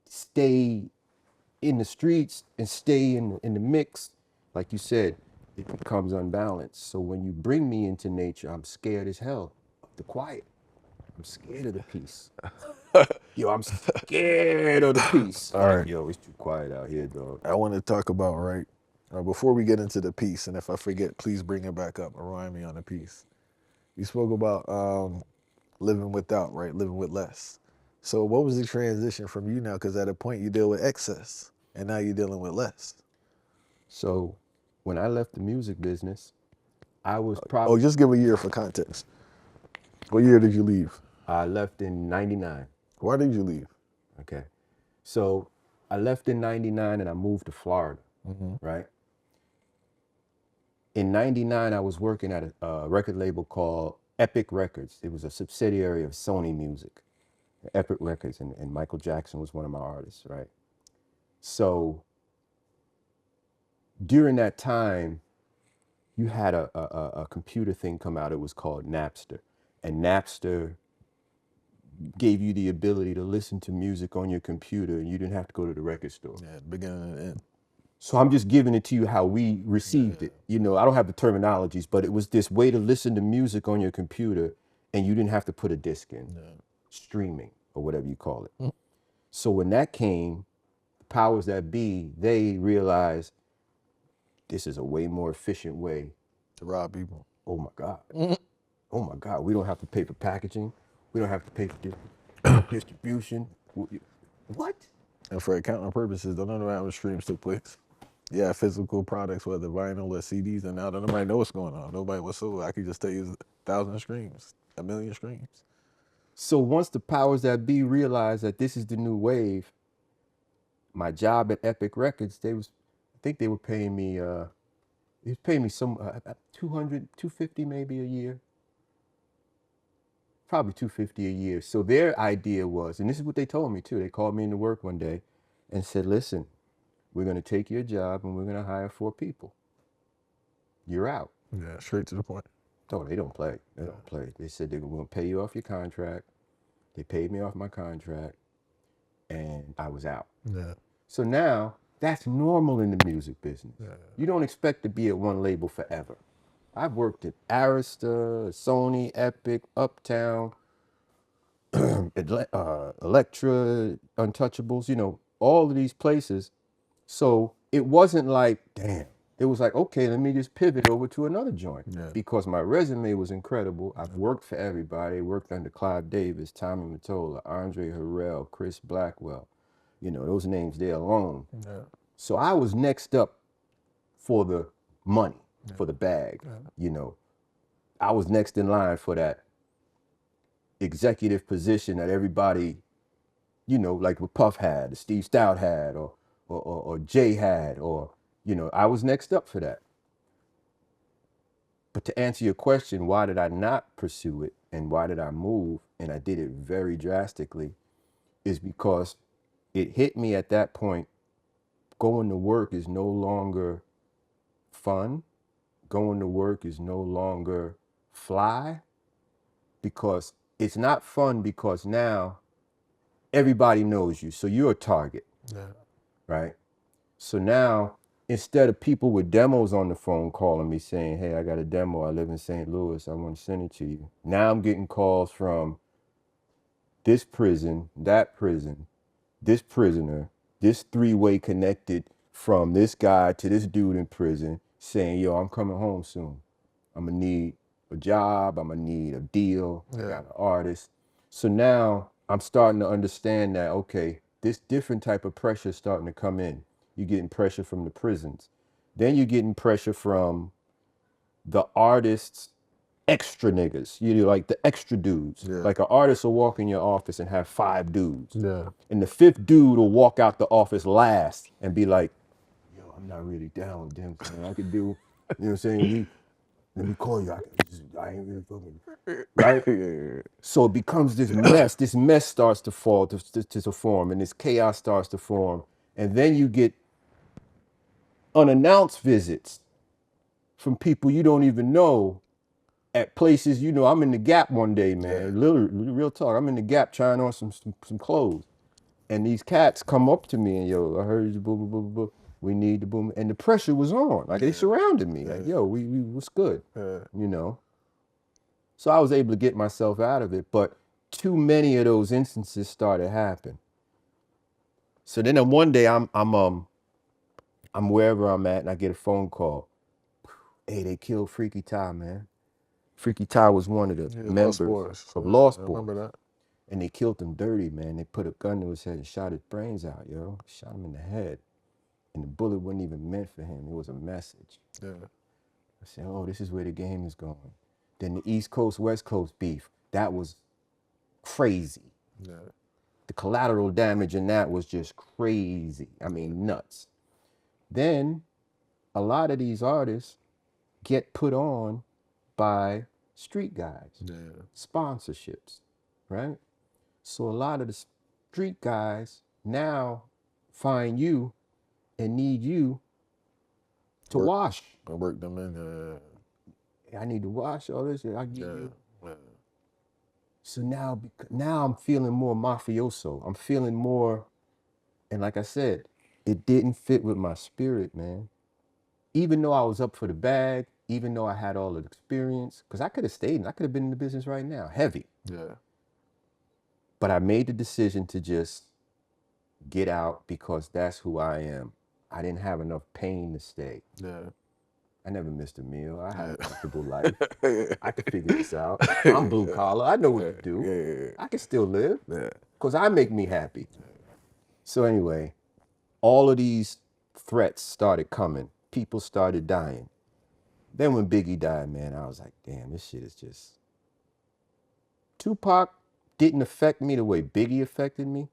stay in the streets and stay in the mix, like you said, it becomes unbalanced. So when you bring me into nature, I'm scared as hell of the quiet. I'm scared of the peace. Yo, I'm scared of the peace. All Like, right. yo, it's too quiet out here, dog. I want to talk about, right, before we get into the piece, and if I forget, please bring it back up. Remind me on the piece. You spoke about living without, right? Living with less. So what was the transition from you now? Because at a point you deal with excess, and now you're dealing with less. So when I left the music business, I was Oh, probably, just give a year for context. What year did you leave? I left in 99. Why did you leave? Okay. So I left in 99 and I moved to Florida, right? In 99, I was working at a record label called Epic Records. It was a subsidiary of Sony Music, Epic Records, and Michael Jackson was one of my artists, right? So during that time, you had a computer thing come out. It was called Napster. And Napster gave you the ability to listen to music on your computer and you didn't have to go to the record store. Yeah, beginning and end. So I'm just giving it to you how we received it. You know, I don't have the terminologies, but it was this way to listen to music on your computer and you didn't have to put a disc in, streaming or whatever you call it. So when that came, the powers that be, they realized this is a way more efficient way To rob people. Oh my God. Oh my God. We don't have to pay for packaging. We don't have to pay for distribution. What? And for accounting purposes, don't know how streams took place. Yeah, physical products, whether vinyl or CDs, and now nobody knows what's going on. Nobody was so I could just tell you 1,000 streams, 1,000,000 streams. So once the powers that be realized that this is the new wave, my job at Epic Records, I think they were paying me, they was paying me some 200, 250 maybe a year. Probably 250 a year. So their idea was, and this is what they told me too. They called me into work one day and said, listen, we're going to take your job and we're going to hire 4 people. You're out. Yeah, straight to the point. No, they don't play. They don't play. They said they were going to pay you off your contract. They paid me off my contract and I was out. Yeah. So now that's normal in the music business. Yeah. You don't expect to be at one label forever. I've worked at Arista, Sony, Epic, Uptown, Elektra, Untouchables, you know, all of these places. So it wasn't like, damn. It was like, okay, let me just pivot over to another joint. Yeah. Because my resume was incredible. I've worked for everybody. Worked under Clive Davis, Tommy Mottola, Andre Harrell, Chris Blackwell. You know, those names there alone. Yeah. So I was next up for the money, for the bag. You know, I was next in line for that executive position that everybody, you know, like what Puff had, Steve Stout had, or Jay had, or, you know, I was next up for that. But to answer your question, why did I not pursue it and why did I move, and I did it very drastically, is because it hit me at that point, going to work is no longer fun. Going to work is no longer fly, because it's not fun, because now everybody knows you. So you're a target, right? So now, instead of people with demos on the phone calling me saying, hey, I got a demo, I live in St. Louis, I want to send it to you. Now I'm getting calls from this prison, that prison, this prisoner, this 3-way connected from this guy to this dude in prison saying, yo, I'm coming home soon. I'm gonna need a job, I'm gonna need a deal, I got an artist. So now I'm starting to understand that, okay, this different type of pressure is starting to come in. You're getting pressure from the prisons. Then you're getting pressure from the artists extra niggas, you know, like the extra dudes. Yeah. Like an artist will walk in your office and have 5 dudes. Yeah. And the 5th dude will walk out the office last and be like, yo, I'm not really down with them, man. I could do, you know what I'm saying? Let me call you. I ain't really fucking, right? Yeah. So it becomes this mess. This mess starts to fall to form, and this chaos starts to form. And then you get unannounced visits from people you don't even know at places. You know, I'm in the Gap one day, man. Yeah. Literally, real talk. I'm in the Gap trying on some clothes. And these cats come up to me and, yo, I heard you, boo, boo, boo, boo. We need the boom. And the pressure was on. Like, they surrounded me. Like, yo, we what's good? You know? So I was able to get myself out of it. But too many of those instances started happening. So then one day I'm wherever I'm at and I get a phone call. Hey, they killed Freaky Ty, man. Freaky Ty was one of the members of Lost Boys. I remember that. And they killed him dirty, man. They put a gun to his head and shot his brains out, yo. Shot him in the head. And the bullet wasn't even meant for him. It was a message. Yeah. I said, oh, this is where the game is going. Then the East Coast, West Coast beef, that was crazy. Yeah. The collateral damage in that was just crazy. I mean, nuts. Then a lot of these artists get put on by street guys, sponsorships, right? So a lot of the street guys now find you and need you to wash. I work them in. I need to wash all this. I get you. Yeah. So now I'm feeling more mafioso. I'm feeling more, and like I said, it didn't fit with my spirit, man. Even though I was up for the bag, even though I had all the experience, because I could have stayed and I could have been in the business right now, heavy. Yeah. But I made the decision to just get out because that's who I am. I didn't have enough pain to stay. Yeah. I never missed a meal. I had a comfortable life. I could figure this out. I'm blue collar. I know what to do. Yeah. I can still live because I make me happy. So anyway, all of these threats started coming. People started dying. Then when Biggie died, man, I was like, damn, this shit is just... Tupac didn't affect me the way Biggie affected me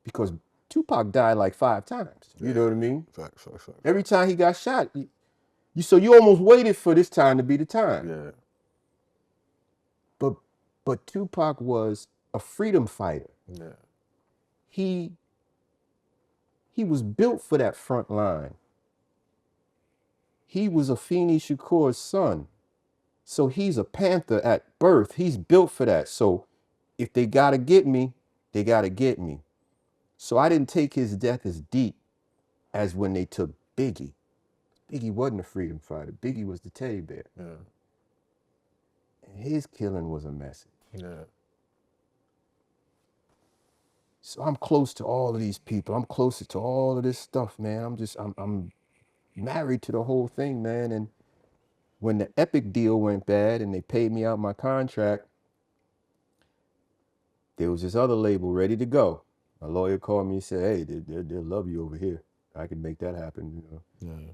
because Tupac died like 5 times. You know what I mean? Facts. Every time he got shot, so you almost waited for this time to be the time. Yeah. But Tupac was a freedom fighter. Yeah. He was built for that front line. He was Afeni Shakur's son. So he's a Panther at birth. He's built for that. So if they gotta get me, they gotta get me. So I didn't take his death as deep as when they took Biggie. Biggie wasn't a freedom fighter. Biggie was the teddy bear. Yeah. And his killing was a message. Yeah. So I'm close to all of these people. I'm closer to all of this stuff, man. I'm married to the whole thing, man. And when the Epic deal went bad and they paid me out my contract, there was this other label ready to go. My lawyer called me and said, hey, they'll love you over here. I can make that happen, you know. Yeah.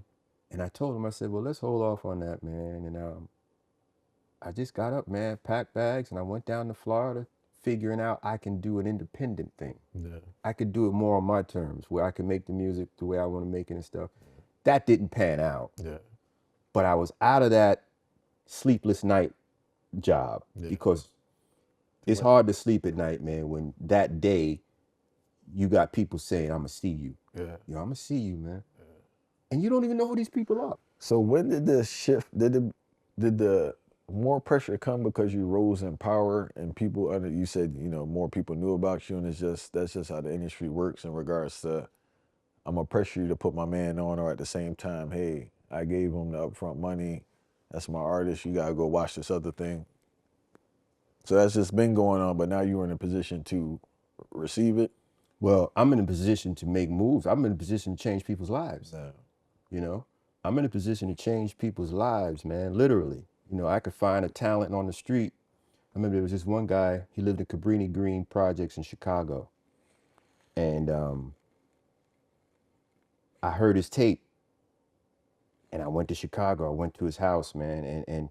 And I told him, I said, well, let's hold off on that, man. And I just got up, man, packed bags, and I went down to Florida, figuring out I can do an independent thing. Yeah. I could do it more on my terms, where I can make the music the way I want to make it and stuff. Yeah. That didn't pan out. Yeah. But I was out of that sleepless night job because it's hard to sleep at night, man, when that day you got people saying, I'm going to see you. Yeah. I'm going to see you, man. Yeah. And you don't even know who these people are. So when did the shift, did the more pressure come because you rose in power and people under, you said, you know, more people knew about you, and that's just how the industry works in regards to, I'm gonna pressure you to put my man on, or at the same time, hey, I gave him the upfront money, that's my artist, you gotta go watch this other thing. So that's just been going on, but now you're in a position to receive it? Well, I'm in a position to make moves. I'm in a position to change people's lives. Yeah. You know, I'm in a position to change people's lives, man, literally. You know, I could find a talent on the street. I remember there was this one guy, he lived in Cabrini Green projects in Chicago. And I heard his tape and I went to Chicago. I went to his house, man. And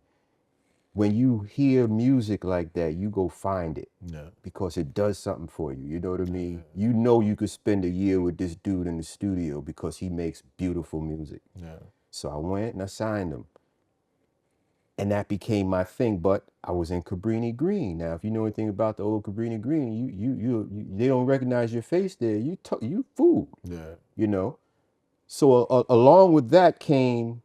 when you hear music like that, you go find it. Yeah. Because it does something for you. You know what I mean? You know you could spend a year with this dude in the studio because he makes beautiful music. Yeah. So I went and I signed him. And that became my thing. But I was in Cabrini Green. Now, if you know anything about the old Cabrini Green, you they don't recognize your face there. You fool. Yeah. You know. So along with that came.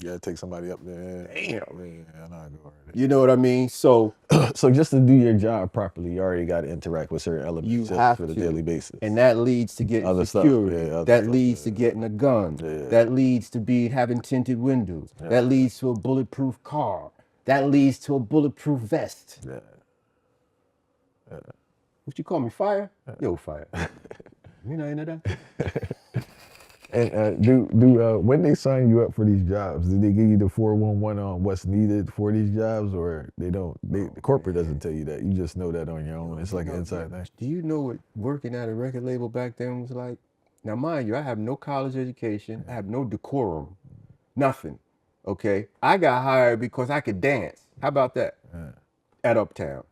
You gotta take somebody up there. Damn. Yeah, I go right. You know what I mean? So so just to do your job properly, you already got to interact with certain elements you just have for the to. daily basis. And that leads to getting Other security. stuff. Yeah, other that stuff, leads to getting a gun. Yeah. That leads to having tinted windows. Yeah. That leads to a bulletproof car. That leads to a bulletproof vest. Yeah. Yeah. What you call me, Fire? Yo, Fire. You know into that? And do when they sign you up for these jobs, do they give you the 411 on what's needed for these jobs, or they don't? The corporate doesn't tell you that. You just know that on your own. It's like an inside thing. Do you know what working at a record label back then was like? Now, mind you, I have no college education. I have no decorum. Nothing. Okay? I got hired because I could dance. How about that? At Uptown.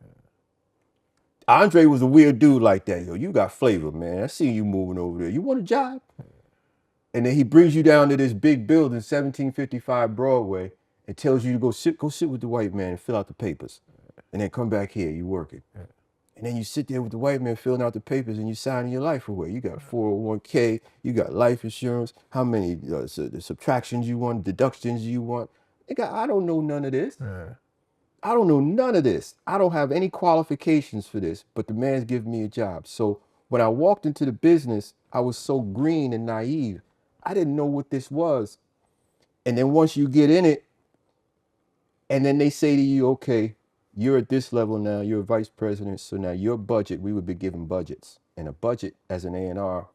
Andre was a weird dude like that. Yo, you got flavor, man. I see you moving over there. You want a job? And then he brings you down to this big building, 1755 Broadway, and tells you to go sit with the white man and fill out the papers. And then come back here, you working. And then you sit there with the white man filling out the papers and you signing your life away. You got 401k, you got life insurance, how many subtractions you want, deductions you want. Nigga, I don't know none of this. I don't know none of this. I don't have any qualifications for this, but the man's giving me a job. So when I walked into the business, I was so green and naive. I didn't know what this was. And then once you get in it, and then they say to you, okay, you're at this level now, you're a vice president, so now your budget, we would be given budgets. And a budget as an A&R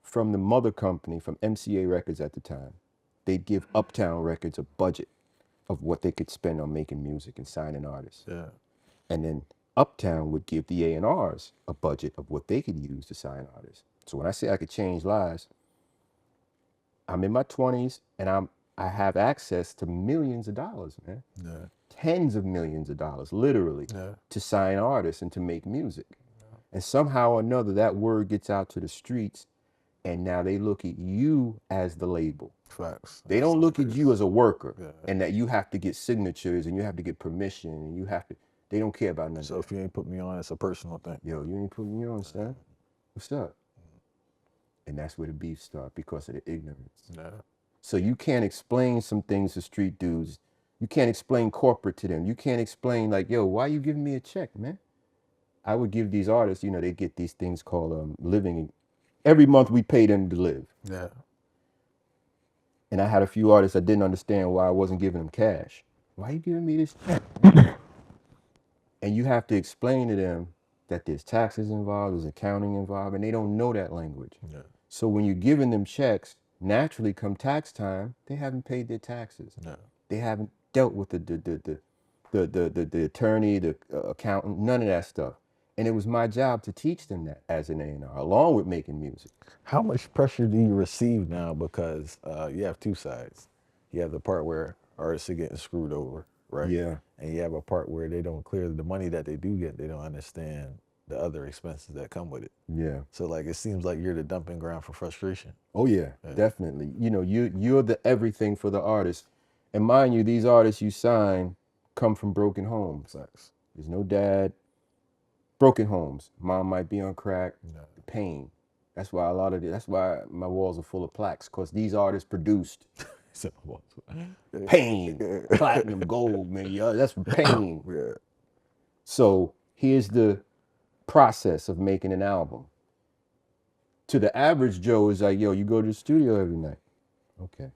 from the mother company, from MCA Records at the time, they'd give Uptown Records a budget of what they could spend on making music and signing artists. Yeah. And then Uptown would give the A&Rs a budget of what they could use to sign artists. So when I say I could change lives, I'm in my 20s and I have access to millions of dollars, man. Yeah. Tens of millions of dollars, literally, to sign artists and to make music. And somehow or another, that word gets out to the streets, and now they look at you as the label. Facts. They don't look at you as a worker, and that you have to get signatures and you have to get permission and you have to. They don't care about nothing. So if you ain't put me on, it's a personal thing. Yo, you ain't put me on, son. What's up? And that's where the beef starts, because of the ignorance. Yeah. So you can't explain some things to street dudes. You can't explain corporate to them. You can't explain like, yo, why you giving me a check, man? I would give these artists, they get these things called living. Every month we pay them to live. Yeah. And I had a few artists that didn't understand why I wasn't giving them cash. Why are you giving me this check? And you have to explain to them that there's taxes involved, there's accounting involved, and they don't know that language. Yeah. So when you're giving them checks, naturally come tax time, they haven't paid their taxes. No. They haven't dealt with the attorney, the accountant, none of that stuff. And it was my job to teach them that as an A&R, along with making music. How much pressure do you receive now? Because you have two sides. You have the part where artists are getting screwed over, right? Yeah. And you have a part where they don't clear the money that they do get. They don't understand the other expenses that come with it. Yeah. So like, it seems like you're the dumping ground for frustration. Oh yeah, definitely. You're the everything for the artist. And mind you, these artists you sign come from broken homes. There's no dad. Broken homes. Mom might be on crack. The pain. That's why that's why my walls are full of plaques, because these artists produced pain. Platinum, gold, man. Yeah, that's pain. Yeah. So here's the process of making an album. To the average Joe, is like, yo, you go to the studio every night. Okay.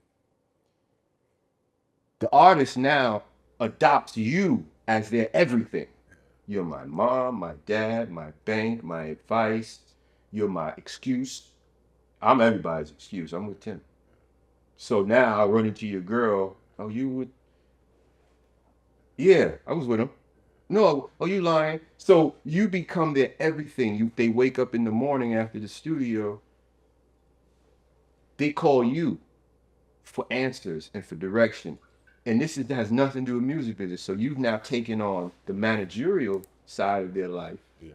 The artist now adopts you as their everything. You're my mom, my dad, my bank, my advice. You're my excuse. I'm everybody's excuse. I'm with Tim. So now I run into your girl. Oh, you would? Yeah, I was with him. No, oh, you lying. So you become their everything. They wake up in the morning after the studio. They call you for answers and for direction. And this has nothing to do with music business. So you've now taken on the managerial side of their life. Yeah.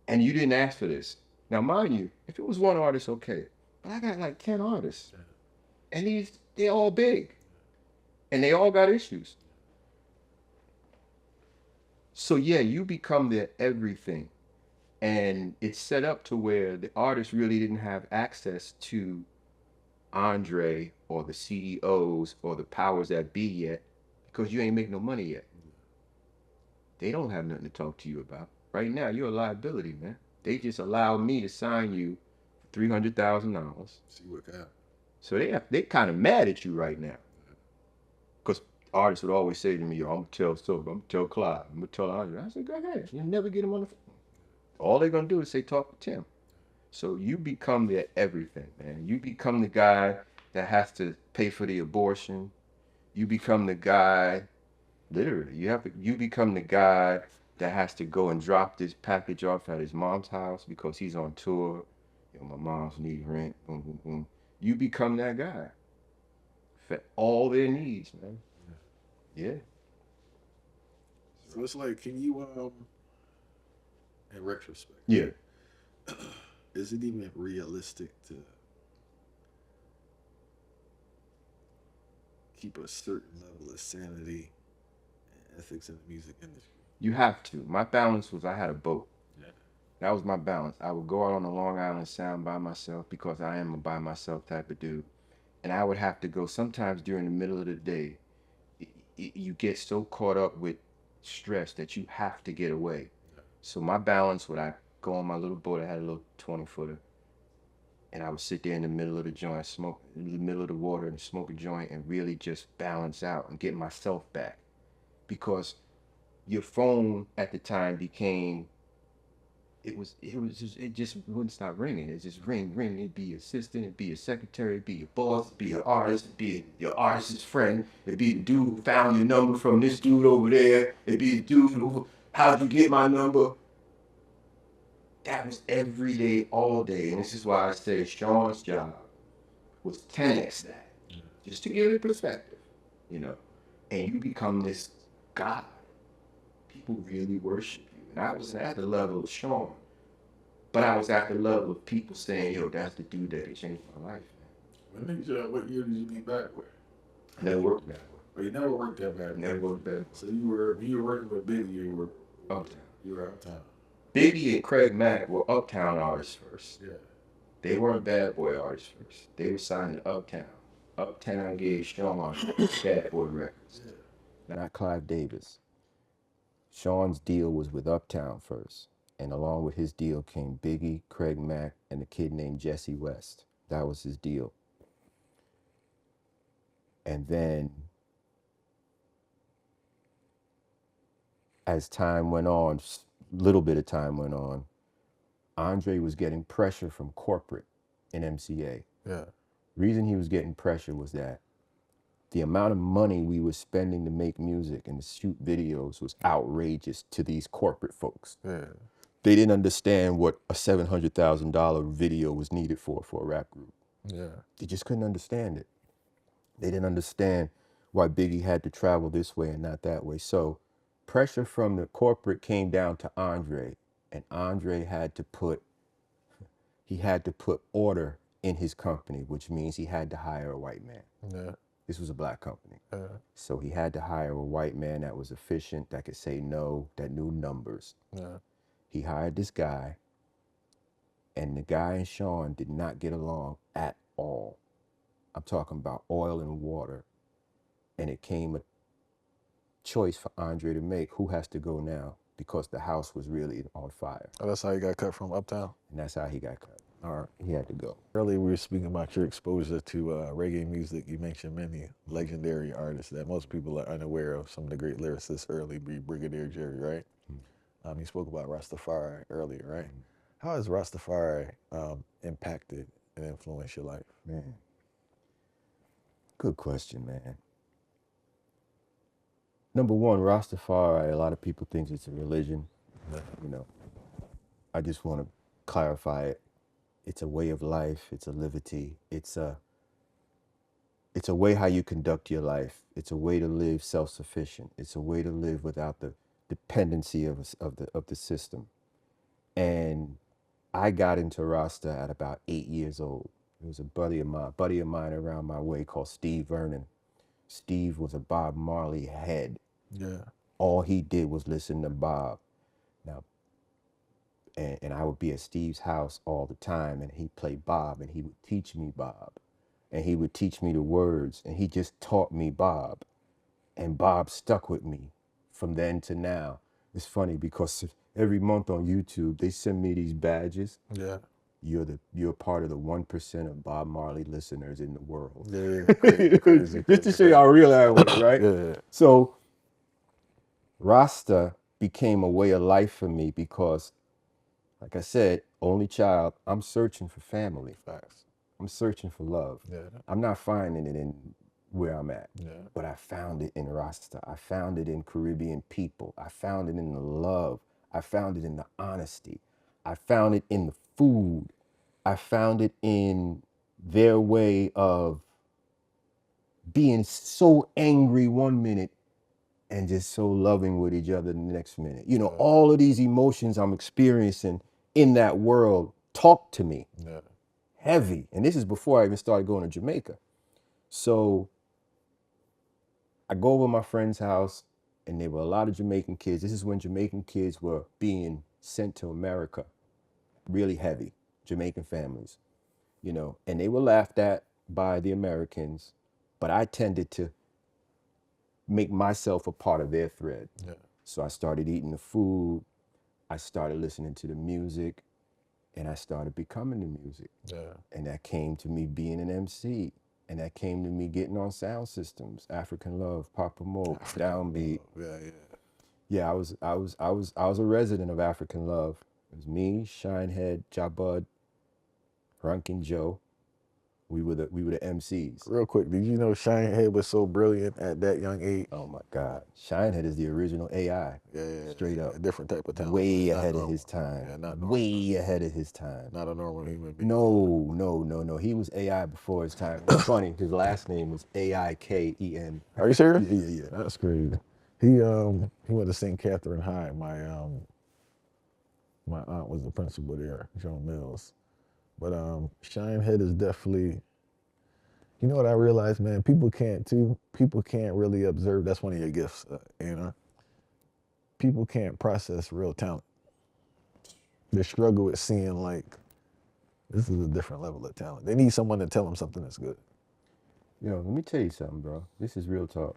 And you didn't ask for this. Now, mind you, if it was one artist, okay. But I got like 10 artists. Yeah. And they're all big. Yeah. And they all got issues. So yeah, you become their everything. And it's set up to where the artist really didn't have access to Andre or the CEOs or the powers that be yet, because you ain't making no money yet. They don't have nothing to talk to you about. Right now, you're a liability, man. They just allowed me to sign you for $300,000. See what happens. So they kind of mad at you right now. Because artists would always say to me, yo, I'm going to tell Clyde, I'm going to tell Andre. I said, go ahead. You'll never get him on the phone. All they're going to do is say, talk to Tim. So you become their everything, man. You become the guy that has to pay for the abortion. You become the guy, literally, you become the guy that has to go and drop this package off at his mom's house because he's on tour. Yo, my mom's need rent. Boom, boom, boom. You become that guy for all their needs, man. Yeah. So it's like, can you, in retrospect, Yeah. is it even realistic to keep a certain level of sanity and ethics in the music industry? You have to. My balance was I had a boat. Yeah. That was my balance. I would go out on the Long Island Sound by myself because I am a by myself type of dude. And I would have to go sometimes during the middle of the day. You get so caught up with stress that you have to get away. Yeah. So my balance would I go on my little boat. I had a little 20-footer. And I would sit there in the middle of the joint, smoke in the middle of the water and smoke a joint and really just balance out and get myself back. Because your phone at the time became it just wouldn't stop ringing. It just ring. It'd be your assistant, it'd be your secretary, it'd be your boss, it'd be your artist, it'd be your artist's friend, it'd be the dude who found your number from this dude over there, it'd be the dude who, how'd you get my number? That was every day, all day. And this is why I say Sean's job was 10x that. Just to give it perspective, you know. And you become this God. People really worship you. And I was at the level of Sean. But I was at the level of people saying, yo, that's the dude that changed my life, man. What year did you leave back with? I never worked that way. Oh, you never worked that bad? Never worked that way. So when you were working with Biggie, you were uptown. You were uptown. Biggie and Craig Mack were uptown artists first. Yeah. They weren't bad boy artists first. They were signed to Uptown. Uptown gave Sean Bad Boy Records. Yeah. Not Clive Davis. Sean's deal was with Uptown first. And along with his deal came Biggie, Craig Mack, and a kid named Jesse West. That was his deal. And then, as time went on, little bit of time went on, Andre was getting pressure from corporate in MCA. Yeah. Reason he was getting pressure was that the amount of money we were spending to make music and to shoot videos was outrageous to these corporate folks. Yeah. They didn't understand what a $700,000 video was needed for a rap group. Yeah. They just couldn't understand it. They didn't understand why Biggie had to travel this way and not that way. So pressure from the corporate came down to Andre, and Andre had to put order in his company, which means he had to hire a white man. Yeah. This was a black company. Yeah. So he had to hire a white man that was efficient, that could say no, that knew numbers. Yeah. He hired this guy, and the guy and Sean did not get along at all. I'm talking about oil and water. And it came a choice for Andre to make. Who has to go now? Because the house was really on fire. Oh, that's how he got cut from Uptown? And that's how he got cut. All right, he had to go. Earlier we were speaking about your exposure to reggae music. You mentioned many legendary artists that most people are unaware of. Some of the great lyricists early, Brigadier Jerry, right? You spoke about Rastafari earlier, right? How has Rastafari impacted and influenced your life? Man, good question, man. Number one, Rastafari, a lot of people think it's a religion. Yeah. You know, I just want to clarify it. It's a way of life. It's a liberty. It's a it's a way how you conduct your life. It's a way to live self-sufficient. It's a way to live without the dependency of the system. And I got into Rasta at about 8 years old. It was a buddy of mine around my way called Steve Vernon. Steve was a Bob Marley head. Yeah. All he did was listen to Bob. Now, and I would be at Steve's house all the time, and he'd play Bob, and he would teach me Bob, and he would teach me the words, and he just taught me Bob, and Bob stuck with me from then to now. It's funny because every month on YouTube they send me these badges. Yeah. You're part of the 1% of Bob Marley listeners in the world. Yeah. Crazy, crazy, Just to show you how real I was, right? Yeah. So Rasta became a way of life for me because, like I said, only child, I'm searching for family. Facts. I'm searching for love. Yeah. I'm not finding it in where I'm at. Yeah. But I found it in Rasta. I found it in Caribbean people. I found it in the love. I found it in the honesty. I found it in the food. I found it in their way of being so angry one minute and just so loving with each other the next minute. You know, all of these emotions I'm experiencing in that world talk to me. Yeah. Heavy. And this is before I even started going to Jamaica. So I go over to my friend's house, and there were a lot of Jamaican kids. This is when Jamaican kids were being sent to America, really heavy, Jamaican families, you know, and they were laughed at by the Americans, but I tended to make myself a part of their thread. Yeah. So I started eating the food, I started listening to the music, and I started becoming the music. Yeah. And that came to me being an MC. And that came to me getting on sound systems, African Love, Papa Mo, Downbeat. Yeah. Yeah. Yeah, I was a resident of African Love. It was me, Shinehead, Jabud, Rankin Joe. We were the MCs. Real quick, did you know Shinehead was so brilliant at that young age? Oh my God, Shinehead is the original AI. Yeah. Straight up. A different type of talent. Way Not ahead of normal. his time. Yeah, not normal. Way ahead of his time. Not a normal human being. No. He was AI before his time. It's funny. His last name was AIKEN. Are you serious? Yeah. That's crazy. He went to St. Catherine High. My aunt was the principal there, Joan Mills. But Shinehead is definitely, you know what I realized, man? People can't really observe. That's one of your gifts, you know? People can't process real talent. They struggle with seeing, like, this is a different level of talent. They need someone to tell them something that's good. Yo, let me tell you something, bro. This is real talk.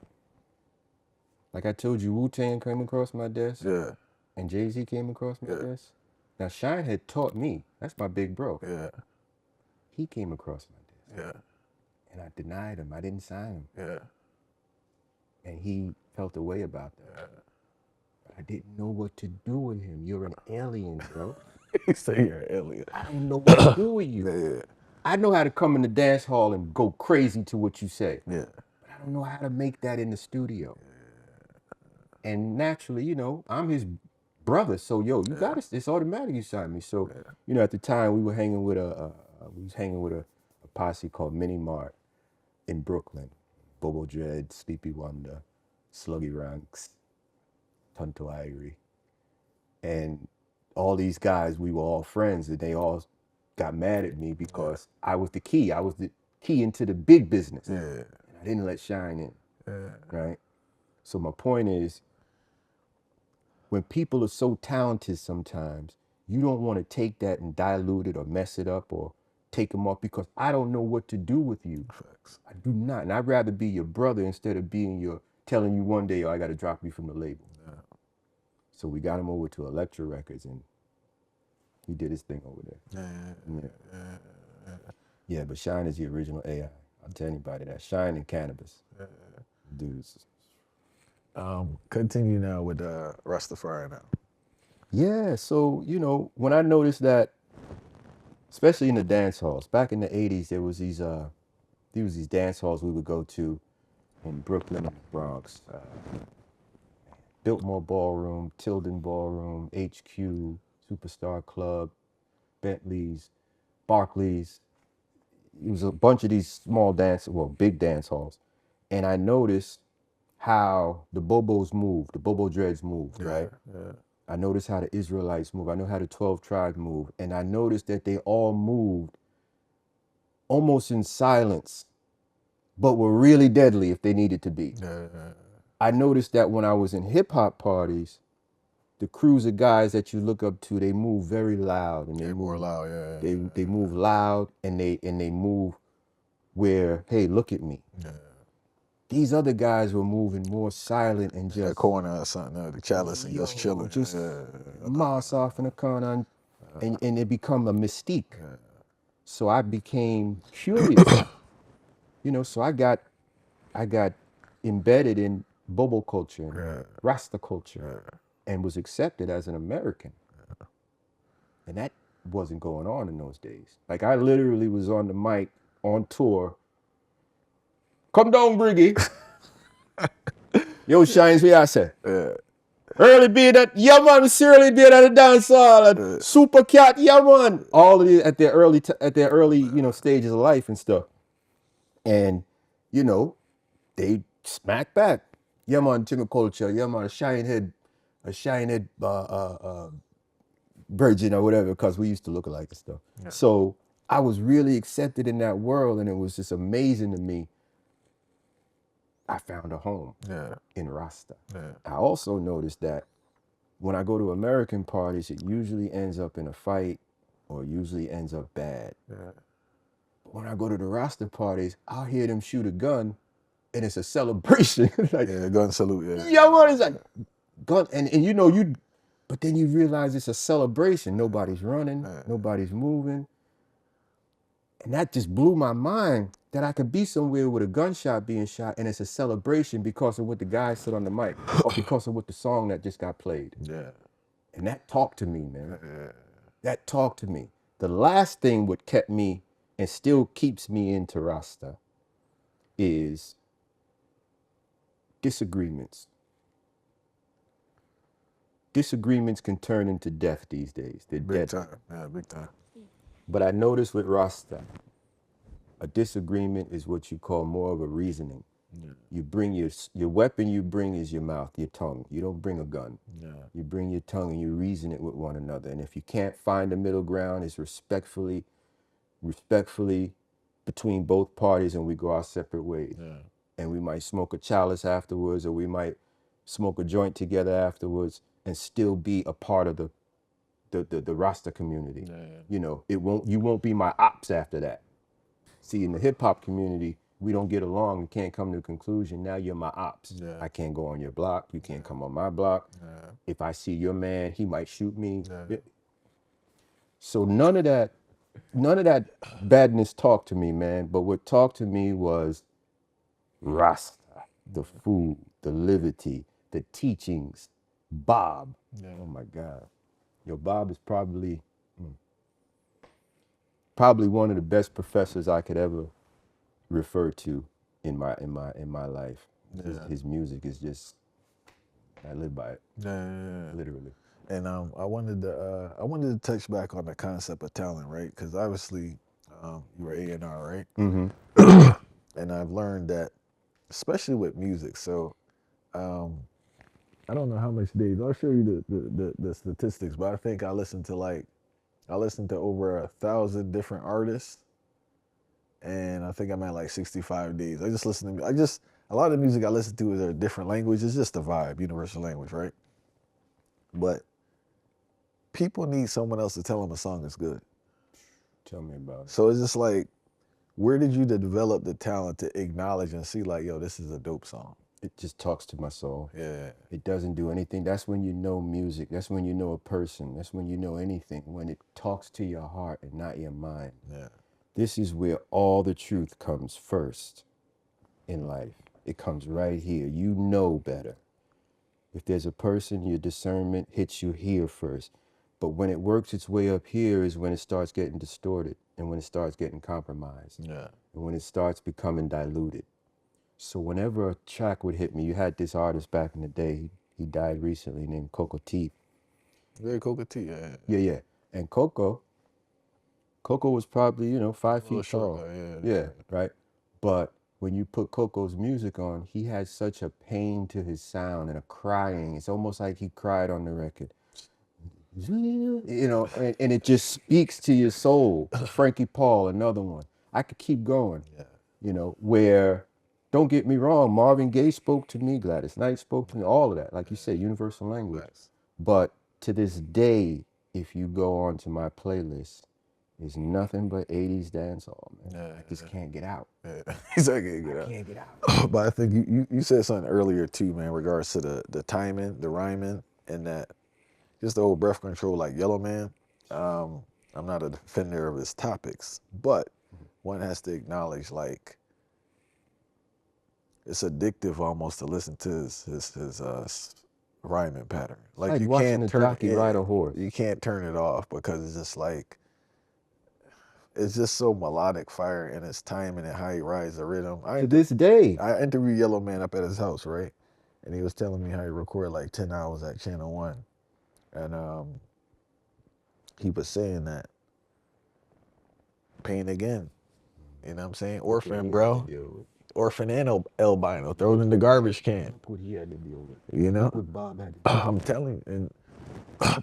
Like I told you, Wu-Tang came across my desk. Yeah. And Jay-Z came across my desk. Now, Shine had taught me. That's my big bro. Yeah. He came across my desk. Yeah. And I denied him. I didn't sign him. Yeah. And he felt a way about that. Yeah. I didn't know what to do with him. You're an alien, bro. He say you're an alien. I don't know what to do with you. Yeah. I know how to come in the dance hall and go crazy to what you say. Yeah. But I don't know how to make that in the studio. And naturally, you know, I'm his brother, so yo, you got it. It's automatic. You signed me. So, you know, at the time we were hanging with a posse called Mini Mart in Brooklyn. Bobo Dread, Sleepy Wonder, Sluggy Ranks, Tonto Irie, and all these guys. We were all friends, and they all got mad at me because I was the key. I was the key into the big business. Yeah. And I didn't let Shine in. Yeah. Right. So my point is, when people are so talented sometimes, you don't want to take that and dilute it or mess it up or take them off because I don't know what to do with you. Facts. I do not. And I'd rather be your brother instead of being telling you one day, oh, I got to drop you from the label. Yeah. So we got him over to Elektra Records and he did his thing over there. Yeah, but Shine is the original AI. I'll tell anybody that. Shine and Cannabis. Dudes. Continue now with Rastafari now. Yeah, so, you know, when I noticed that, especially in the dance halls, back in the 80s, there was these dance halls we would go to in Brooklyn and the Bronx. Biltmore Ballroom, Tilden Ballroom, HQ, Superstar Club, Bentley's, Barclays. it was a bunch of these small big dance halls. And I noticed how the Bobos moved, the Bobo dreads moved, right? Yeah. I noticed how the Israelites move. I know how the 12 tribes move. And I noticed that they all moved almost in silence, but were really deadly if they needed to be. Yeah. I noticed that when I was in hip hop parties, the crews of guys that you look up to, they move very loud and they move more loud. Yeah. They move loud and they move where, hey, look at me. Yeah. These other guys were moving more silent and just a corner or something, the chalice, and just chilling. Just moss off in the corner, and it become a mystique. Yeah. So I became curious, so I got embedded in Bobo culture and Rasta culture and was accepted as an American. And that wasn't going on in those days. Like, I literally was on the mic on tour. Come down, Briggy. Yo, Shines, what I say? Early be that, yeah man, Early be that a dance hall, Super Cat, yeah man. All of it at their early stages of life and stuff. And, they smack back. Yeah man, Tingle culture, yeah man, a Shinehead virgin or whatever, because we used to look alike and stuff. Yeah. So I was really accepted in that world, and it was just amazing to me. I found a home in Rasta. Yeah. I also noticed that when I go to American parties, it usually ends up in a fight or usually ends up bad. Yeah. When I go to the Rasta parties, I'll hear them shoot a gun, and it's a celebration. Like, gun salute. Yeah, what is that? Gun, and but then you realize it's a celebration. Nobody's running, nobody's moving. And that just blew my mind that I could be somewhere with a gunshot being shot and it's a celebration because of what the guy said on the mic or because of what the song that just got played. Yeah. And that talked to me, man. Yeah. That talked to me. The last thing what kept me and still keeps me into Rasta is disagreements. Disagreements can turn into death these days. They're big time. Yeah, big time. But I noticed with Rasta, a disagreement is what you call more of a reasoning. Yeah. You bring your weapon you bring is your mouth, your tongue. You don't bring a gun. Yeah. You bring your tongue and you reason it with one another. And if you can't find a middle ground, it's respectfully between both parties, and we go our separate ways. Yeah. And we might smoke a chalice afterwards, or we might smoke a joint together afterwards and still be a part of the Rasta community. Yeah. You won't be my ops after that. See, in the hip hop community, we don't get along. We can't come to a conclusion. Now you're my ops. Yeah. I can't go on your block. You can't come on my block. Yeah. If I see your man, he might shoot me. Yeah. So none of that badness talked to me, man. But what talked to me was Rasta, the food, the liberty, the teachings. Bob. Yeah. Oh my God. Bob is probably one of the best professors I could ever refer to in my life. Yeah. His music is just, I live by it. Yeah. Literally. And I wanted to touch back on the concept of talent, right? Because obviously you were A&R, right? Mm-hmm. And I've learned that, especially with music. So I don't know how much days. I'll show you the statistics, but I think I listened to over 1,000 different artists, and I think I'm at like 65 days. I just listen to a lot of the music I listen to is a different language. It's just a vibe, universal language, right? But people need someone else to tell them a song is good. Tell me about it. So it's just like, where did you develop the talent to acknowledge and see like, yo, this is a dope song? It just talks to my soul. Yeah. It doesn't do anything. That's when you know music. That's when you know a person. That's when you know anything. When it talks to your heart and not your mind. Yeah. This is where all the truth comes first in life. It comes right here. You know better. If there's a person, your discernment hits you here first. But when it works its way up here is when it starts getting distorted and when it starts getting compromised. Yeah. And when it starts becoming diluted. So whenever a track would hit me, you had this artist back in the day, he died recently, named Coco T. Yeah, Coco T, yeah. Yeah. And Coco Coco was probably, you know, 5 feet short tall. guy, yeah. Yeah, right. But when you put Coco's music on, he had such a pain to his sound and a crying. It's almost like he cried on the record. You know, and it just speaks to your soul. Frankie Paul, another one. I could keep going. Yeah. You know, where, don't get me wrong, Marvin Gaye spoke to me, Gladys Knight spoke to me, all of that. Like you said, universal language. Facts. But to this day, if you go onto my playlist, it's nothing but 80s dancehall, man. Yeah, I just can't get out. Yeah. He's like, can't get out. Can't get out. But I think you said something earlier too, man, in regards to the timing, the rhyming, and that just the old breath control, like Yellow Man. I'm not a defender of his topics, but one has to acknowledge, like, it's addictive almost to listen to his rhyming pattern. Like you watching can't a turn jockey it, ride a horse. You can't turn it off because it's just like, it's just so melodic fire in its timing and how he rides the rhythm. To this day. I interviewed Yellow Man up at his house, right? And he was telling me how he recorded like 10 hours at Channel 1. And he was saying that Pain Again. You know what I'm saying? Orphan, bro. Orphan and albino. Throw it in the garbage can. What he had to deal with. You know? What Bob had to I'm telling you. And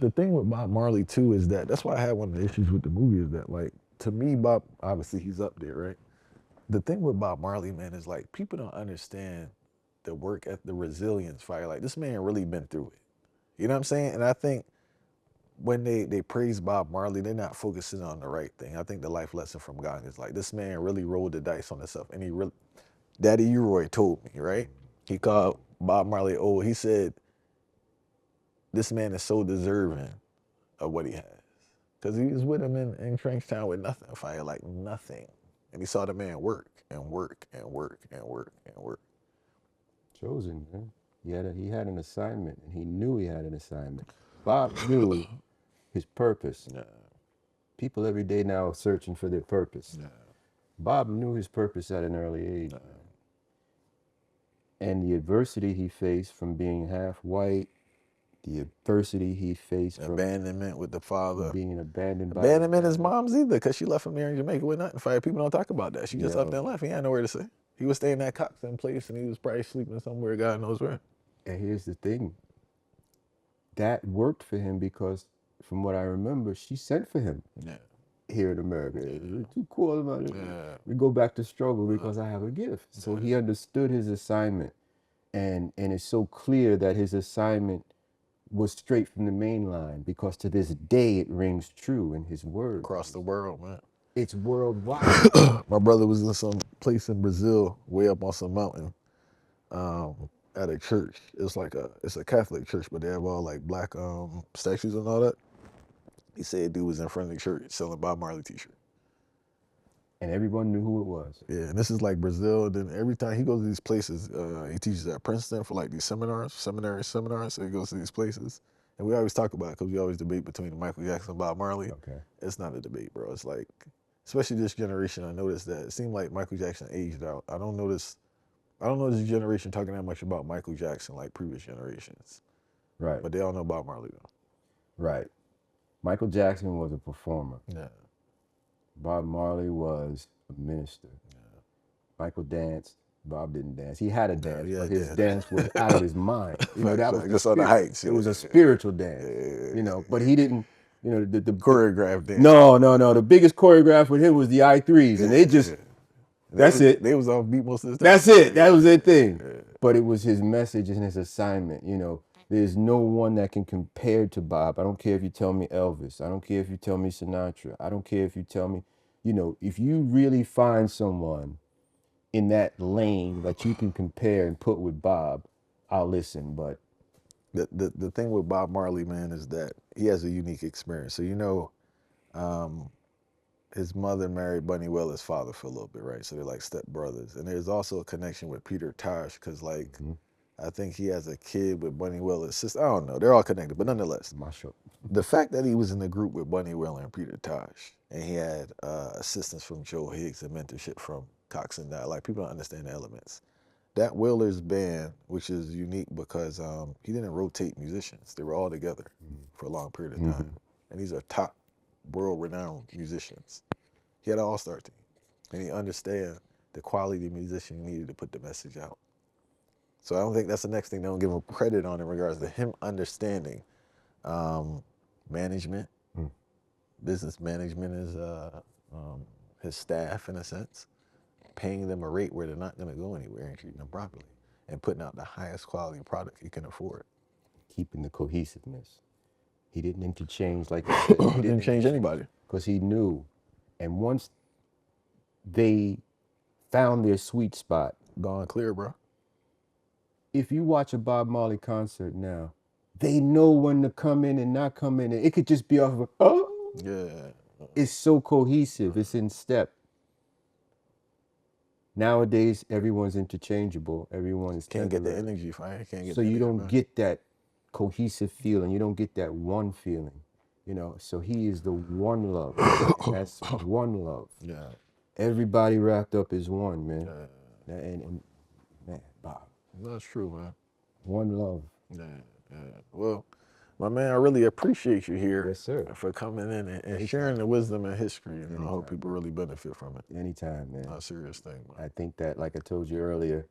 the thing with Bob Marley, too, is that's why I had one of the issues with the movie is that, like, to me, Bob, obviously, he's up there, right? The thing with Bob Marley, man, is like, people don't understand the work at the resilience fire. Like, this man really been through it. You know what I'm saying? And I think when they praise Bob Marley, they're not focusing on the right thing. I think the life lesson from God is like, this man really rolled the dice on himself. And he really, Daddy Uroy told me, right? He called Bob Marley old. He said, this man is so deserving of what he has. Because he was with him in Trenchtown with nothing, fire, like nothing. And he saw the man work and work and work and work and work. Chosen, man. He had an assignment, and he knew he had an assignment. Bob knew his purpose. Yeah. People every day now are searching for their purpose. Yeah. Bob knew his purpose at an early age. And the adversity he faced from being half white, the adversity he faced from abandonment with the father, being abandoned by abandonment his mom's either, because she left him there in Jamaica with nothing. Fire, people don't talk about that. She just up there and left. He had nowhere to stay. He was staying at Coxon Place, and he was probably sleeping somewhere, God knows where. And here's the thing. That worked for him because, from what I remember, she sent for him. Yeah. Here in America. It's too cool about it. Yeah. We go back to struggle because I have a gift. So he understood his assignment. And it's so clear that his assignment was straight from the main line, because to this day it rings true in his words. Across the world, man. It's worldwide. My brother was in some place in Brazil, way up on some mountain, at a church. It's a Catholic church, but they have all like black statues and all that. He said dude was in front of the church selling Bob Marley t-shirt. And everyone knew who it was. Yeah, and this is like Brazil. Then every time he goes to these places, he teaches at Princeton for like these seminars. So he goes to these places. And we always talk about it because we always debate between Michael Jackson and Bob Marley. Okay. It's not a debate, bro. It's like, especially this generation, I noticed that it seemed like Michael Jackson aged out. I don't know this generation talking that much about Michael Jackson like previous generations. Right. But they all know Bob Marley, though. Right. Michael Jackson was a performer. Yeah. Bob Marley was a minister. Yeah. Michael danced. Bob didn't dance. He had a dance, but his dance was out of his mind. You know, that was just on the heights. It was a spiritual dance. You know, but he didn't. You know, the choreographed dance. No. The biggest choreograph with him was the I3s, and they just. That's it. They was off beat most of the time. That's it. That was their thing. Yeah. But it was his message and his assignment. You know, there's no one that can compare to Bob. I don't care if you tell me Elvis. I don't care if you tell me Sinatra. I don't care if you tell me, you know, if you really find someone in that lane that you can compare and put with Bob, I'll listen. But the thing with Bob Marley, man, is that he has a unique experience. So, you know, his mother married Bunny Weller's father for a little bit, right? So they're like step brothers. And there's also a connection with Peter Tosh, because like, I think he has a kid with Bunny Weller's sister. I don't know. They're all connected, but nonetheless, the fact that he was in the group with Bunny Weller and Peter Tosh, and he had assistance from Joe Higgs and mentorship from Cox and that, like, people don't understand the elements. That Weller's band, which is unique because he didn't rotate musicians. They were all together for a long period of time. And these are top world-renowned musicians. He had an all-star team. And he understand the quality musician he needed to put the message out. So I don't think that's the next thing they don't give him credit on in regards to him understanding management. Business management is his staff, in a sense, paying them a rate where they're not going to go anywhere and treating them properly, and putting out the highest quality product he can afford. Keeping the cohesiveness. He didn't interchange like you said. He didn't change anybody. Because he knew. And once they found their sweet spot. Gone clear, bro. If you watch a Bob Marley concert now, they know when to come in and not come in. And it could just be off of, oh. Yeah. It's so cohesive. It's in step. Nowadays, everyone's interchangeable. Everyone is can't get the energy fire. Can't get. So you don't get that cohesive feeling. You don't get that one feeling. You know. So he is the one love. That's one love. Yeah. Everybody wrapped up as one, man. Yeah. And man, Bob. That's true, man. One love. Yeah. Yeah. Well, my man, I really appreciate you here. Yes, sir. For coming in and sharing the wisdom and history. And I hope people really benefit from it. Anytime, man. Not a serious thing, man. I think that, like I told you earlier,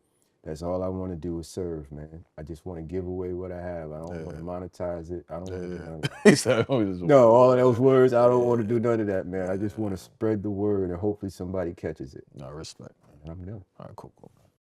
that's all I want to do is serve, man. I just want to give away what I have. I don't want to monetize it. I don't want to do none of that. No, all of those words, I don't want to do none of that, man. I just want to spread the word and hopefully somebody catches it. No, respect, man. And I'm done. All right, cool.